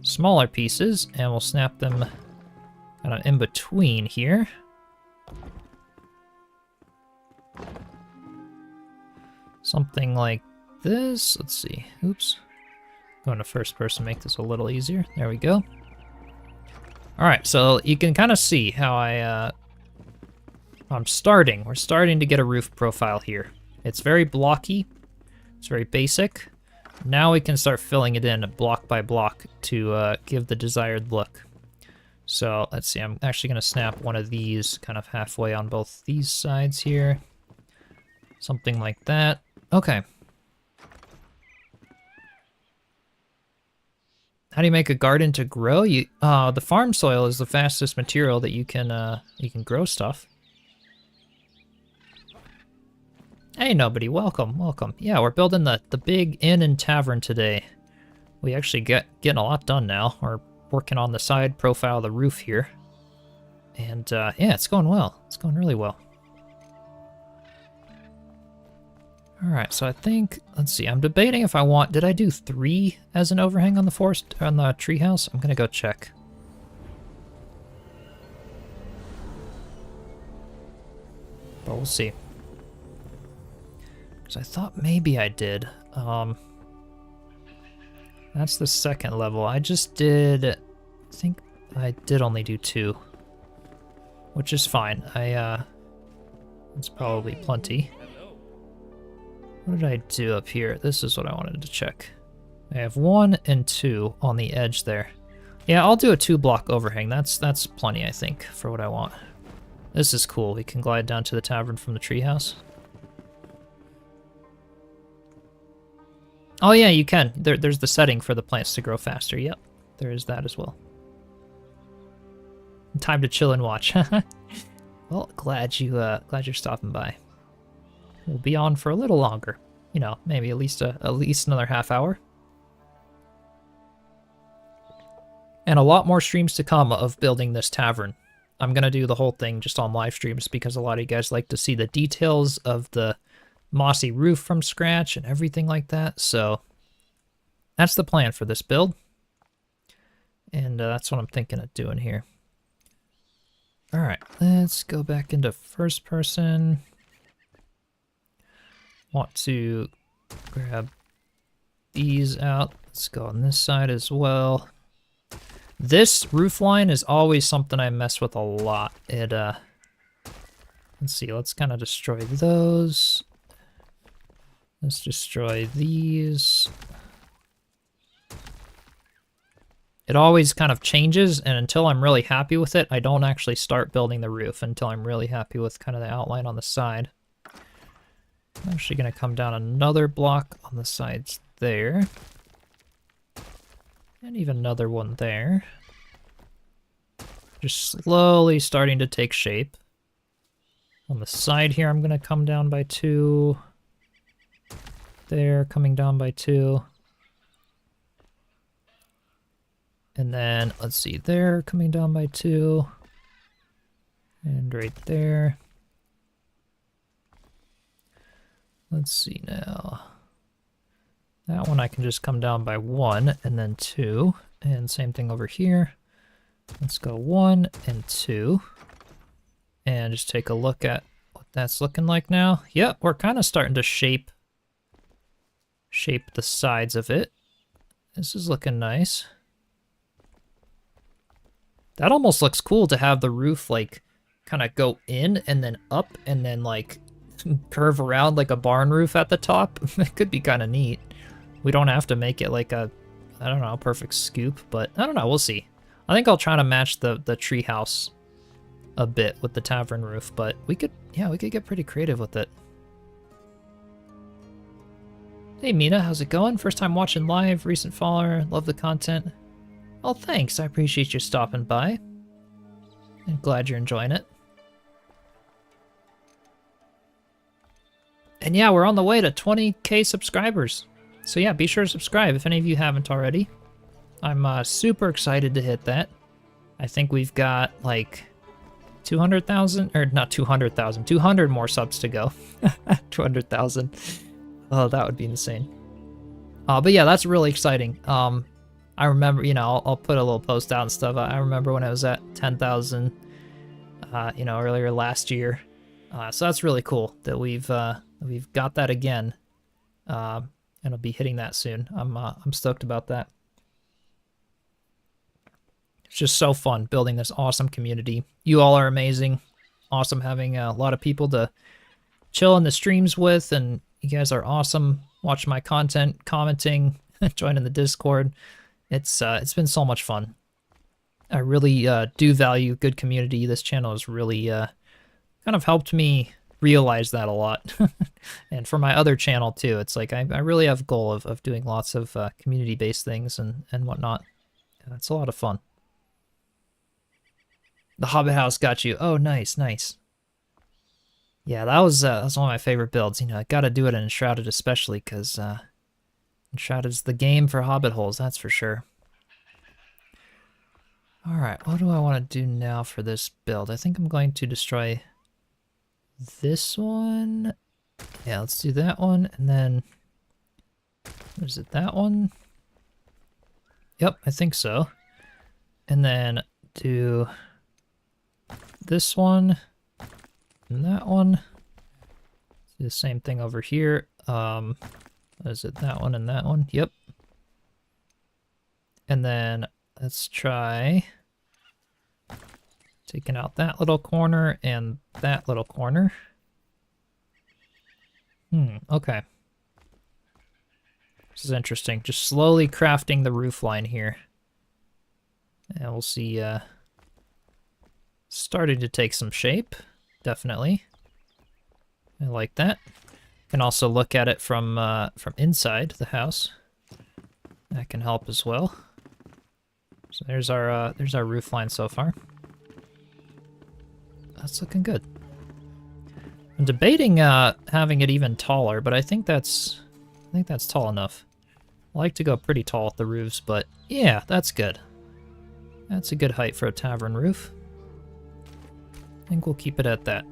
smaller pieces and we'll snap them kind of in between here. Something like this. Let's see. Oops. Going to first person, make this a little easier. There we go. Alright, so you can kind of see how I'm starting. We're starting to get a roof profile here. It's very blocky. It's very basic. Now we can start filling it in block by block to give the desired look. So let's see, I'm actually going to snap one of these kind of halfway on both these sides here. Something like that. Okay. How do you make a garden to grow? The farm soil is the fastest material that you can grow stuff. Hey, nobody, welcome, welcome. Yeah, we're building the big inn and tavern today. We actually getting a lot done now. We're working on the side profile of the roof here. And yeah, it's going well. It's going really well. Alright, so I think, let's see, I'm debating if I want, did I do 3 as an overhang on the forest, on the treehouse? I'm gonna go check. But we'll see. Because I thought maybe I did. That's the second level. I just did, I think I did only do 2. Which is fine. It's probably plenty. What did I do up here? This is what I wanted to check. I have 1 and 2 on the edge there. Yeah, I'll do a 2-block overhang. That's plenty, I think, for what I want. This is cool. We can glide down to the tavern from the treehouse. Oh yeah, you can. There's the setting for the plants to grow faster. Yep, there is that as well. Time to chill and watch. Well, glad you're stopping by. We'll be on for a little longer. You know, maybe at least another half hour. And a lot more streams to come of building this tavern. I'm gonna do the whole thing just on live streams because a lot of you guys like to see the details of the mossy roof from scratch and everything like that. So that's the plan for this build. And that's what I'm thinking of doing here. All right, let's go back into first person. Want to grab these out. Let's go on this side as well. This roof line is always something I mess with a lot. Let's see, let's kind of destroy those. Let's destroy these. It always kind of changes, and until I'm really happy with it, I don't actually start building the roof until I'm really happy with kind of the outline on the side. I'm actually going to come down another block on the sides there. And even another one there. Just slowly starting to take shape. On the side here, I'm going to come down by 2. There, coming down by 2. And then, let's see, there, coming down by 2. And right there. Let's see now. That one I can just come down by 1 and then 2. And same thing over here. Let's go 1 and 2. And just take a look at what that's looking like now. Yep, we're kind of starting to shape the sides of it. This is looking nice. That almost looks cool to have the roof like kind of go in and then up and then like curve around like a barn roof at the top. It could be kind of neat. We don't have to make it like a, I don't know, perfect scoop, but I don't know, we'll see. I think I'll try to match the tree house a bit with the tavern roof, but we could get pretty creative with it. Hey Mina, how's it going? First time watching live, recent follower, love the content. Oh, thanks, I appreciate you stopping by. I'm glad you're enjoying it. And yeah, we're on the way to 20k subscribers. So yeah, be sure to subscribe if any of you haven't already. I'm super excited to hit that. I think we've got like 200,000, or not 200,000, 200 more subs to go. 200,000. Oh, that would be insane. But yeah, that's really exciting. I remember, you know, I'll put a little post out and stuff. I remember when I was at 10,000, you know, earlier last year. So that's really cool that we've got that again. And I'll be hitting that soon. I'm stoked about that. It's just so fun building this awesome community. You all are amazing. Awesome having a lot of people to chill in the streams with, and you guys are awesome watching my content, commenting, joining the Discord. It's been so much fun. I really do value good community. This channel has really kind of helped me realize that a lot. And for my other channel too, it's like I really have a goal of doing lots of community-based things and whatnot. And it's a lot of fun. The Hobbit house got you. Oh, nice, nice. Yeah, that was one of my favorite builds. You know, I gotta do it in Enshrouded especially, because Enshrouded's the game for Hobbit holes, that's for sure. Alright, what do I want to do now for this build? I think I'm going to destroy this one. Yeah, let's do that one, and then... is it that one? Yep, I think so. And then do this one, and that one. Do the same thing over here. Is it that one and that one? Yep. And then let's try taking out that little corner and that little corner. Okay. This is interesting. Just slowly crafting the roof line here. And we'll see, starting to take some shape, definitely. I like that. Can also look at it from inside the house. That can help as well. So there's our roof line so far. That's looking good. I'm debating having it even taller, but I think that's tall enough. I like to go pretty tall with the roofs, but yeah, that's good. That's a good height for a tavern roof. I think we'll keep it at that.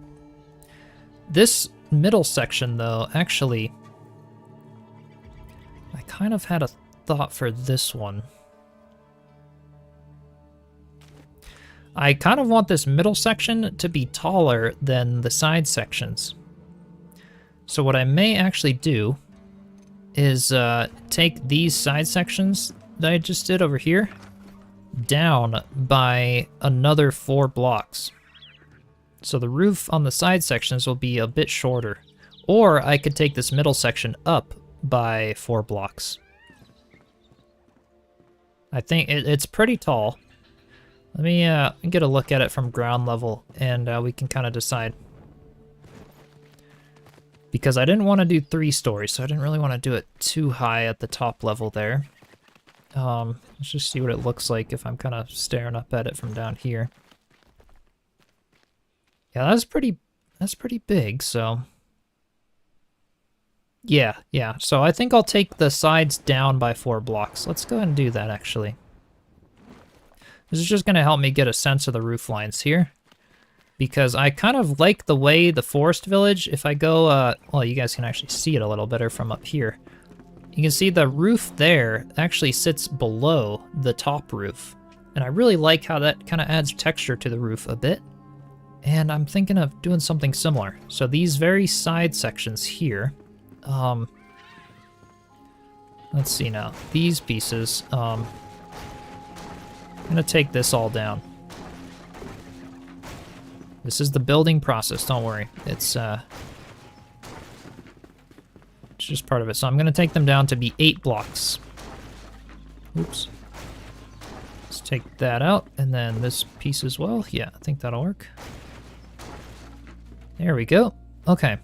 This middle section, though, actually, I kind of had a thought for this one. I kind of want this middle section to be taller than the side sections. So what I may actually do is take these side sections that I just did over here down by another 4 blocks. So the roof on the side sections will be a bit shorter. Or I could take this middle section up by 4 blocks. I think it's pretty tall. Let me get a look at it from ground level, and we can kind of decide. Because I didn't want to do 3 stories, so I didn't really want to do it too high at the top level there. Let's just see what it looks like if I'm kind of staring up at it from down here. Yeah, that's pretty big, so... Yeah. So I think I'll take the sides down by 4 blocks. Let's go ahead and do that, actually. This is just going to help me get a sense of the roof lines here. Because I kind of like the way the forest village, if I go, well, you guys can actually see it a little better from up here. You can see the roof there actually sits below the top roof. And I really like how that kind of adds texture to the roof a bit. And I'm thinking of doing something similar. So these very side sections here, let's see now. These pieces, I'm gonna take this all down. This is the building process, don't worry. It's just part of it. So I'm gonna take them down to be 8 blocks. Oops. Let's take that out, and then this piece as well. Yeah, I think that'll work. There we go. Okay.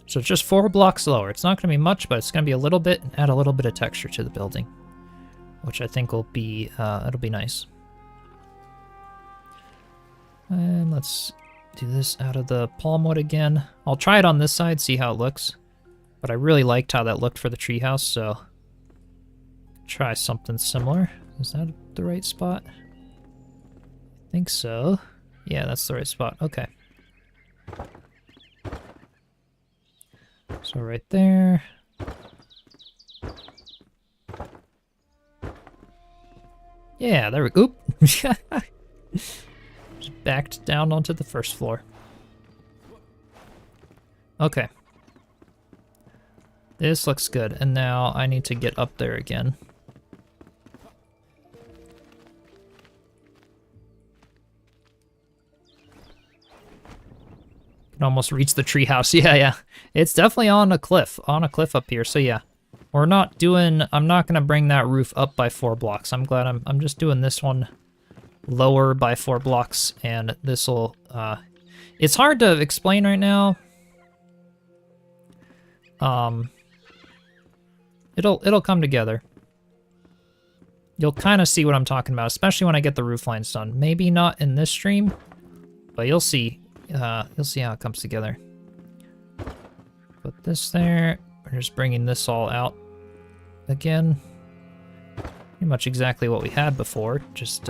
So it's just 4 blocks lower. It's not gonna be much, but it's gonna be a little bit and add a little bit of texture to the building, which I think will be, it'll be nice. And let's do this out of the palm wood again. I'll try it on this side, see how it looks. But I really liked how that looked for the treehouse, so try something similar. Is that the right spot? I think so. Yeah, that's the right spot. Okay. So right there. Yeah, there we go. Just backed down onto the first floor. Okay. This looks good, and now I need to get up there again. Can almost reach the treehouse. Yeah. It's definitely on a cliff up here, so yeah. I'm not gonna bring that roof up by 4 blocks. I'm glad I'm just doing this one lower by 4 blocks, and this'll, it's hard to explain right now. It'll come together. You'll kind of see what I'm talking about, especially when I get the roof lines done. Maybe not in this stream, but you'll see. You'll see how it comes together. Put this there. We're just bringing this all out again. Pretty much exactly what we had before, just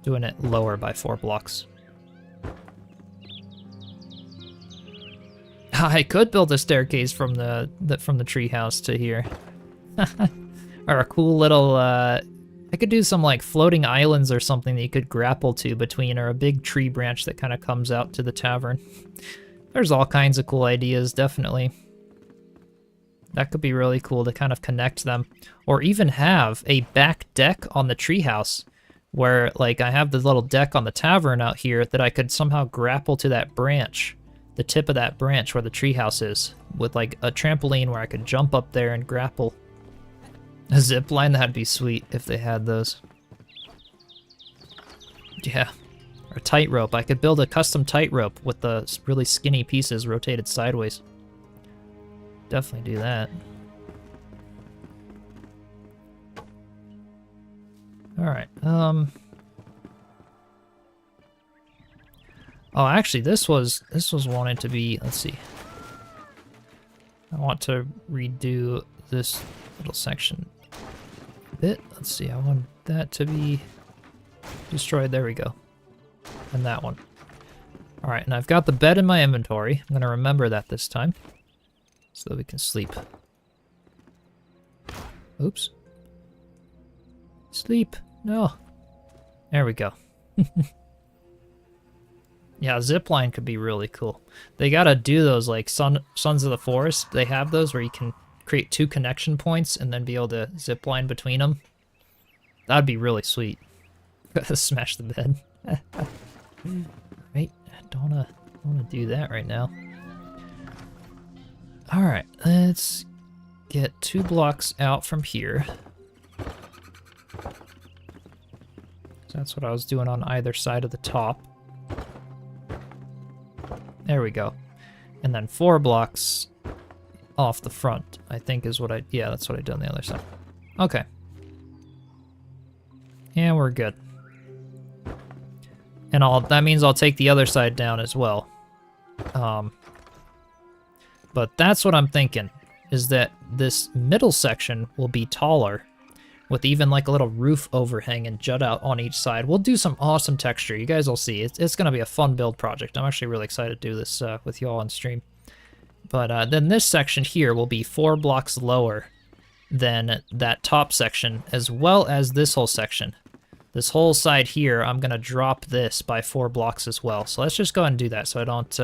doing it lower by 4 blocks. I could build a staircase from the treehouse to here. Or a cool little, I could do some like floating islands or something that you could grapple to between, or a big tree branch that kind of comes out to the tavern. There's all kinds of cool ideas, definitely. That could be really cool to kind of connect them. Or even have a back deck on the treehouse where, like, I have the little deck on the tavern out here that I could somehow grapple to that branch. The tip of that branch where the treehouse is, with like a trampoline where I could jump up there and grapple. A zip line, that'd be sweet if they had those. Yeah, or a tightrope. I could build a custom tightrope with the really skinny pieces rotated sideways. Definitely do that. All right. Oh, actually, this was wanting to be. Let's see. I want to redo this little section a bit. Let's see. I want that to be destroyed. There we go. And that one. All right, and I've got the bed in my inventory. I'm gonna remember that this time, so that we can sleep. Oops. Sleep. No. There we go. Yeah, zipline could be really cool. They gotta do those, like Sons of the Forest. They have those where you can create 2 connection points and then be able to zipline between them. That'd be really sweet. Smash the bed. Right, I don't wanna do that right now. All right, let's get 2 blocks out from here. So that's what I was doing on either side of the top. There we go. And then 4 blocks off the front, I think is what yeah, that's what I did on the other side. Okay. And we're good. And that means I'll take the other side down as well. But that's what I'm thinking, is that this middle section will be taller, with even like a little roof overhang and jut out on each side. We'll do some awesome texture. You guys will see. It's going to be a fun build project. I'm actually really excited to do this with you all on stream. But then this section here will be 4 blocks lower, than that top section, as well as this whole section. This whole side here, I'm gonna drop this by 4 blocks as well. So let's just go ahead and do that so I don't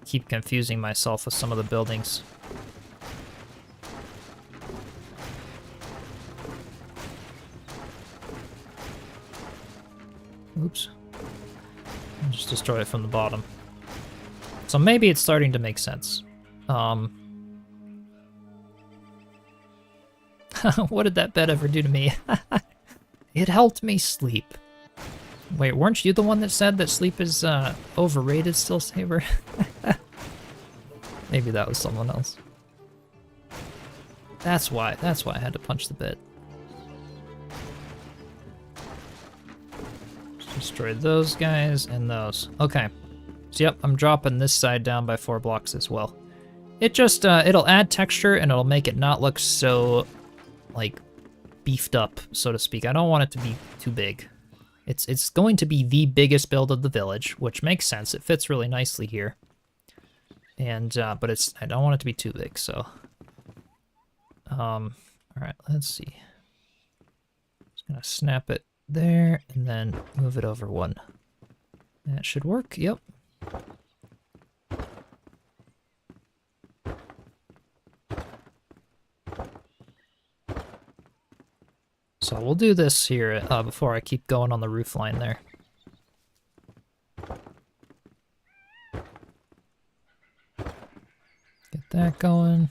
keep confusing myself with some of the buildings. Oops. I'll just destroy it from the bottom. So maybe it's starting to make sense. What did that bed ever do to me? It helped me sleep. Wait, weren't you the one that said that sleep is overrated still, Saber? Maybe that was someone else. That's why I had to punch the bed. Just destroy those guys and those. Okay. So yep, I'm dropping this side down by 4 blocks as well. It just, it'll add texture and it'll make it not look so, like, beefed up, so to speak. I don't want it to be too big. It's going to be the biggest build of the village, which makes sense. It fits really nicely here. And, but I don't want it to be too big, so. All right, let's see. Just gonna snap it there and then move it over 1. That should work, yep. So we'll do this here before I keep going on the roof line there. Get that going.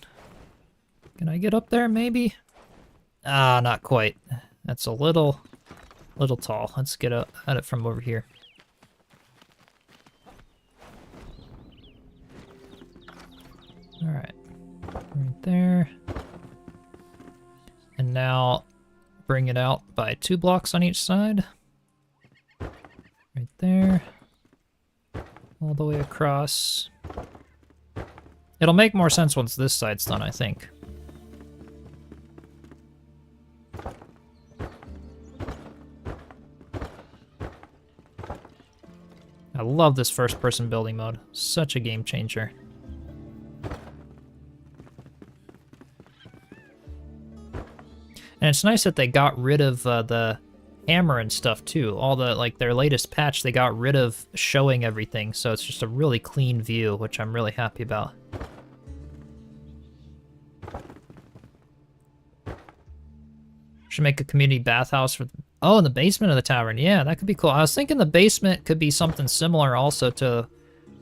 Can I get up there, maybe? Ah, not quite. That's a little tall. Let's get at it from over here. All right, right there. And now bring it out by 2 blocks on each side. Right there. All the way across. It'll make more sense once this side's done, I think. I love this first-person building mode. Such a game changer. And it's nice that they got rid of the hammer and stuff too. All the, like, their latest patch, they got rid of showing everything, so it's just a really clean view, which I'm really happy about. Should make a community bathhouse for... Oh, in the basement of the tavern. Yeah, that could be cool. I was thinking the basement could be something similar also to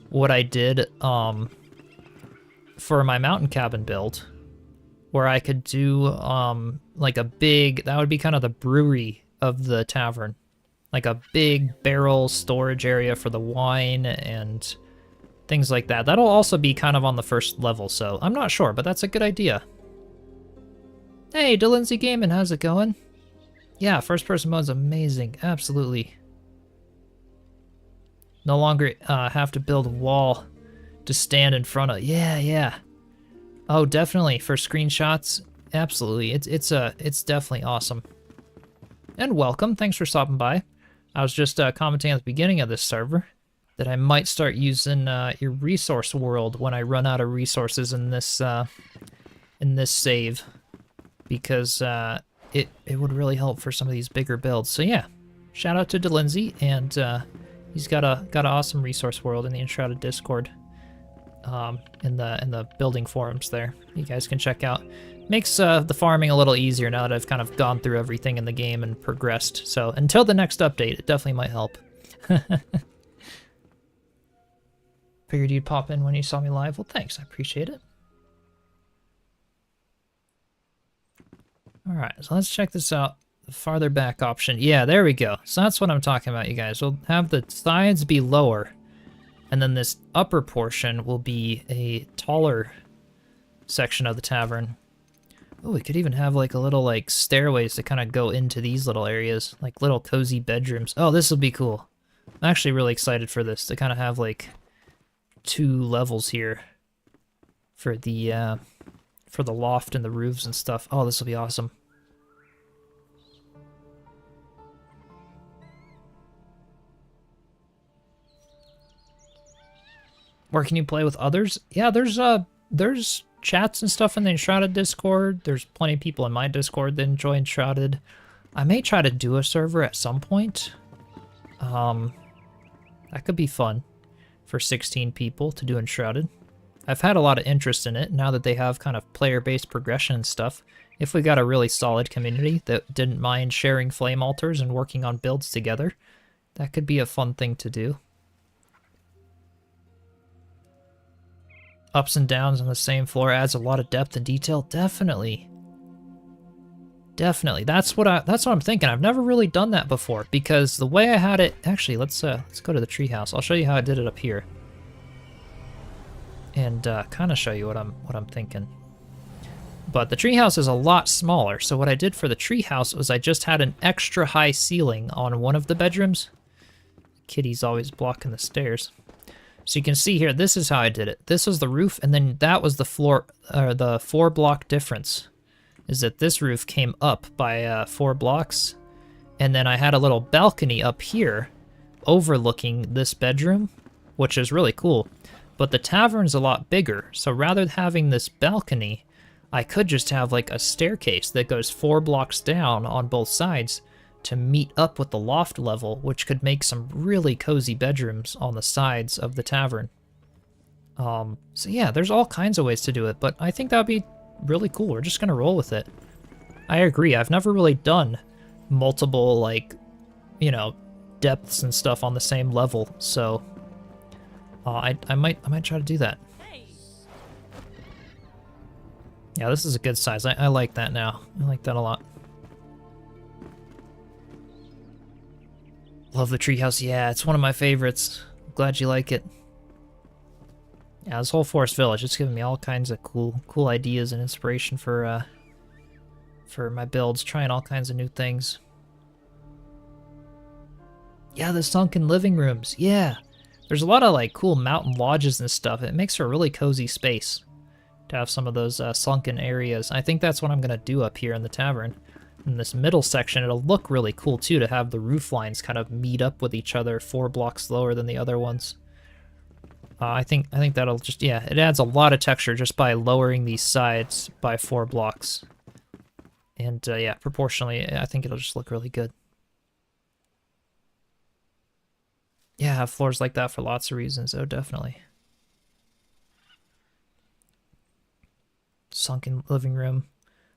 what I did for my mountain cabin build, where I could do like a big, that would be kind of the brewery of the tavern. Like a big barrel storage area for the wine and things like that. That'll also be kind of on the first level, so I'm not sure, but that's a good idea. Hey, Delancey Gaming, how's it going? Yeah, first-person mode's amazing, absolutely. No longer have to build a wall to stand in front of. Yeah. Oh, definitely for screenshots. Absolutely, it's definitely awesome. And welcome, thanks for stopping by. I was just commenting at the beginning of this server that I might start using your resource world when I run out of resources in this save, because it would really help for some of these bigger builds. So yeah, shout out to Delancey, and he's got an awesome resource world in the Enshrouded Discord. In the building forums there, you guys can check out. Makes the farming a little easier now that I've kind of gone through everything in the game and progressed. So until the next update, it definitely might help. Figured you'd pop in when you saw me live. Well, thanks, I appreciate it. All right, so let's check this out. The farther back option. Yeah, there we go. So that's what I'm talking about, you guys. We'll have the sides be lower, and then this upper portion will be a taller section of the tavern. Oh, we could even have like a little like stairways to kind of go into these little areas, like little cozy bedrooms. Oh, this will be cool. I'm actually really excited for this, to kind of have like 2 levels here for the loft and the roofs and stuff. Oh, this will be awesome. Where can you play with others? Yeah, there's chats and stuff in the Enshrouded Discord. There's plenty of people in my Discord that enjoy Enshrouded. I may try to do a server at some point. That could be fun for 16 people to do Enshrouded. I've had a lot of interest in it now that they have kind of player-based progression and stuff. If we got a really solid community that didn't mind sharing flame altars and working on builds together, that could be a fun thing to do. Ups and downs on the same floor adds a lot of depth and detail. Definitely. Definitely. That's what I'm thinking. I've never really done that before because the way I had it, actually, let's go to the treehouse. I'll show you how I did it up here. And kind of show you what I'm thinking. But the treehouse is a lot smaller, so what I did for the treehouse was I just had an extra high ceiling on one of the bedrooms. Kitty's always blocking the stairs. So you can see here, this is how I did it. This was the roof, and then that was the floor, or the 4-block difference. Is that this roof came up by 4 blocks, and then I had a little balcony up here overlooking this bedroom, which is really cool. But the tavern's a lot bigger, so rather than having this balcony, I could just have like a staircase that goes 4 blocks down on both sides to meet up with the loft level, which could make some really cozy bedrooms on the sides of the tavern. So yeah, there's all kinds of ways to do it, but I think that would be really cool. We're just gonna roll with it. I agree. I've never really done multiple, like, you know, depths and stuff on the same level, so I might try to do that. Yeah, this is a good size. I like that now. I like that a lot. Love the treehouse. Yeah, it's one of my favorites. Glad you like it. Yeah, this whole forest village, it's giving me all kinds of cool ideas and inspiration for my builds, trying all kinds of new things. Yeah, the sunken living rooms. Yeah. There's a lot of like cool mountain lodges and stuff. It makes for a really cozy space to have some of those sunken areas. I think that's what I'm gonna do up here in the tavern. In this middle section, it'll look really cool too to have the roof lines kind of meet up with each other 4 blocks lower than the other ones. I think that'll just, yeah, it adds a lot of texture just by lowering these sides by 4 blocks. And yeah, proportionally, I think it'll just look really good. Yeah, have floors like that for lots of reasons. Oh, definitely. Sunken living room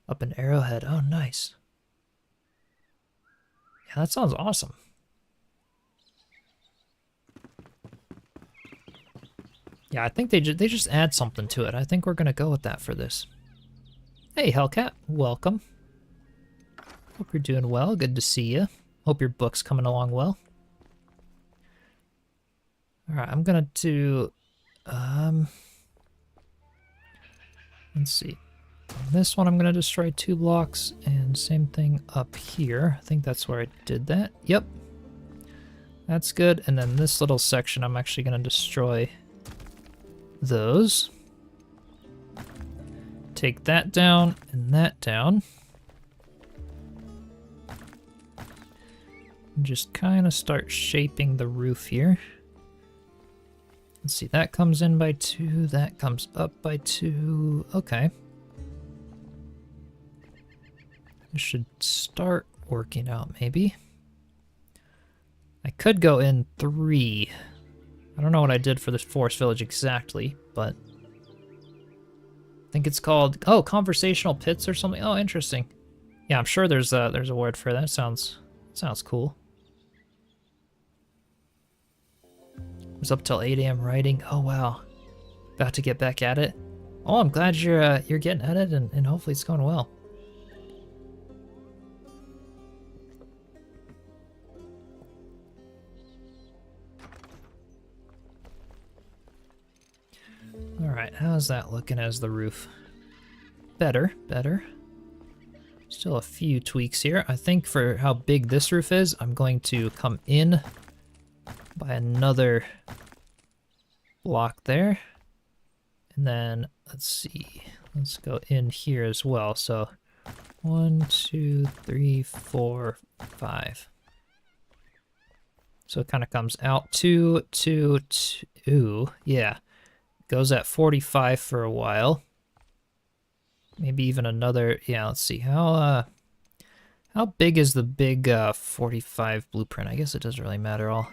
up in Arrowhead. Oh, nice. Yeah, that sounds awesome. Yeah, I think they just add something to it. I think we're gonna go with that for this. Hey, Hellcat, welcome. Hope you're doing well. Good to see you. Hope your book's coming along well. All right, I'm gonna do. Let's see. On this one, I'm gonna destroy 2 blocks, and same thing up here. I think that's where I did that. Yep. That's good. And then this little section, I'm actually gonna destroy those. Take that down and that down. And just kind of start shaping the roof here. Let's see, that comes in by 2, that comes up by 2. Okay. I should start working out, maybe. I could go in 3. I don't know what I did for this forest village exactly, but I think it's called, oh, conversational pits or something. Oh, interesting. Yeah, I'm sure there's a word for that. Sounds cool. I was up till 8 a.m. writing. Oh wow, about to get back at it. Oh, I'm glad you're getting at it, and hopefully it's going well. All right, how's that looking as the roof? Better, better. Still a few tweaks here. I think for how big this roof is, I'm going to come in by another block there. And then, let's see, let's go in here as well. So 1, 2, 3, 4, 5. So it kind of comes out 2, 2, 2. Yeah, goes at 45 for a while. Maybe even another, yeah, let's see, how big is the big 45 blueprint? I guess it doesn't really matter. I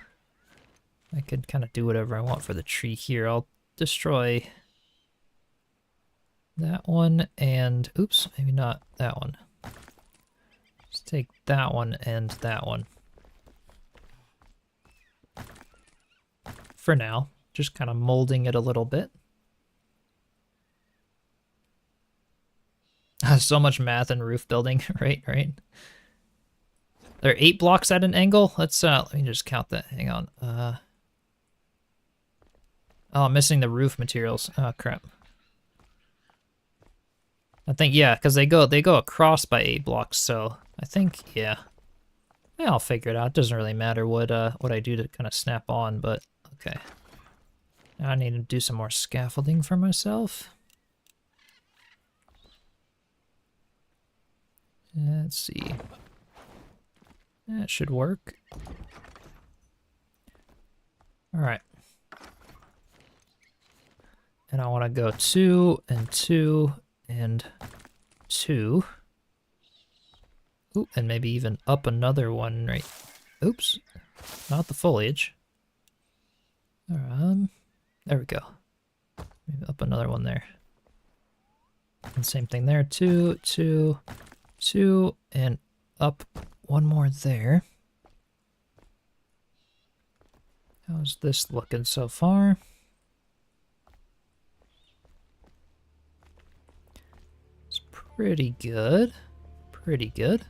could kind of do whatever I want for the tree here. I'll destroy that one and, oops, maybe not that one. Let's take that one and that one. For now, just kind of molding it a little bit. So much math and roof building, right? There are 8 blocks at an angle. Let me just count that. Hang on. Oh, I'm missing the roof materials. Oh, crap. I think, yeah, because they go across by 8 blocks, so I think, yeah. Yeah, I'll figure it out. It doesn't really matter what I do to kind of snap on, but okay. Now I need to do some more scaffolding for myself. Let's see. That should work. All right. And I want to go 2 and 2 and 2. Ooh, and maybe even up another one right. Oops, not the foliage. There we go. Maybe up another one there. And same thing there. 2, 2, 2, and up one more there. How's this looking so far? It's pretty good. Pretty good.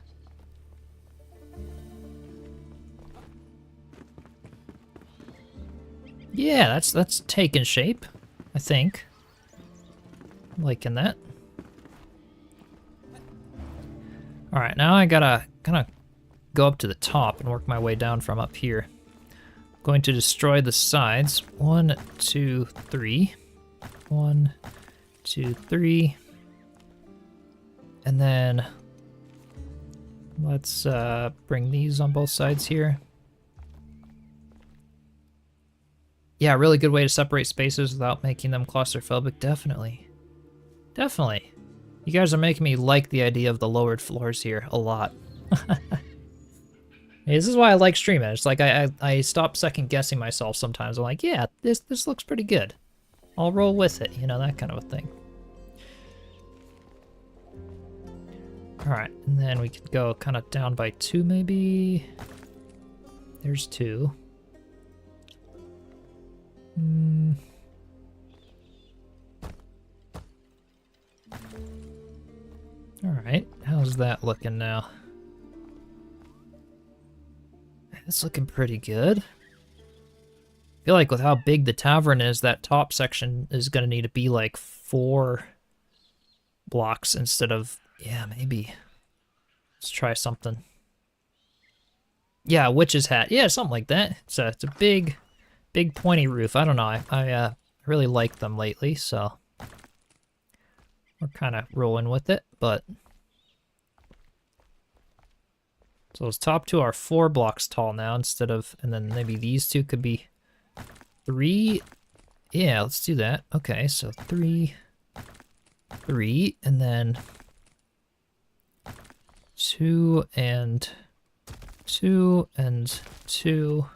Yeah, that's taking shape, I think. I'm liking that. All right, now I gotta kind of go up to the top and work my way down from up here. I'm going to destroy the sides. 1, 2, 3. 1, 2, 3. And then let's bring these on both sides here. Yeah, really good way to separate spaces without making them claustrophobic. Definitely. Definitely. You guys are making me like the idea of the lowered floors here a lot. Hey, this is why I like streaming. It's like I stop second guessing myself sometimes. I'm like, yeah, this looks pretty good. I'll roll with it, you know, that kind of a thing. Alright, and then we could go kind of down by 2 maybe. There's 2. Alright, how's that looking now? It's looking pretty good. I feel like with how big the tavern is, that top section is going to need to be like 4 blocks instead of, yeah, maybe. Let's try something. Yeah, witch's hat. Yeah, something like that. It's a big pointy roof. I don't know. I really like them lately, so we're kind of rolling with it, but so those top 2 are 4 blocks tall now instead of, and then maybe these 2 could be 3. Yeah, let's do that. Okay, so 3, 3, and then 2 and 2 and 2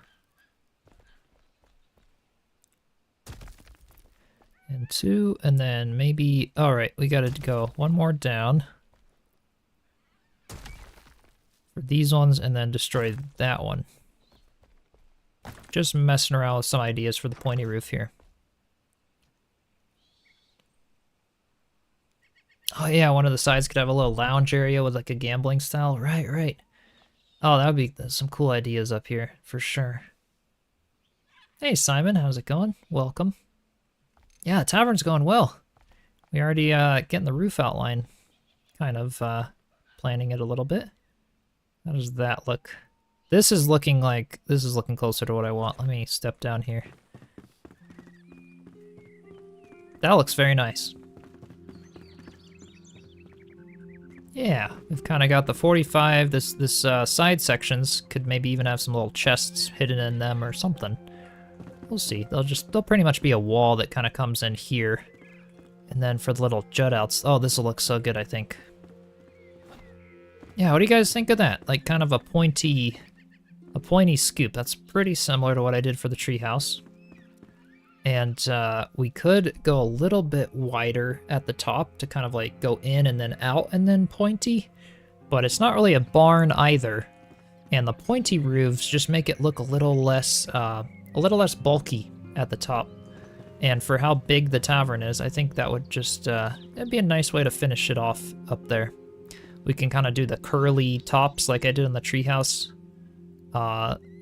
and 2, and then maybe, all right, we gotta go one more down for these ones, and then destroy that one. Just messing around with some ideas for the pointy roof here. Oh yeah, one of the sides could have a little lounge area with like a gambling style. Right. Oh, that would be some cool ideas up here, for sure. Hey Simon, how's it going? Welcome. Yeah, the tavern's going well. We already getting the roof outline, kind of planning it a little bit. How does that look? This is looking closer to what I want. Let me step down here. That looks very nice. Yeah, we've kind of got the 45. This side sections could maybe even have some little chests hidden in them or something. We'll see. They'll pretty much be a wall that kind of comes in here. And then for the little jut outs, oh, this will look so good, I think. Yeah, what do you guys think of that? Like kind of a pointy scoop. That's pretty similar to what I did for the treehouse. And we could go a little bit wider at the top to kind of like go in and then out and then pointy. But it's not really a barn either. And the pointy roofs just make it look a little less bulky at the top. And for how big the tavern is, I think that would just, it'd be a nice way to finish it off up there. We can kind of do the curly tops like I did in the treehouse,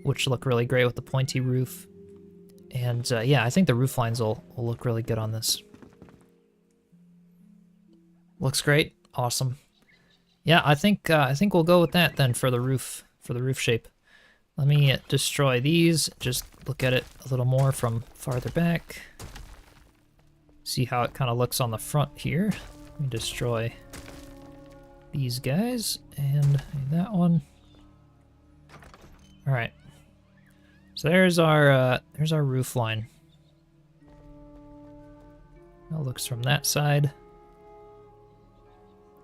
which look really great with the pointy roof. And yeah, I think the roof lines will look really good on this. Looks great. Awesome. Yeah, I think we'll go with that then for the roof shape. Let me destroy these. Just look at it a little more from farther back. See how it kind of looks on the front here. Let me destroy these guys and that one. All right. So there's our roof line. That looks from that side.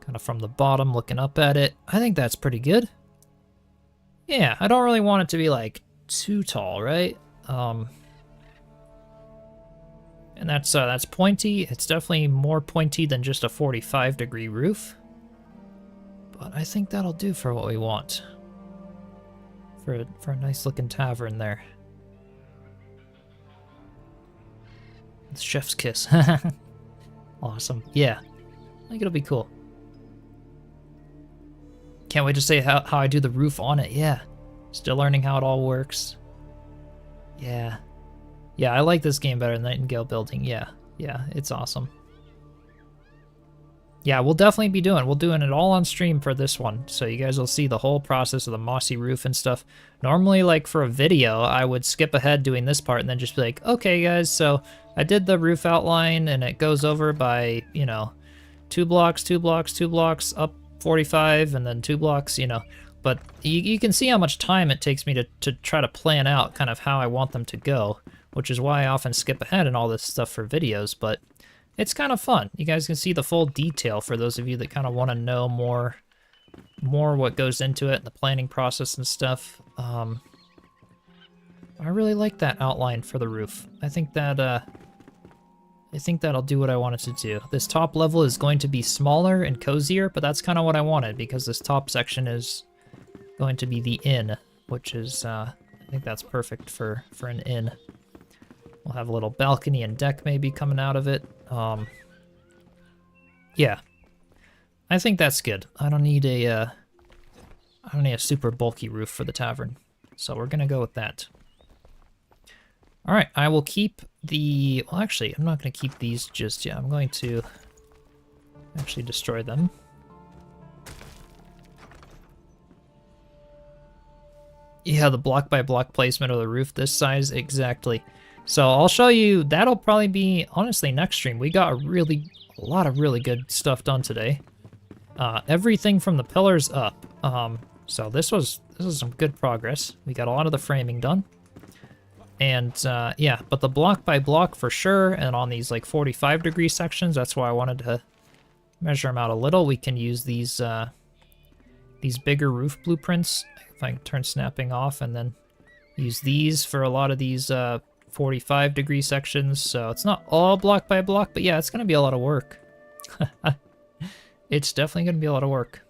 Kind of from the bottom looking up at it. I think that's pretty good. Yeah, I don't really want it to be like too tall, right? And that's pointy. It's definitely more pointy than just a 45-degree roof. But I think that'll do for what we want. For a nice looking tavern there. It's chef's kiss. Awesome. Yeah. I think it'll be cool. Can't wait to say how I do the roof on it. Yeah. Still learning how it all works. Yeah. Yeah, I like this game better than Nightingale Building. Yeah. Yeah, it's awesome. Yeah, we'll definitely be doing it all on stream for this one. So you guys will see the whole process of the mossy roof and stuff. Normally, like for a video, I would skip ahead doing this part and then just be like, okay guys, so I did the roof outline and it goes over by, you know, 2 blocks, 2 blocks, 2 blocks, up 45 and then 2 blocks, you know. But you can see how much time it takes me to try to plan out kind of how I want them to go, which is why I often skip ahead and all this stuff for videos, but it's kind of fun. You guys can see the full detail for those of you that kind of want to know more what goes into it and the planning process and stuff. I really like that outline for the roof. I think that'll do what I want it to do. This top level is going to be smaller and cozier, but that's kind of what I wanted because this top section is going to be the inn, which is, I think that's perfect for an inn. We'll have a little balcony and deck maybe coming out of it. Yeah, I think that's good. I don't need a super bulky roof for the tavern, so we're gonna go with that. All right, I will keep the. Well, actually, I'm not gonna keep these just yet. I'm going to actually destroy them. Yeah, the block by block placement of the roof this size, exactly. So I'll show you, that'll probably be, honestly, next stream. We got a lot of really good stuff done today. Everything from the pillars up. So this was some good progress. We got a lot of the framing done. And yeah, but the block by block for sure, and on these like 45-degree sections, that's why I wanted to measure them out a little. We can use these bigger roof blueprints. If I can turn snapping off and then use these for a lot of these 45-degree sections, so it's not all block by block, but yeah, it's going to be a lot of work. It's definitely going to be a lot of work.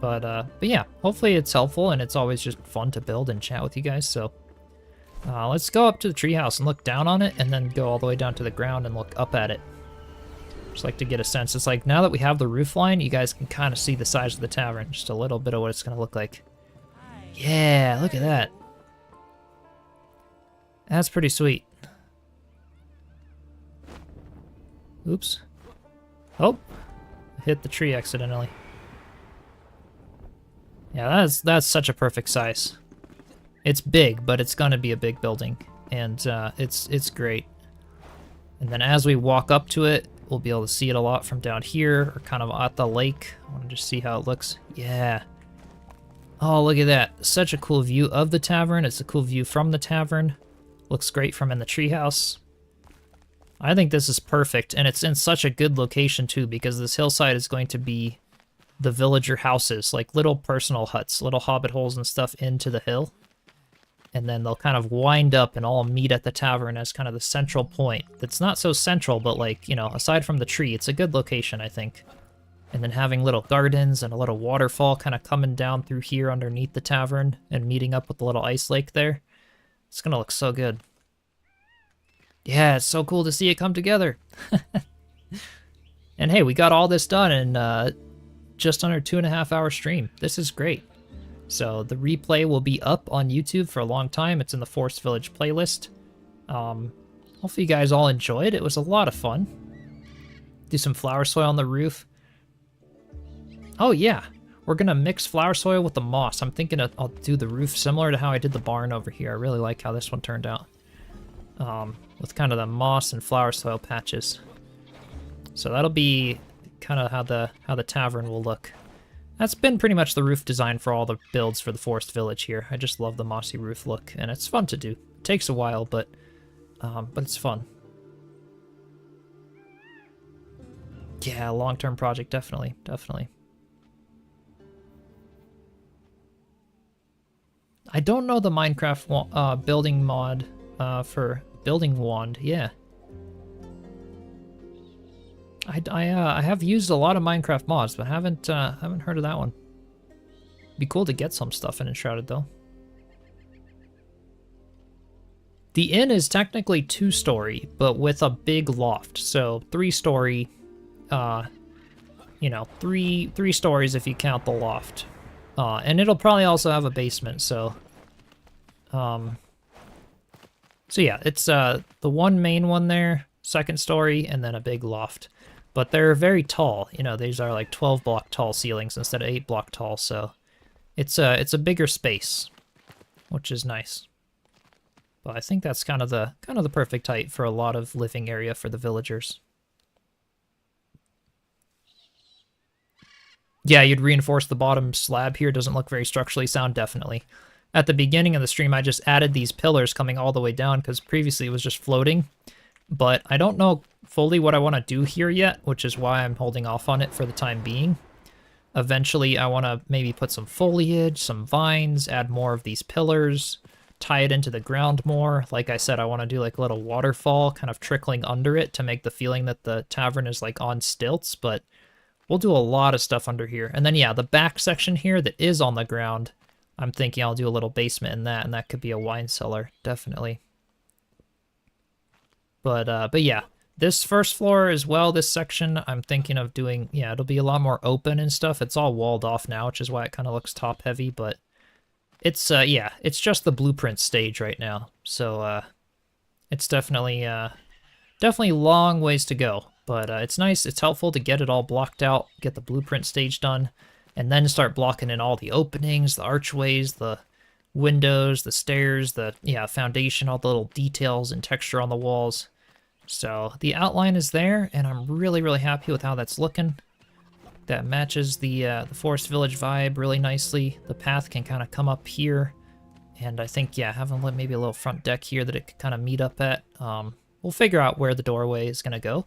But yeah, hopefully it's helpful, and it's always just fun to build and chat with you guys, so let's go up to the treehouse and look down on it, and then go all the way down to the ground and look up at it. Just like to get a sense. It's like, now that we have the roof line, you guys can kind of see the size of the tavern, just a little bit of what it's going to look like. Yeah, look at that. That's pretty sweet. Oops. Oh, I hit the tree accidentally. Yeah, that's such a perfect size. It's big, but it's gonna be a big building, and it's great. And then as we walk up to it, we'll be able to see it a lot from down here, or kind of at the lake. I want to just see how it looks. Yeah. Oh, look at that. Such a cool view of the tavern. It's a cool view from the tavern. Looks great from in the treehouse. I think this is perfect, and it's in such a good location too, because this hillside is going to be the villager houses, like little personal huts, little hobbit holes and stuff into the hill. And then they'll kind of wind up and all meet at the tavern as kind of the central point. That's not so central, but like, you know, aside from the tree, it's a good location, I think. And then having little gardens and a little waterfall kind of coming down through here underneath the tavern and meeting up with the little ice lake there. It's gonna look so good. Yeah, it's so cool to see it come together. And hey, we got all this done in just under 2.5 hour stream. This is great. So the replay will be up on YouTube for a long time. It's in the Forest Village playlist. Hopefully you guys all enjoyed. It was a lot of fun. Do some flower soil on the roof. Oh yeah, we're gonna mix flower soil with the moss. I'm thinking I'll do the roof similar to how I did the barn over here. I really like how this one turned out. With kind of the moss and flower soil patches. So that'll be kind of how the tavern will look. That's been pretty much the roof design for all the builds for the Forest Village here. I just love the mossy roof look, and it's fun to do. It takes a while, but it's fun. Yeah, long-term project, definitely, definitely. I don't know the Minecraft building mod for building wand. Yeah, I have used a lot of Minecraft mods, but haven't heard of that one. Be cool to get some stuff in Enshrouded though. The inn is technically 2-story, but with a big loft, so 3-story. You know, three stories if you count the loft. And it'll probably also have a basement, so yeah, it's the one main one there, 2nd story, and then a big loft. But they're very tall, you know, these are like 12 block tall ceilings instead of 8 block tall, so it's a bigger space, which is nice. But I think that's kind of the perfect height for a lot of living area for the villagers. Yeah, you'd reinforce the bottom slab here. Doesn't look very structurally sound, definitely. At the beginning of the stream, I just added these pillars coming all the way down because previously it was just floating. But I don't know fully what I want to do here yet, which is why I'm holding off on it for the time being. Eventually, I want to maybe put some foliage, some vines, add more of these pillars, tie it into the ground more. Like I said, I want to do like a little waterfall kind of trickling under it to make the feeling that the tavern is like on stilts, but we'll do a lot of stuff under here. And then, yeah, the back section here that is on the ground, I'm thinking I'll do a little basement in that, and that could be a wine cellar, definitely. But yeah, this first floor as well, this section, I'm thinking of doing, yeah, it'll be a lot more open and stuff. It's all walled off now, which is why it kind of looks top heavy, but it's, yeah, it's just the blueprint stage right now. So, it's definitely long ways to go. But it's nice, it's helpful to get it all blocked out, get the blueprint stage done, and then start blocking in all the openings, the archways, the windows, the stairs, the, yeah, foundation, all the little details and texture on the walls. So the outline is there, and I'm really, really happy with how that's looking. That matches the Forest Village vibe really nicely. The path can kind of come up here, and I think, yeah, having maybe a little front deck here that it could kind of meet up at. We'll figure out where the doorway is going to go.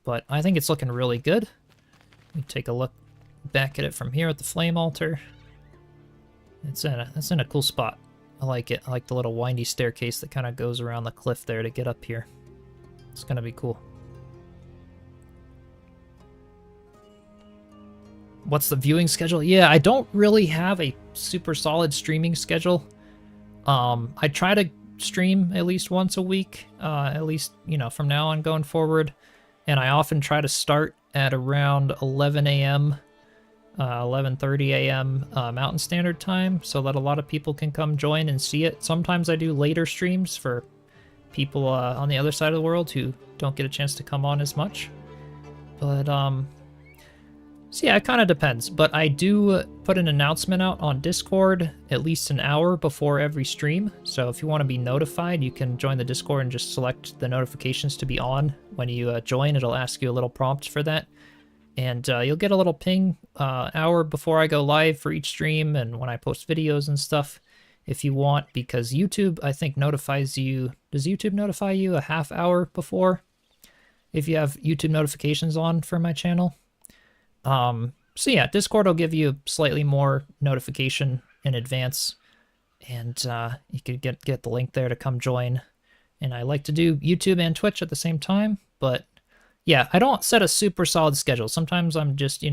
But I think it's looking really good. Let me take a look back at it from here at the flame altar. It's in a cool spot. I like it. I like the little windy staircase that kind of goes around the cliff there to get up here. It's gonna be cool. What's the viewing schedule? Yeah, I don't really have a super solid streaming schedule. I try to stream at least once a week, at least, you know, from now on going forward. And I often try to start at around 11 a.m., 11:30 a.m. Mountain Standard Time, so that a lot of people can come join and see it. Sometimes I do later streams for people on the other side of the world who don't get a chance to come on as much. But, so yeah, it kind of depends. But I do put an announcement out on Discord at least an hour before every stream. So if you want to be notified, you can join the Discord and just select the notifications to be on. When you join, it'll ask you a little prompt for that. And you'll get a little ping hour before I go live for each stream and when I post videos and stuff. if you want, because YouTube, I think, notifies you. Does YouTube notify you a half hour before if you have YouTube notifications on for my channel? So yeah, Discord will give you slightly more notification in advance, and you could get the link there to come join. And I like to do YouTube and Twitch at the same time, but yeah, I don't set a super solid schedule. Sometimes I'm just,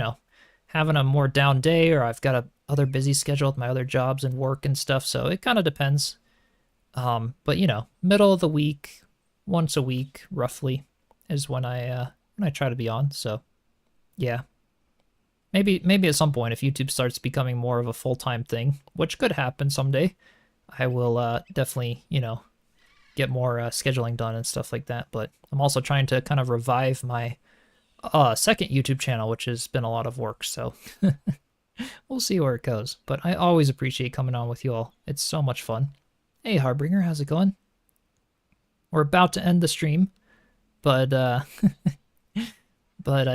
having a more down day, or I've got a other busy schedule with my other jobs and work and stuff, so it kind of depends. But middle of the week, once a week roughly, is when I try to be on. So yeah. Maybe at some point, if YouTube starts becoming more of a full-time thing, which could happen someday, I will definitely, get more scheduling done and stuff like that. But I'm also trying to kind of revive my second YouTube channel, which has been a lot of work, so we'll see where it goes. But I always appreciate coming on with you all. It's so much fun. Hey, Harbinger, how's it going? We're about to end the stream, but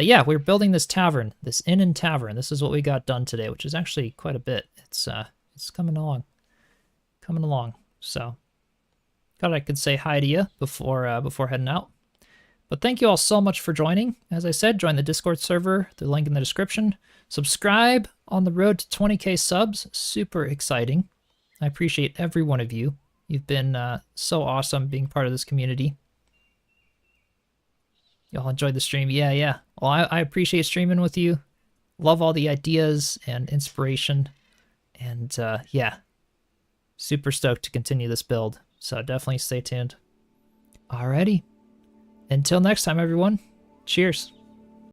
yeah, we're building this tavern, this inn and tavern. This is what we got done today, which is actually quite a bit. It's coming along, So, thought I could say hi to you before heading out. But thank you all so much for joining. As I said, join the Discord server, the link in the description. Subscribe on the road to 20k subs. Super exciting. I appreciate every one of you. You've been so awesome being part of this community. Y'all enjoyed the stream? Yeah. Well, I appreciate streaming with you. Love all the ideas and inspiration. And yeah, super stoked to continue this build. So definitely stay tuned. Alrighty. Until next time, everyone. Cheers.